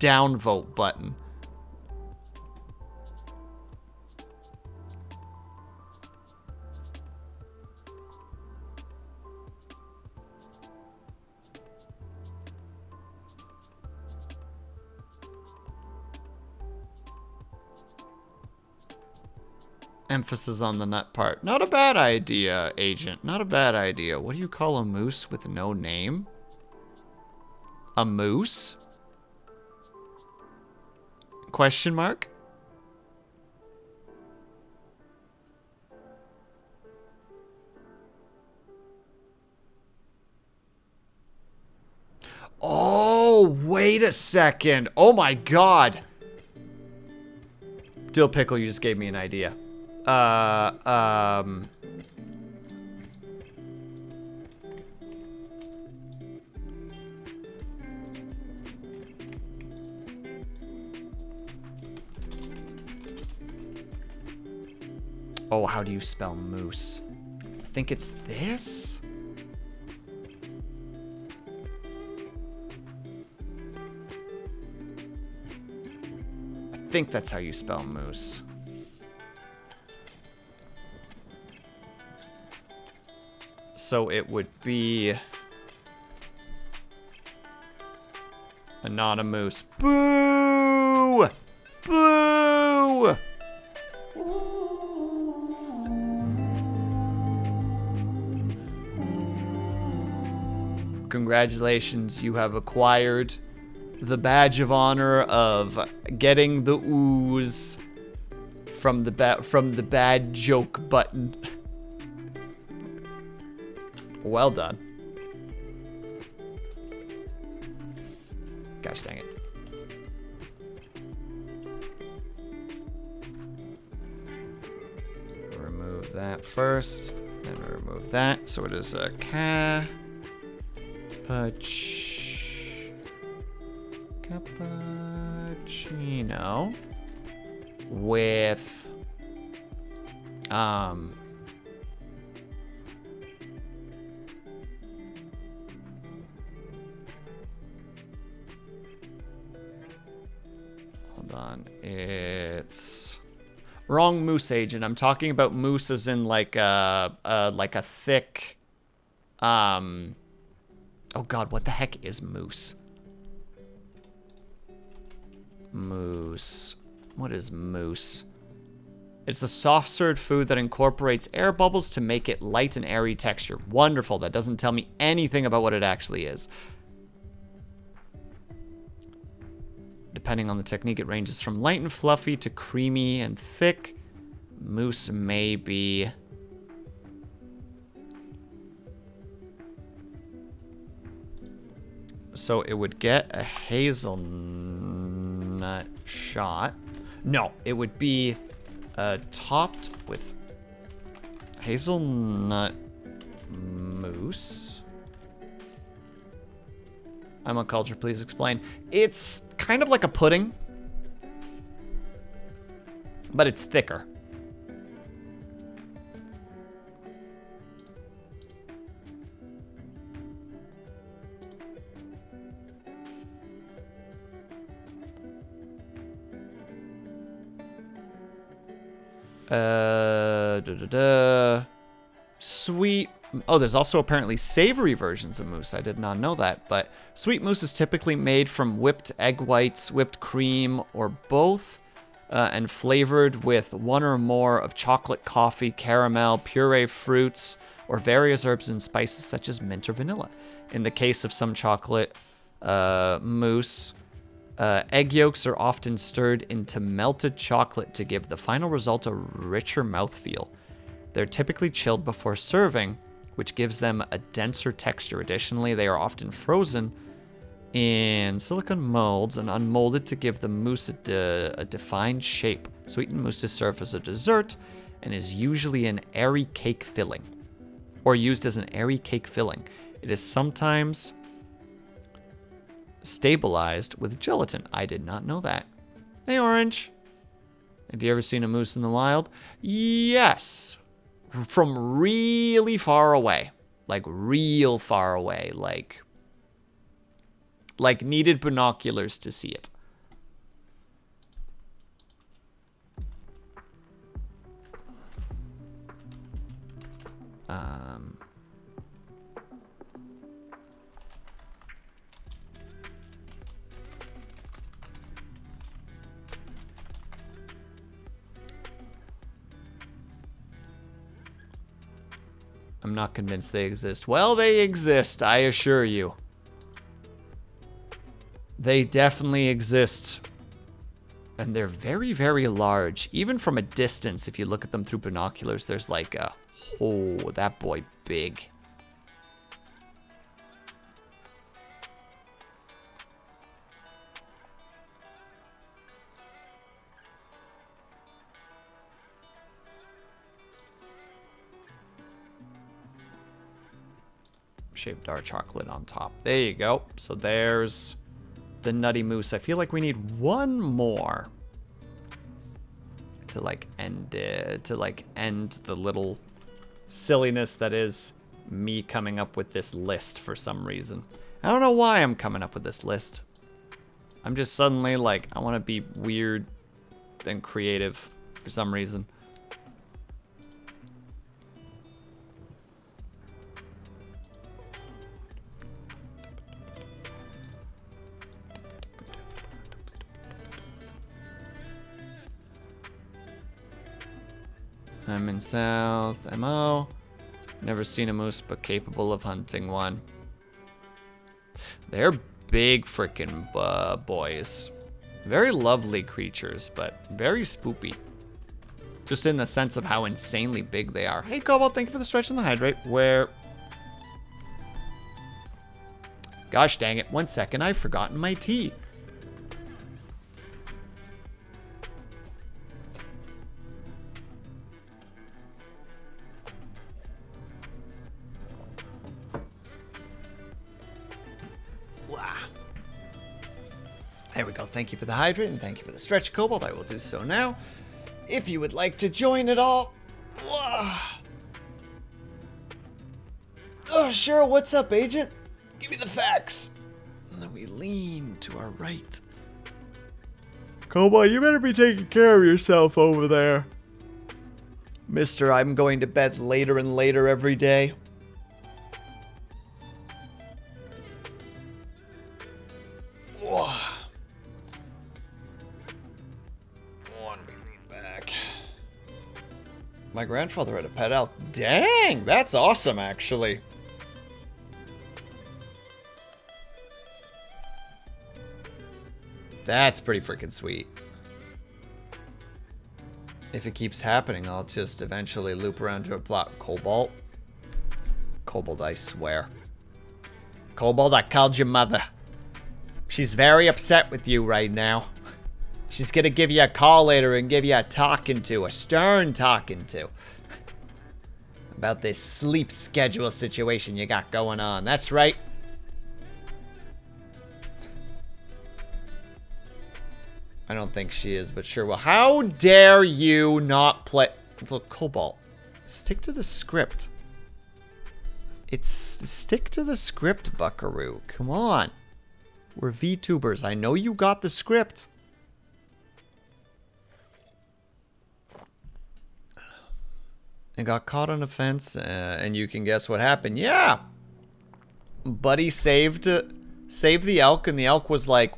downvote button? Emphasis on the nut part. Not a bad idea, Agent. Not a bad idea. What do you call a moose with no name? A moose? Question mark? Oh, wait a second. Oh my god. Dill Pickle, you just gave me an idea. Oh, how do you spell moose? I think it's this? I think that's how you spell moose. So it would be not a moose. Boo! Boo! Congratulations, you have acquired the badge of honor of getting the ooze from the bad joke button. Well done. Gosh dang it. Remove that first, then remove that. So it is a cappuccino with hold on, it's wrong moose, Agent. I'm talking about moose as in like a thick oh god, what the heck is moose? Moose. What is moose? It's a soft-served food that incorporates air bubbles to make it light and airy texture. Wonderful. That doesn't tell me anything about what it actually is. Depending on the technique, it ranges from light and fluffy to creamy and thick. Mousse may be... So it would get a hazelnut shot. No, it would be topped with hazelnut mousse. I'm on culture, please explain. It's kind of like a pudding, but it's thicker. Sweet. Oh, there's also apparently savory versions of mousse. I did not know that, but sweet mousse is typically made from whipped egg whites, whipped cream, or both, and flavored with one or more of chocolate, coffee, caramel, puree fruits, or various herbs and spices such as mint or vanilla. In the case of some chocolate mousse, egg yolks are often stirred into melted chocolate to give the final result a richer mouthfeel. They're typically chilled before serving, which gives them a denser texture. Additionally, they are often frozen in silicone molds and unmolded to give the mousse a defined shape. Sweetened mousse is served as a dessert and is usually an airy cake filling, or used as an airy cake filling. It is sometimes stabilized with gelatin. I did not know that. Hey, Orange. Have you ever seen a moose in the wild? Yes. From really far away. Like real far away. Like needed binoculars to see it. I'm not convinced they exist. Well, they exist, I assure you. They definitely exist. And they're very, very large. Even from a distance, if you look at them through binoculars, there's like a, oh, that boy big. Shaved dark chocolate on top. There you go. So there's the Nutty Moose. I feel like we need one more to like end the little silliness that is me coming up with this list for some reason. I don't know why I'm coming up with this list. I'm just suddenly like, I want to be weird and creative for some reason. I'm in South. MO. Never seen a moose, but capable of hunting one. They're big freaking boys. Very lovely creatures, but very spoopy. Just in the sense of how insanely big they are. Hey, Cobalt, thank you for the stretch and the hydrate. Where... Gosh dang it. 1 second, I've forgotten my tea. There we go. Thank you for the hydrate and thank you for the stretch, Cobalt. I will do so now. If you would like to join it all. Oh, sure. What's up, Agent? Give me the facts. And then we lean to our right. Cobalt, you better be taking care of yourself over there. Mister, I'm going to bed later and later every day. My grandfather had a pet elk. Dang, that's awesome, actually. That's pretty freaking sweet. If it keeps happening, I'll just eventually loop around to a plot. Cobalt? Cobalt, I swear. Cobalt, I called your mother. She's very upset with you right now. She's gonna give you a call later and give you a talking to, a stern talking to. About this sleep schedule situation you got going on. That's right. I don't think she is, but sure. Well, how dare you not play... Look, Cobalt, stick to the script. Stick to the script, buckaroo. Come on. We're VTubers. I know you got the script. And got caught on a fence, and you can guess what happened. Yeah! Buddy saved the elk, and the elk was like,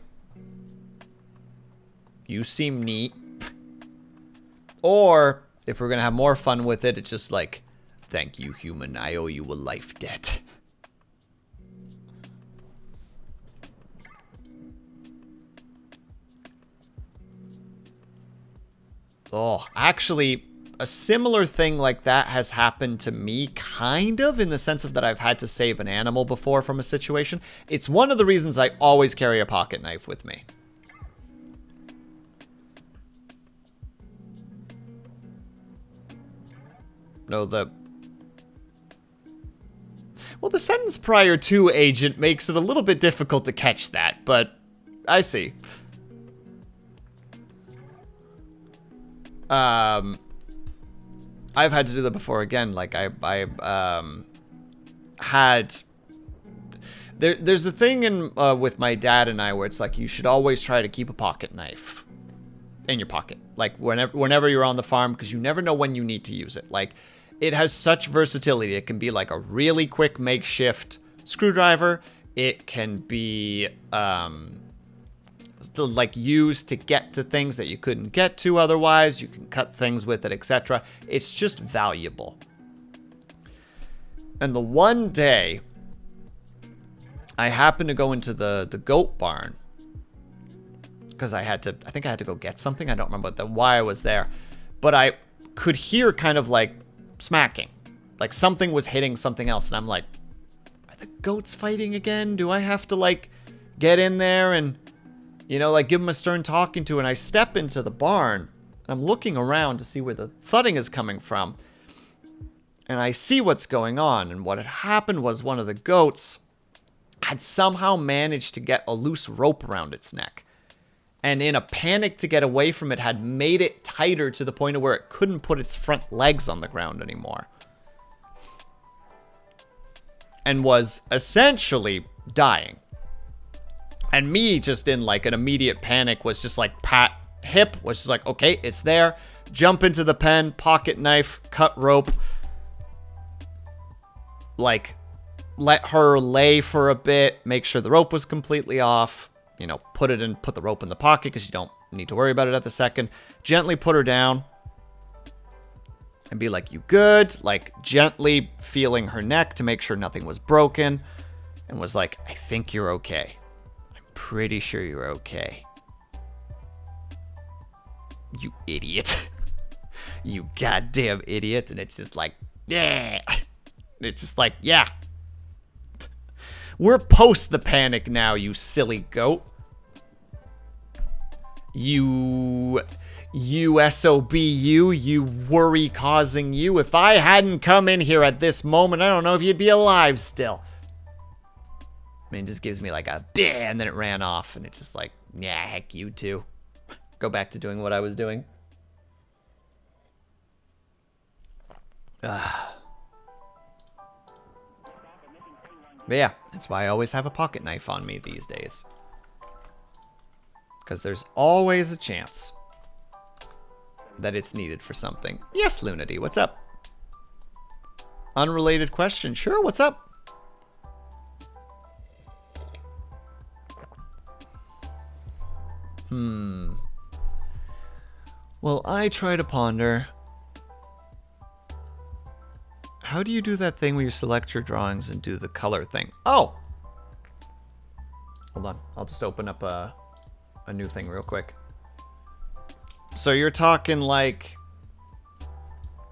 you seem neat. Or, if we're gonna have more fun with it, it's just like, thank you, human, I owe you a life debt. Oh, actually... A similar thing like that has happened to me, kind of, in the sense of that I've had to save an animal before from a situation. It's one of the reasons I always carry a pocket knife with me. No, well, the sentence prior to, Agent, makes it a little bit difficult to catch that, but I see. I've had to do that before again. Like there's a thing in with my dad and I where it's like you should always try to keep a pocket knife in your pocket, like whenever you're on the farm, because you never know when you need to use it. Like it has such versatility. It can be like a really quick makeshift screwdriver. It can be like used to get to things that you couldn't get to otherwise. You can cut things with it, etc. It's just valuable. And the one day, I happened to go into the goat barn. Because I think I had to go get something. I don't remember why I was there. But I could hear kind of like smacking. Like something was hitting something else. And I'm like, are the goats fighting again? Do I have to like get in there and, you know, like give them a stern talking to? And I step into the barn. And I'm looking around to see where the thudding is coming from. And I see what's going on. And what had happened was one of the goats had somehow managed to get a loose rope around its neck. And in a panic to get away from it, had made it tighter to the point of where it couldn't put its front legs on the ground anymore. And was essentially dying. And me, just in like an immediate panic, was just like pat hip, was just like, okay, it's there. Jump into the pen, pocket knife, cut rope. Like, let her lay for a bit, make sure the rope was completely off. You know, put the rope in the pocket because you don't need to worry about it at the second. Gently put her down. And be like, you good? Like, gently feeling her neck to make sure nothing was broken. And was like, I think you're okay. I'm pretty sure you're okay. You idiot. You goddamn idiot. And it's just like, yeah. It's just like, yeah. We're post the panic now, you silly goat. You SOB, you worry causing you. If I hadn't come in here at this moment, I don't know if you'd be alive still. I mean, it just gives me like a bleh, and then it ran off, and it's just like, yeah, heck you too. Go back to doing what I was doing. But yeah, that's why I always have a pocket knife on me these days. Because there's always a chance that it's needed for something. Yes, Lunity, what's up? Unrelated question. Sure, what's up? Well, I try to ponder. How do you do that thing where you select your drawings and do the color thing? Oh! Hold on. I'll just open up a new thing real quick. So you're talking like...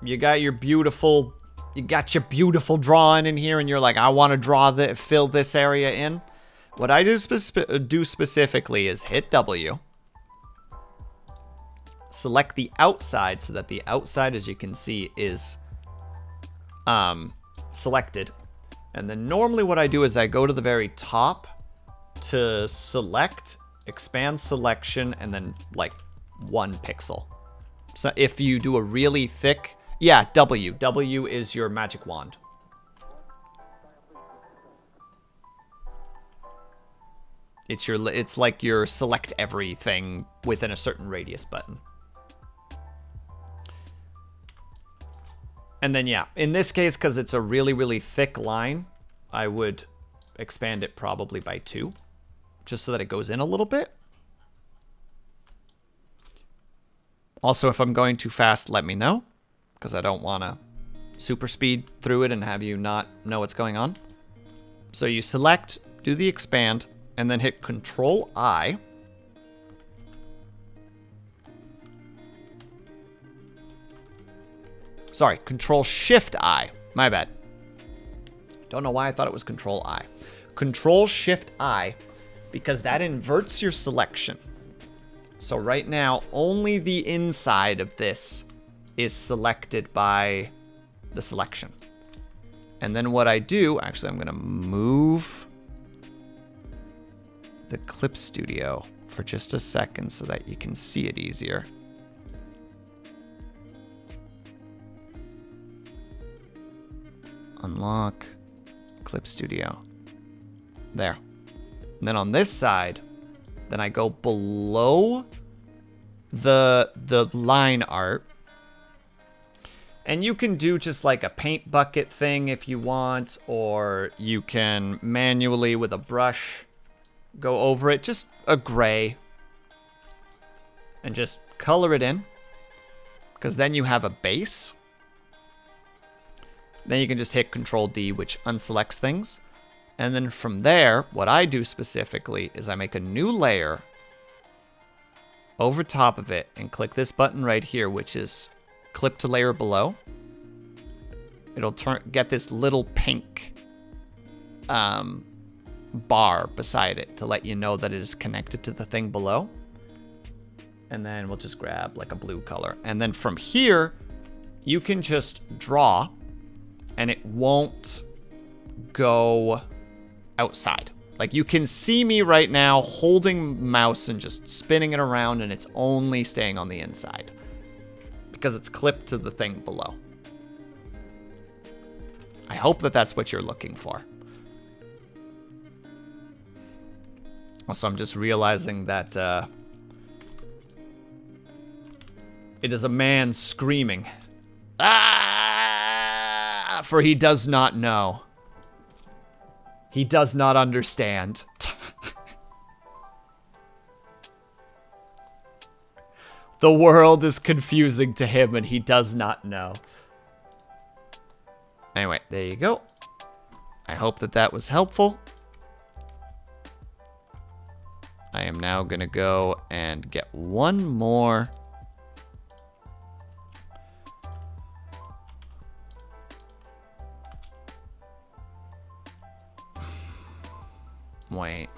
You got your beautiful drawing in here and you're like, I want to fill this area in. What I do specifically is hit W. Select the outside so that the outside, as you can see, is... selected. And then normally what I do is I go to the very top to select, expand selection, and then like 1 pixel. So if you do a really thick, yeah, W. W is your magic wand. It's like your select everything within a certain radius button. And then, yeah, in this case, because it's a really, really thick line, I would expand it probably by 2, just so that it goes in a little bit. Also, if I'm going too fast, let me know, because I don't want to super speed through it and have you not know what's going on. So you select, do the expand, and then hit Control-I. Sorry, Control-Shift-I. My bad. Don't know why I thought it was Control-I. Control-Shift-I, because that inverts your selection. So right now, only the inside of this is selected by the selection. And then what I do, actually I'm going to move the Clip Studio for just a second so that you can see it easier. Unlock Clip Studio. There. And then on this side, then I go below the line art. And you can do just like a paint bucket thing if you want, or you can manually with a brush go over it, just a gray, and just color it in, because then you have a base. Then you can just hit Control D, which unselects things. And then from there, what I do specifically is I make a new layer over top of it and click this button right here, which is clip to layer below. It'll get this little pink bar beside it to let you know that it is connected to the thing below. And then we'll just grab like a blue color. And then from here, you can just draw and it won't go outside. Like you can see me right now holding mouse and just spinning it around, and it's only staying on the inside because it's clipped to the thing below. I hope that that's what you're looking for. Also, I'm just realizing that it is a man screaming, "Ah!" For he does not know. He does not understand. The world is confusing to him and he does not know. Anyway, there you go. I hope that that was helpful. I am now gonna go and get one more. Wait.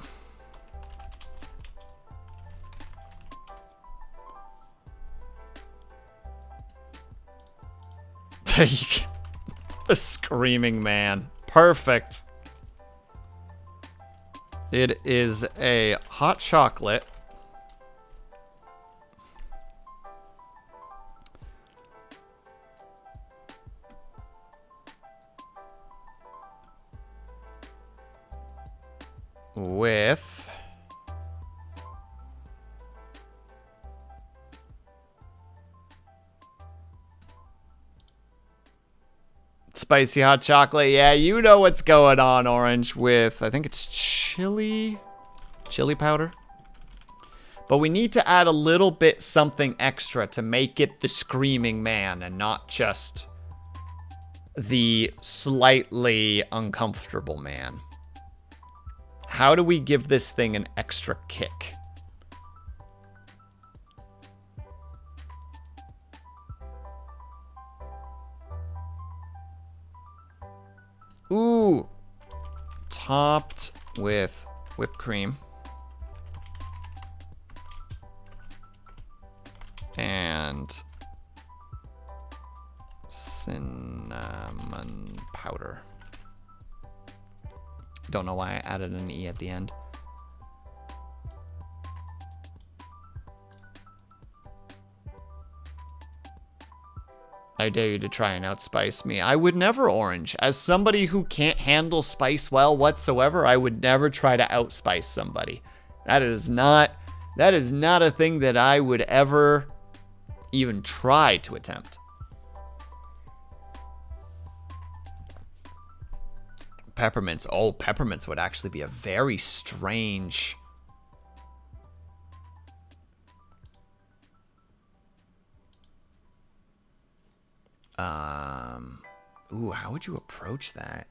The screaming man. Perfect. It is a hot chocolate. With spicy hot chocolate. Yeah, you know what's going on, Orange, with, I think it's chili powder. But we need to add a little bit something extra to make it the screaming man and not just the slightly uncomfortable man. How do we give this thing an extra kick? Ooh. Topped with whipped cream. And cinnamon powder. Don't know why I added an E at the end. I dare you to try and outspice me. I would never, Orange. As somebody who can't handle spice well whatsoever, I would never try to outspice somebody. That is not a thing that I would ever even try to attempt. Peppermints. Oh, peppermints would actually be a very strange... Ooh, how would you approach that?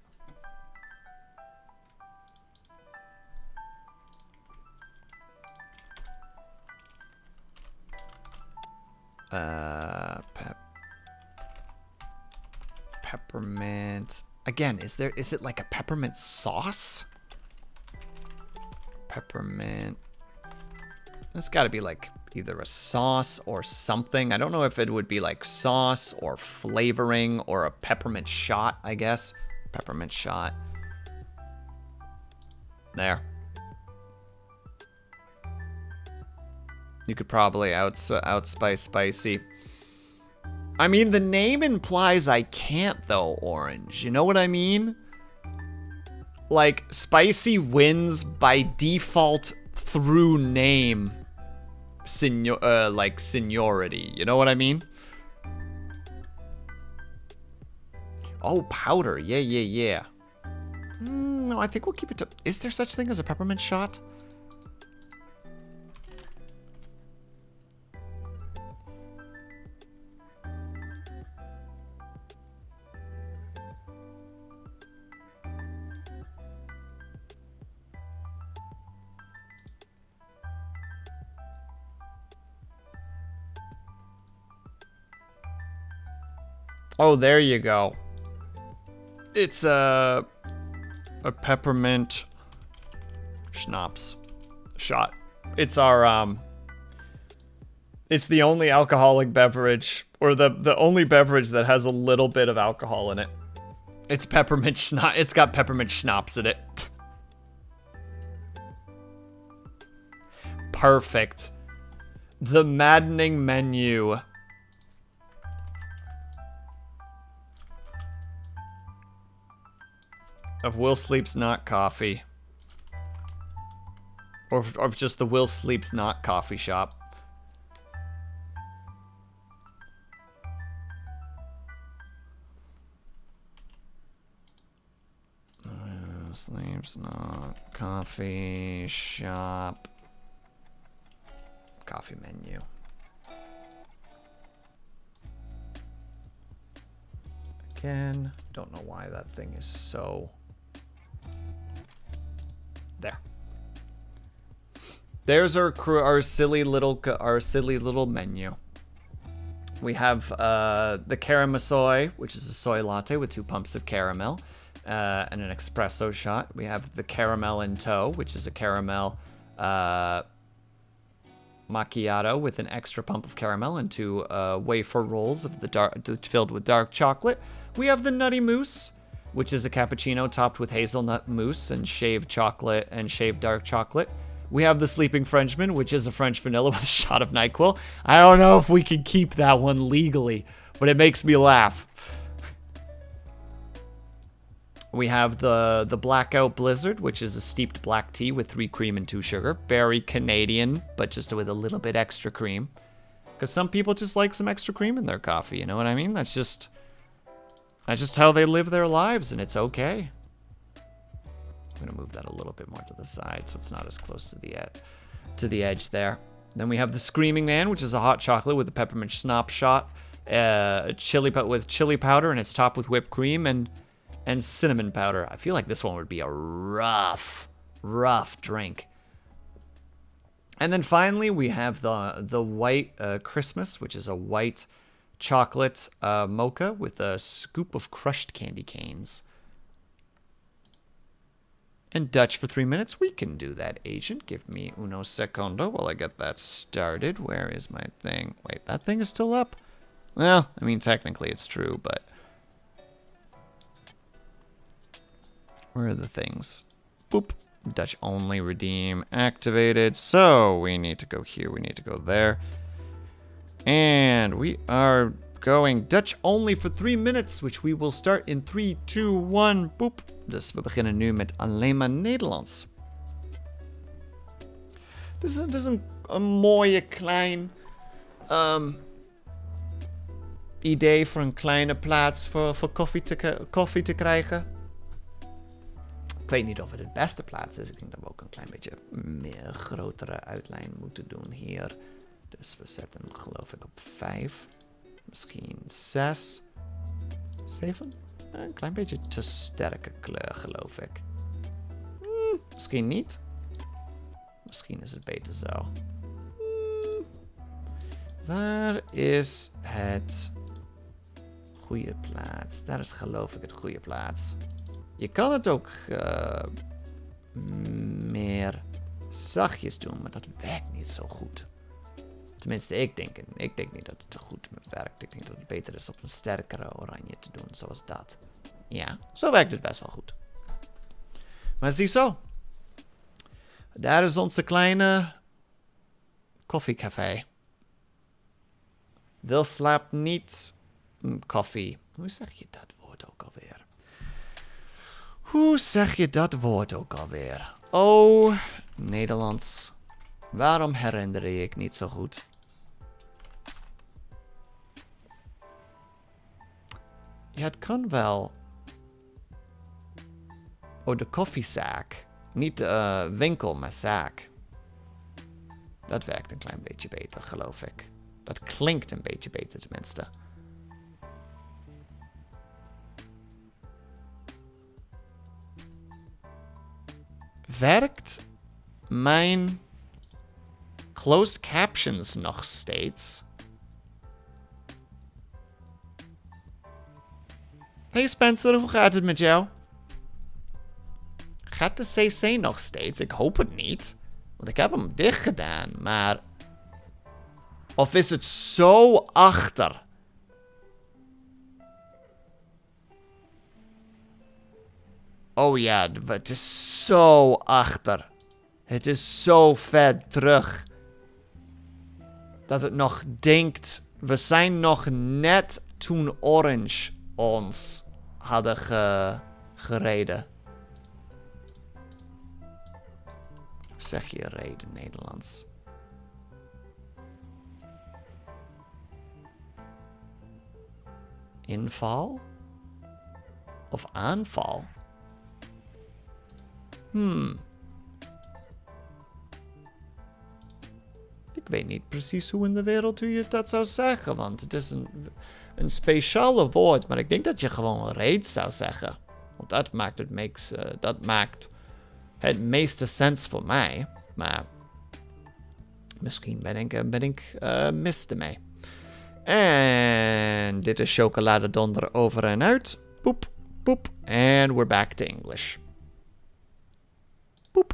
Peppermint. Again, is it like a peppermint sauce? Peppermint. That's got to be like either a sauce or something. I don't know if it would be like sauce or flavoring or a peppermint shot, I guess. Peppermint shot. There. You could probably outspice spicy. I mean, the name implies I can't, though, Orange. You know what I mean? Like, spicy wins by default through name. Like seniority, you know what I mean? Oh, powder, yeah. No, I think we'll keep it to... Is there such thing as a peppermint shot? Oh, there you go. It's a peppermint schnapps shot. It's our it's the only alcoholic beverage, or the only beverage that has a little bit of alcohol in it. It's peppermint schnapps. It's got peppermint schnapps in it. Perfect. The maddening menu. Of Will Sleeps Not Coffee. Or of just the Will Sleeps Not Coffee shop. Will Sleeps Not Coffee shop. Coffee menu. Again, don't know why that thing is so... There. There's our silly little menu. We have the Caramasoy, which is a soy latte with 2 pumps of caramel and an espresso shot. We have the Caramel in Tow, which is a caramel macchiato with an extra pump of caramel and 2 wafer rolls of filled with dark chocolate. We have the Nutty Mousse, which is a cappuccino topped with hazelnut mousse and shaved chocolate and shaved dark chocolate. We have the Sleeping Frenchman, which is a French vanilla with a shot of NyQuil. I don't know if we can keep that one legally, but it makes me laugh. We have the Blackout Blizzard, which is a steeped black tea with 3 cream and 2 sugar. Very Canadian, but just with a little bit extra cream. Because some people just like some extra cream in their coffee, you know what I mean? That's just how they live their lives, and it's okay. I'm gonna move that a little bit more to the side so it's not as close to the edge there. Then we have the Screaming Man, which is a hot chocolate with a peppermint schnapps shot, with chili powder, and it's topped with whipped cream and cinnamon powder. I feel like this one would be a rough drink. And then finally we have the White Christmas, which is a white chocolate mocha with a scoop of crushed candy canes. And Dutch for 3 minutes. We can do that, agent. Give me uno secondo while I get that started. Where is my thing? Wait, that thing is still up? Well, I mean, technically it's true, but... Where are the things? Boop. Dutch only redeem activated. So we need to go here. We need to go there. And we are going Dutch only for 3 minutes, which we will start in 3, 2, 1, boop. Dus we beginnen nu met alleen maar Nederlands. Dus het is een mooie klein idee voor een kleine plaats voor koffie te krijgen. Ik weet niet of het het beste plaats is. Ik denk dat we ook een klein beetje meer grotere uitlijn moeten doen hier. Dus we zetten hem geloof ik op 5. Misschien 6. 7? Een klein beetje te sterke kleur geloof ik. Misschien niet. Misschien is het beter zo. Waar is het goede plaats? Daar is geloof ik het goede plaats. Je kan het ook meer zachtjes doen, maar dat werkt niet zo goed. Tenminste, ik denk niet dat het goed werkt. Ik denk dat het beter is op een sterkere oranje te doen, zoals dat. Ja, zo werkt het best wel goed. Maar ziezo. Daar is onze kleine koffiecafé. Wil slaapt niet koffie. Hoe zeg je dat woord ook alweer? Oh, Nederlands. Waarom herinner ik niet zo goed? Ja, het kan wel. Oh, de koffiezaak. Niet de winkel, maar zaak. Dat werkt een klein beetje beter, geloof ik. Dat klinkt een beetje beter, tenminste. Werkt mijn closed captions nog steeds? Hey Spencer, hoe gaat het met jou? Gaat de CC nog steeds? Ik hoop het niet. Want ik heb hem dicht gedaan, maar... Of is het zo achter? Oh ja, het is zo achter. Het is zo ver terug. Dat het nog denkt... We zijn nog net toen Orange ons hadden gereden. Zeg je reden Nederlands? Inval? Of aanval? Ik weet niet precies hoe in de wereld je dat zou zeggen, want het is een speciale woord, maar ik denk dat je gewoon reed zou zeggen. Want dat maakt het meeste sens voor mij, maar misschien ben ik mis ermee. En dit is chocoladedonder over en uit. Poep, poep. And we're back to English. Poep,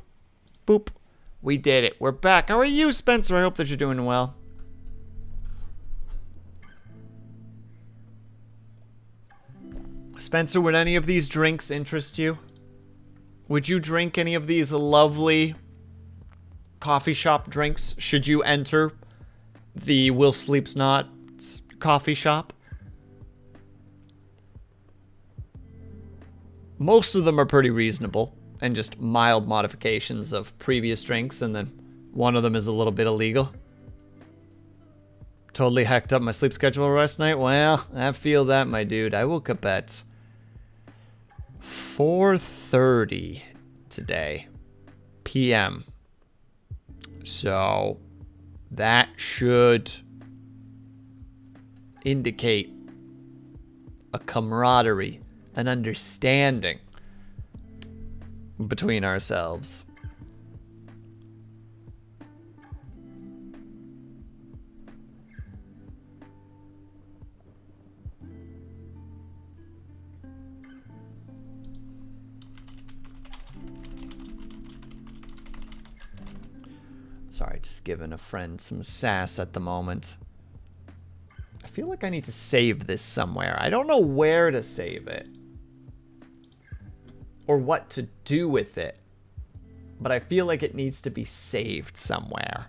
poep. We did it. We're back. How are you, Spencer? I hope that you're doing well. Spencer, would any of these drinks interest you? Would you drink any of these lovely coffee shop drinks should you enter the WillSleepsNot coffee shop? Most of them are pretty reasonable and just mild modifications of previous drinks, and then one of them is a little bit illegal. Totally hacked up my sleep schedule last night. Well, I feel that, my dude. I woke up at 4:30 today p.m. So that should indicate a camaraderie, an understanding between ourselves. Sorry, just giving a friend some sass at the moment. I feel like I need to save this somewhere. I don't know where to save it. Or what to do with it. But I feel like it needs to be saved somewhere.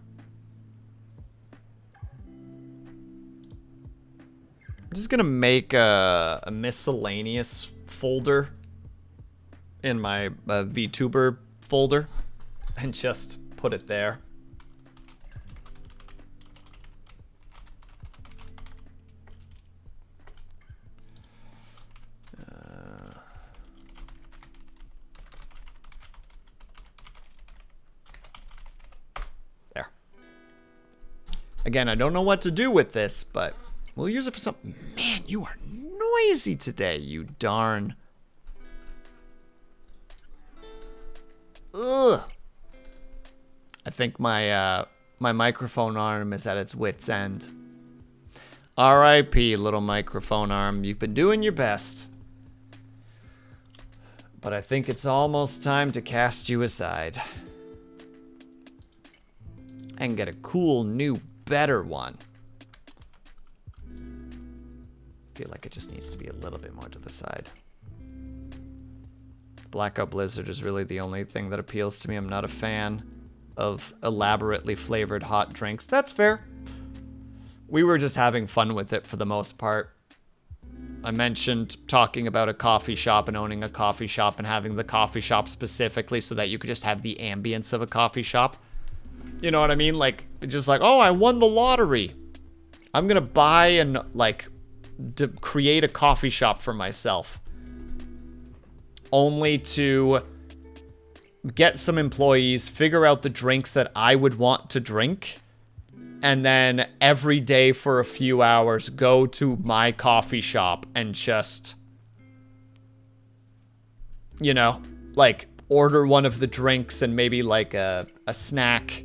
I'm just gonna make a miscellaneous folder in my Vtuber folder and just put it there. Again, I don't know what to do with this, but we'll use it for something. Man, you are noisy today, you darn. Ugh. I think my microphone arm is at its wit's end. R.I.P. little microphone arm. You've been doing your best. But I think it's almost time to cast you aside. And get a cool new better one. I feel like it just needs to be a little bit more to the side. Blackout Blizzard is really the only thing that appeals to me. I'm not a fan of elaborately flavored hot drinks. That's fair. We were just having fun with it for the most part. I mentioned talking about a coffee shop and owning a coffee shop and having the coffee shop specifically so that you could just have the ambience of a coffee shop. You know what I mean? Like, just like, oh, I won the lottery. I'm gonna buy and, like, create a coffee shop for myself. Only to get some employees, figure out the drinks that I would want to drink, and then every day for a few hours go to my coffee shop and just, you know, like, order one of the drinks and maybe, like, a snack,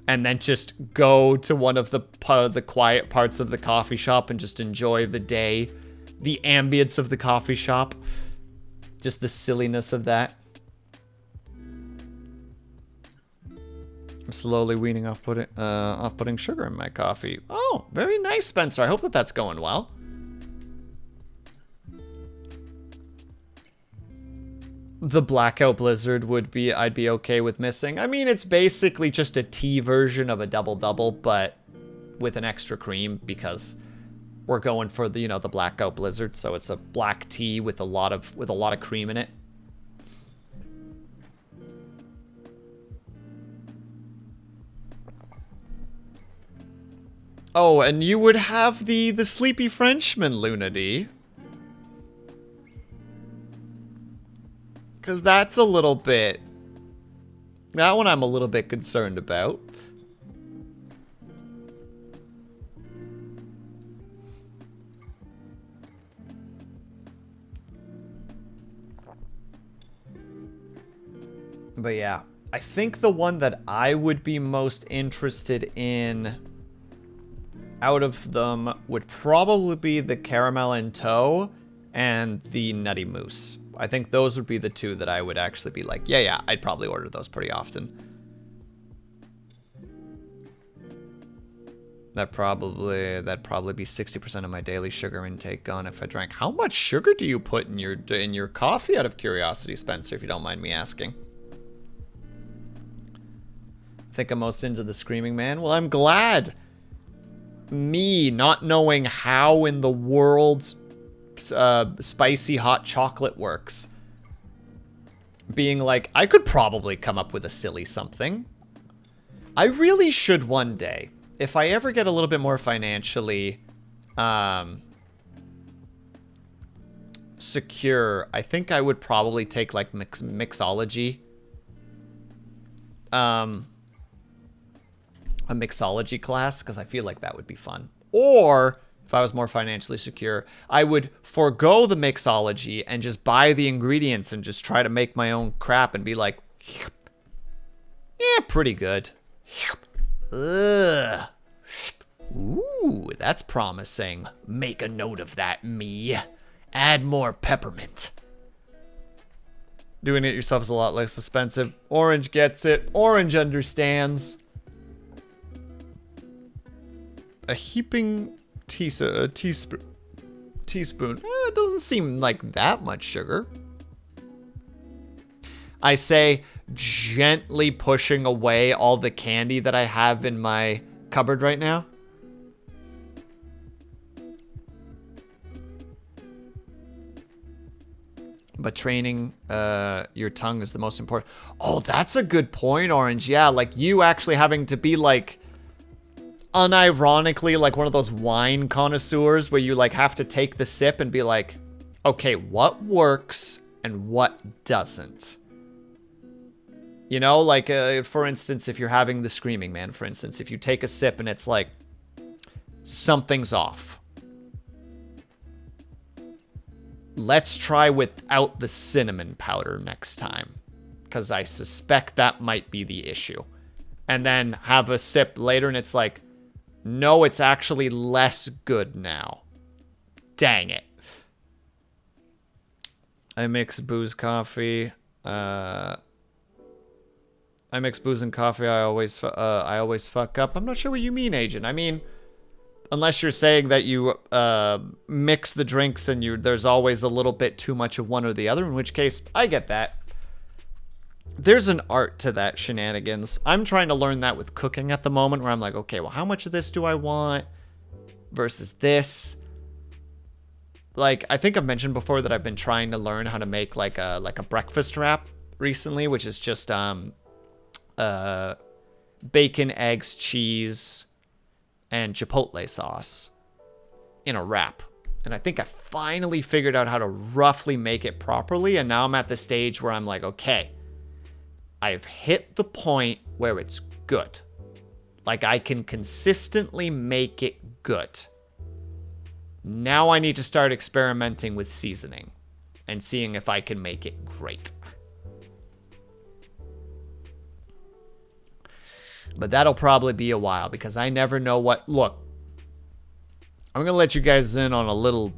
and then just go to one of the quiet parts of the coffee shop and just enjoy the day the ambience of the coffee shop. Just the silliness of that. I'm slowly weaning off putting sugar in my coffee. Oh, very nice, Spencer. I hope that that's going well. The blackout blizzard would be, I'd be okay with missing. I mean, it's basically just a tea version of a double-double, but with an extra cream because we're going for the, you know, the blackout blizzard. So it's a black tea with a lot of cream in it. Oh, and you would have the Sleepy Frenchman, Luna D. Because that's a little bit... That one I'm a little bit concerned about. But yeah, I think the one that I would be most interested in out of them would probably be the caramel and toe and the nutty mousse. I think those would be the two that I would actually be like, yeah, I'd probably order those pretty often. That'd probably be 60% of my daily sugar intake gone if I drank. How much sugar do you put in your coffee, out of curiosity, Spencer, if you don't mind me asking? I think I'm most into the Screaming Man. Well, I'm glad. Me not knowing how in the world spicy hot chocolate works. Being like, I could probably come up with a silly something. I really should one day. If I ever get a little bit more financially secure, I think I would probably take like mixology. A mixology class, because I feel like that would be fun. Or if I was more financially secure, I would forego the mixology and just buy the ingredients and just try to make my own crap and be like, yeah, pretty good. Ugh. Ooh, that's promising. Make a note of that, me. Add more peppermint. Doing it yourself is a lot less expensive. Orange gets it. Orange understands. A heaping teaspoon. It doesn't seem like that much sugar. I say, gently pushing away all the candy that I have in my cupboard right now. But training your tongue is the most important. Oh, that's a good point, Orange. Yeah, like you actually having to be like, unironically, like one of those wine connoisseurs where you like have to take the sip and be like, okay, what works and what doesn't? You know, like for instance, if you're having the Screaming Man, for instance, if you take a sip and it's like, something's off. Let's try without the cinnamon powder next time, because I suspect that might be the issue. And then have a sip later and it's like, no, it's actually less good now. Dang it. I mix booze, coffee. I mix booze and coffee. I always fuck up. I'm not sure what you mean, Agent. I mean, unless you're saying that you mix the drinks and there's always a little bit too much of one or the other, in which case, I get that. There's an art to that shenanigans. I'm trying to learn that with cooking at the moment, where I'm like, okay, well, how much of this do I want versus this? Like, I think I've mentioned before that I've been trying to learn how to make like a breakfast wrap recently, which is just bacon, eggs, cheese, and chipotle sauce in a wrap. And I think I finally figured out how to roughly make it properly, and now I'm at the stage where I'm like, okay, I've hit the point where it's good. Like, I can consistently make it good. Now I need to start experimenting with seasoning and seeing if I can make it great. But that'll probably be a while, because I never know what... Look, I'm going to let you guys in on a little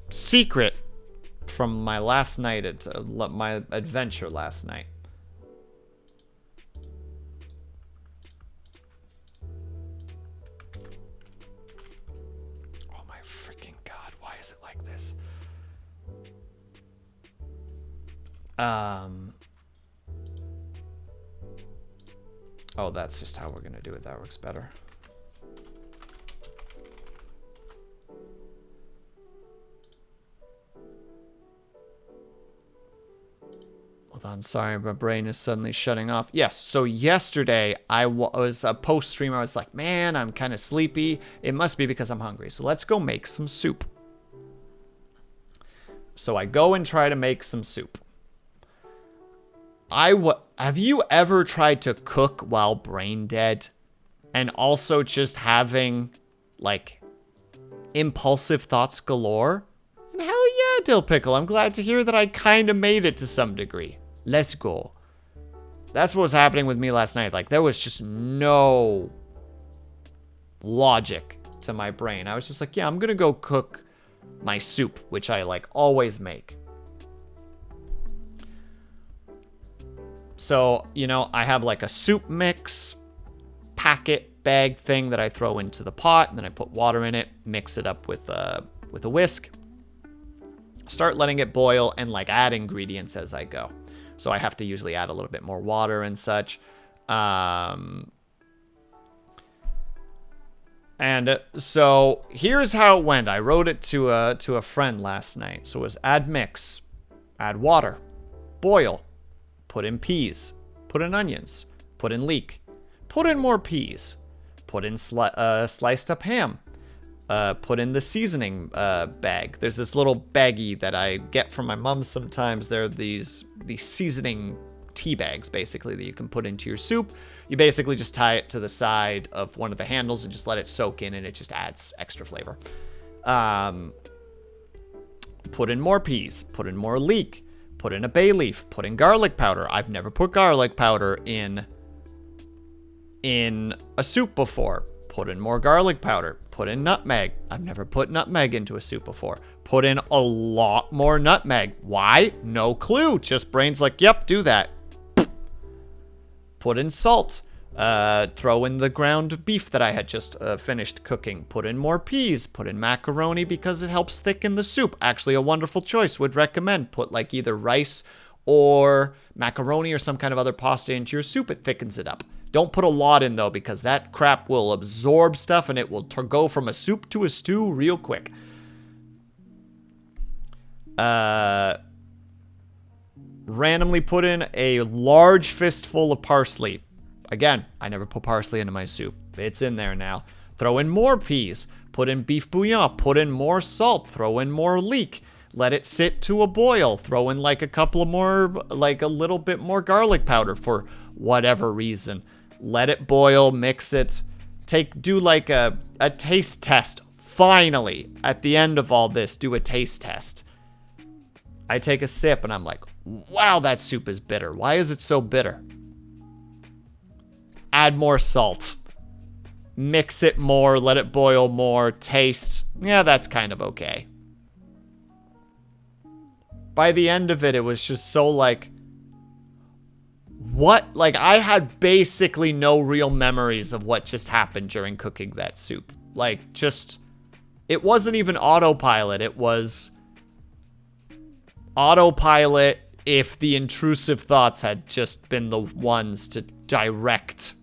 secret from my last night at my adventure last night. Oh my freaking god, why is it like this? Oh, that's just how we're gonna do it. That works better. Hold on, sorry, my brain is suddenly shutting off. Yes, so yesterday I was a post-stream. I was like, man, I'm kind of sleepy. It must be because I'm hungry. So let's go make some soup. So I go and try to make some soup. Have you ever tried to cook while brain dead? And also just having, like, impulsive thoughts galore? And hell yeah, Dill Pickle. I'm glad to hear that I kind of made it to some degree. Let's go. That's what was happening with me last night. Like, there was just no logic to my brain. I was just like, yeah, I'm gonna go cook my soup, which I, like, always make. So, you know, I have, like, a soup mix packet bag thing that I throw into the pot, and then I put water in it, mix it up with a whisk, start letting it boil, and, like, add ingredients as I go. So I have to usually add a little bit more water and such. And so here's how it went. I wrote it to a friend last night. So it was add mix, add water, boil, put in peas, put in onions, put in leek, put in more peas, put in sliced up ham, put in the seasoning bag. There's this little baggie that I get from my mom sometimes. They're these seasoning tea bags, basically, that you can put into your soup. You basically just tie it to the side of one of the handles and just let it soak in, and it just adds extra flavor. Put in more peas, put in more leek, put in a bay leaf, put in garlic powder. I've never put garlic powder in a soup before. Put in more garlic powder. Put in nutmeg. I've never put nutmeg into a soup before. Put in a lot more nutmeg. Why? No clue. Just brain's like, yep, do that. Put in salt. Throw in the ground beef that I had just finished cooking. Put in more peas. Put in macaroni because it helps thicken the soup. Actually, a wonderful choice. Would recommend. Put like either rice or macaroni or some kind of other pasta into your soup. It thickens it up. Don't put a lot in, though, because that crap will absorb stuff and it will go from a soup to a stew real quick. Randomly put in a large fistful of parsley. Again, I never put parsley into my soup. It's in there now. Throw in more peas. Put in beef bouillon. Put in more salt. Throw in more leek. Let it sit to a boil. Throw in like a couple of more, like a little bit more garlic powder for whatever reason. Let it boil, mix it, do like a taste test. Finally, at the end of all this, do a taste test. I take a sip and I'm like, wow, that soup is bitter. Why is it so bitter? Add more salt. Mix it more, let it boil more, taste. Yeah, that's kind of okay. By the end of it, it was just so like, what? Like, I had basically no real memories of what just happened during cooking that soup. Like, just, it wasn't even autopilot. It was autopilot if the intrusive thoughts had just been the ones to direct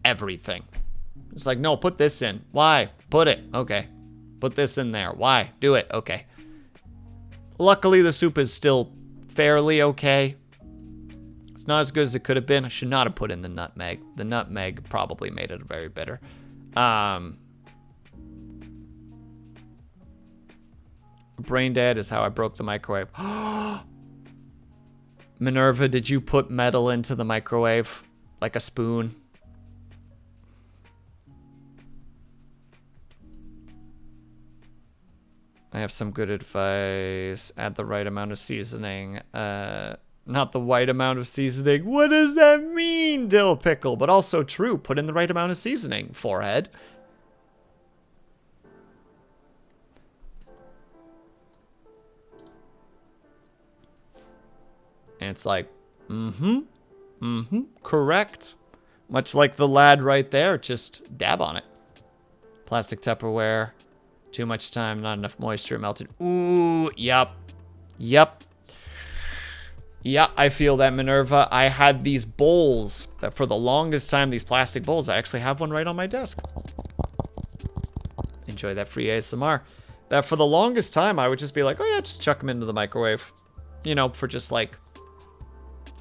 everything. It's like, no, put this in. Why? Put it. Okay. Put this in there. Why? Do it. Okay. Luckily, the soup is still fairly okay. It's not as good as it could have been. I should not have put in the nutmeg. The nutmeg probably made it very bitter. Brain dead is how I broke the microwave. Minerva, did you put metal into the microwave? Like a spoon? I have some good advice. Add the right amount of seasoning. Not the white amount of seasoning. What does that mean, Dill Pickle? But also true. Put in the right amount of seasoning, forehead. And it's like, correct. Much like the lad right there, just dab on it. Plastic Tupperware. Too much time, not enough moisture, melted. Ooh, yep. Yep. Yeah, I feel that, Minerva. I had these bowls that for the longest time, these plastic bowls, I actually have one right on my desk. Enjoy that free ASMR. That for the longest time, I would just be like, oh yeah, just chuck them into the microwave. You know, for just like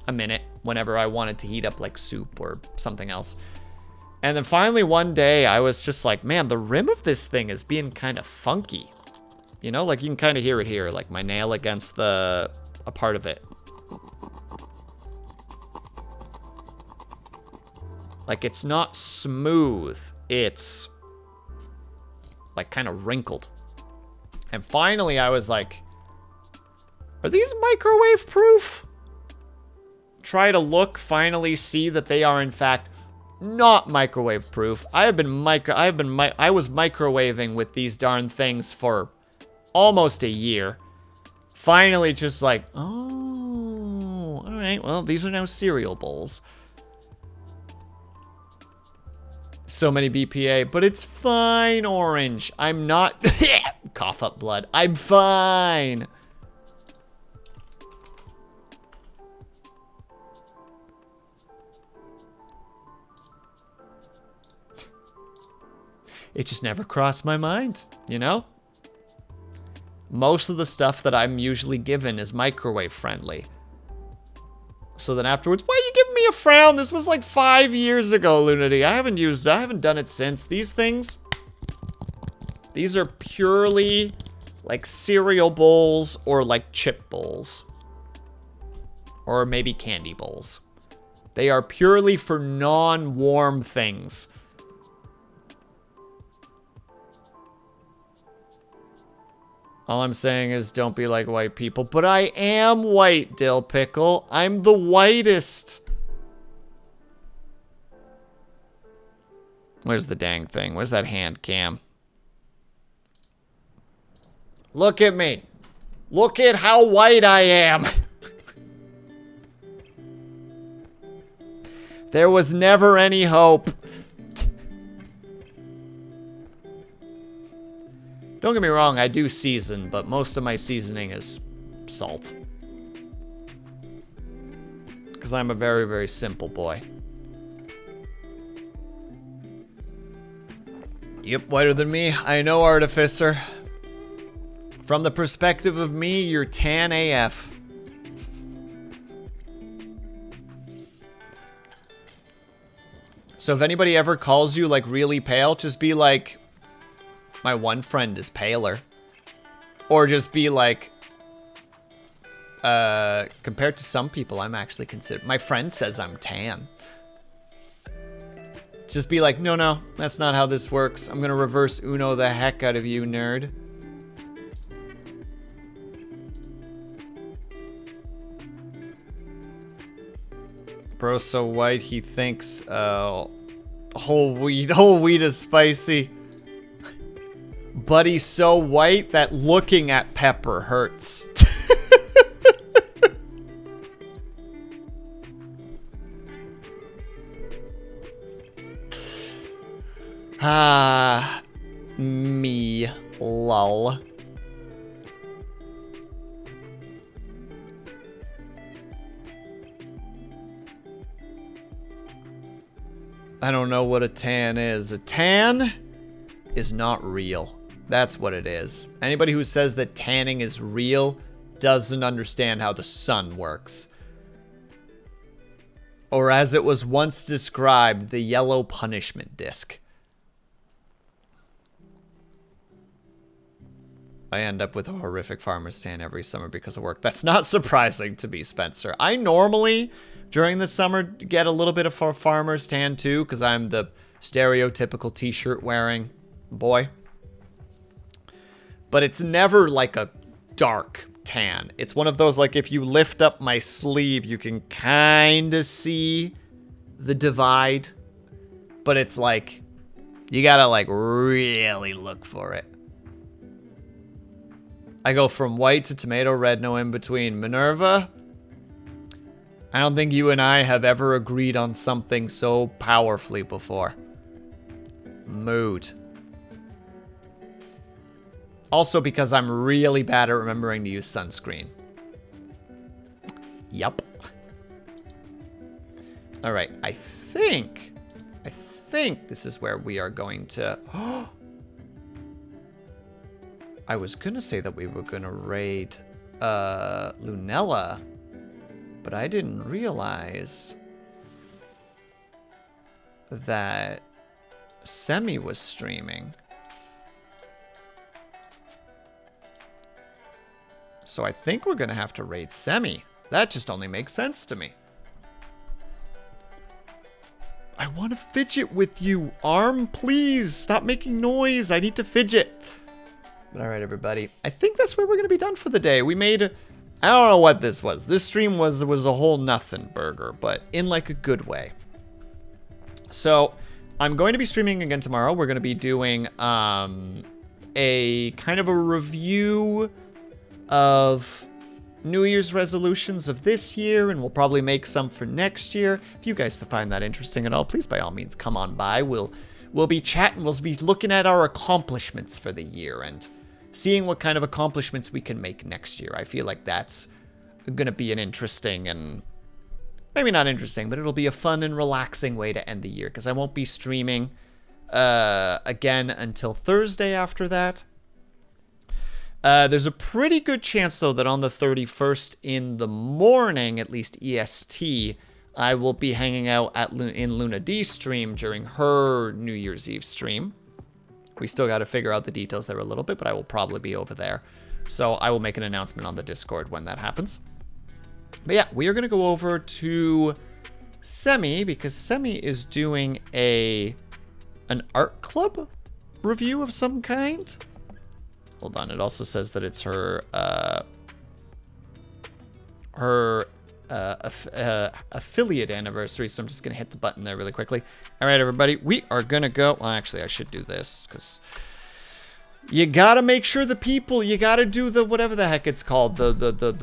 a minute whenever I wanted to heat up like soup or something else. And then finally one day, I was just like, man, the rim of this thing is being kind of funky. You know, like you can kind of hear it here, like my nail against a part of it. Like, it's not smooth. It's, like, kind of wrinkled. And finally, I was like, are these microwave-proof? Try to look, finally see that they are, in fact, not microwave-proof. I was microwaving with these darn things for almost a year. Finally, just like, oh, all right, well, these are now cereal bowls. So many BPA, but it's fine, Orange. I'm not... Cough up blood. I'm fine. It just never crossed my mind, you know? Most of the stuff that I'm usually given is microwave friendly. So then afterwards, why are you giving me a frown? This was like 5 years ago, Lunity. I haven't done it since. These things, these are purely like cereal bowls or like chip bowls. Or maybe candy bowls. They are purely for non-warm things. All I'm saying is don't be like white people. But I am white, Dill Pickle. I'm the whitest. Where's the dang thing? Where's that hand cam? Look at me. Look at how white I am. There was never any hope. Don't get me wrong, I do season, but most of my seasoning is salt. Because I'm a very, very simple boy. Yep, whiter than me. I know, Artificer. From the perspective of me, you're tan AF. So if anybody ever calls you, like, really pale, just be like... My one friend is paler. Or just be like, compared to some people, I'm actually considered... My friend says I'm tan. Just be like, no, that's not how this works. I'm gonna reverse Uno the heck out of you, nerd. Bro's so white, he thinks, whole wheat is spicy. Buddy's so white that looking at pepper hurts. Ah, me, lol. I don't know what a tan is. A tan is not real. That's what it is. Anybody who says that tanning is real doesn't understand how the sun works. Or as it was once described, the yellow punishment disc. I end up with a horrific farmer's tan every summer because of work. That's not surprising to me, Spencer. I normally, during the summer, get a little bit of a farmer's tan too, because I'm the stereotypical t-shirt wearing boy. But it's never like a dark tan. It's one of those, like, if you lift up my sleeve, you can kind of see the divide. But it's like, you gotta, like, really look for it. I go from white to tomato red, no in between. Minerva, I don't think you and I have ever agreed on something so powerfully before. Mood. Also because I'm really bad at remembering to use sunscreen. Yup. Alright, I think this is where we are going to... I was gonna say that we were gonna raid Lunella, but I didn't realize that Semi was streaming. So I think we're gonna have to raid Semi. That just only makes sense to me. I want to fidget with you. Arm, please. Stop making noise. I need to fidget. But all right, everybody. I think that's where we're going to be done for the day. We made... I don't know what this was. This stream was a whole nothing burger, but in like a good way. So I'm going to be streaming again tomorrow. We're going to be doing a kind of a review of New Year's resolutions of this year, and we'll probably make some for next year. If you guys find that interesting at all, please by all means come on by. We'll be chatting, we'll be looking at our accomplishments for the year and seeing what kind of accomplishments we can make next year. I feel like that's gonna be an interesting, and maybe not interesting, but it'll be a fun and relaxing way to end the year, because I won't be streaming again until Thursday after that. There's a pretty good chance, though, that on the 31st in the morning, at least EST, I will be hanging out in Luna D's stream during her New Year's Eve stream. We still got to figure out the details there a little bit, but I will probably be over there. So I will make an announcement on the Discord when that happens. But yeah, we are going to go over to Semi, because Semi is doing an art club review of some kind. Hold on, it also says that it's her affiliate anniversary, so I'm just gonna hit the button there really quickly. All right, everybody, we are gonna go. Well, actually, I should do this because you gotta make sure the people. You gotta do the whatever the heck it's called, the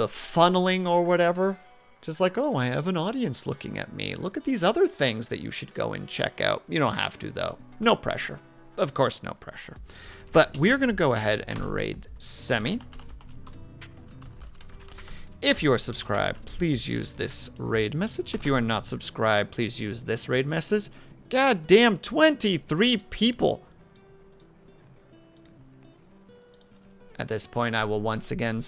funneling or whatever. Just like, oh, I have an audience looking at me. Look at these other things that you should go and check out. You don't have to though. No pressure. Of course, no pressure. But we're going to go ahead and raid Semi. If you are subscribed, please use this raid message. If you are not subscribed, please use this raid message. God damn, 23 people. At this point, I will once again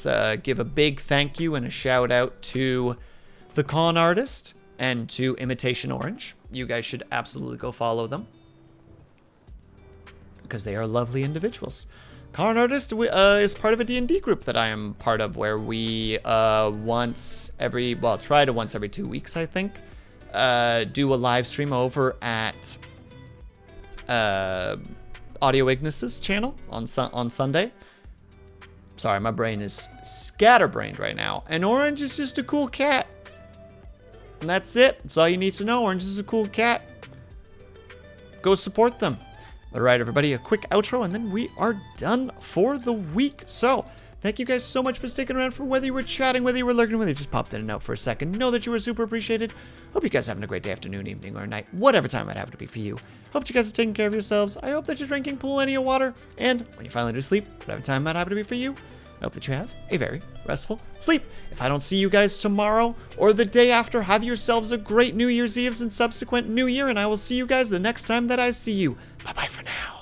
give a big thank you and a shout out to the Con Artist and to Imitation Orange. You guys should absolutely go follow them, because they are lovely individuals. Con Artist is part of a D&D group that I am part of, where we try to once every 2 weeks, I think, do a live stream over at Audio Ignis's channel on Sunday. Sorry, my brain is scatterbrained right now. And Orange is just a cool cat. And that's it. That's all you need to know. Orange is a cool cat. Go support them. All right, everybody, a quick outro, and then we are done for the week. So, thank you guys so much for sticking around, for whether you were chatting, whether you were lurking, whether you just popped in and out for a second. Know that you were super appreciated. Hope you guys are having a great day, afternoon, evening, or night, whatever time it happen to be for you. Hope you guys are taking care of yourselves. I hope that you're drinking plenty of water. And when you finally do sleep, whatever time that happen to be for you, I hope that you have a very restful sleep. If I don't see you guys tomorrow or the day after, have yourselves a great New Year's Eve and subsequent New Year, and I will see you guys the next time that I see you. Bye-bye for now.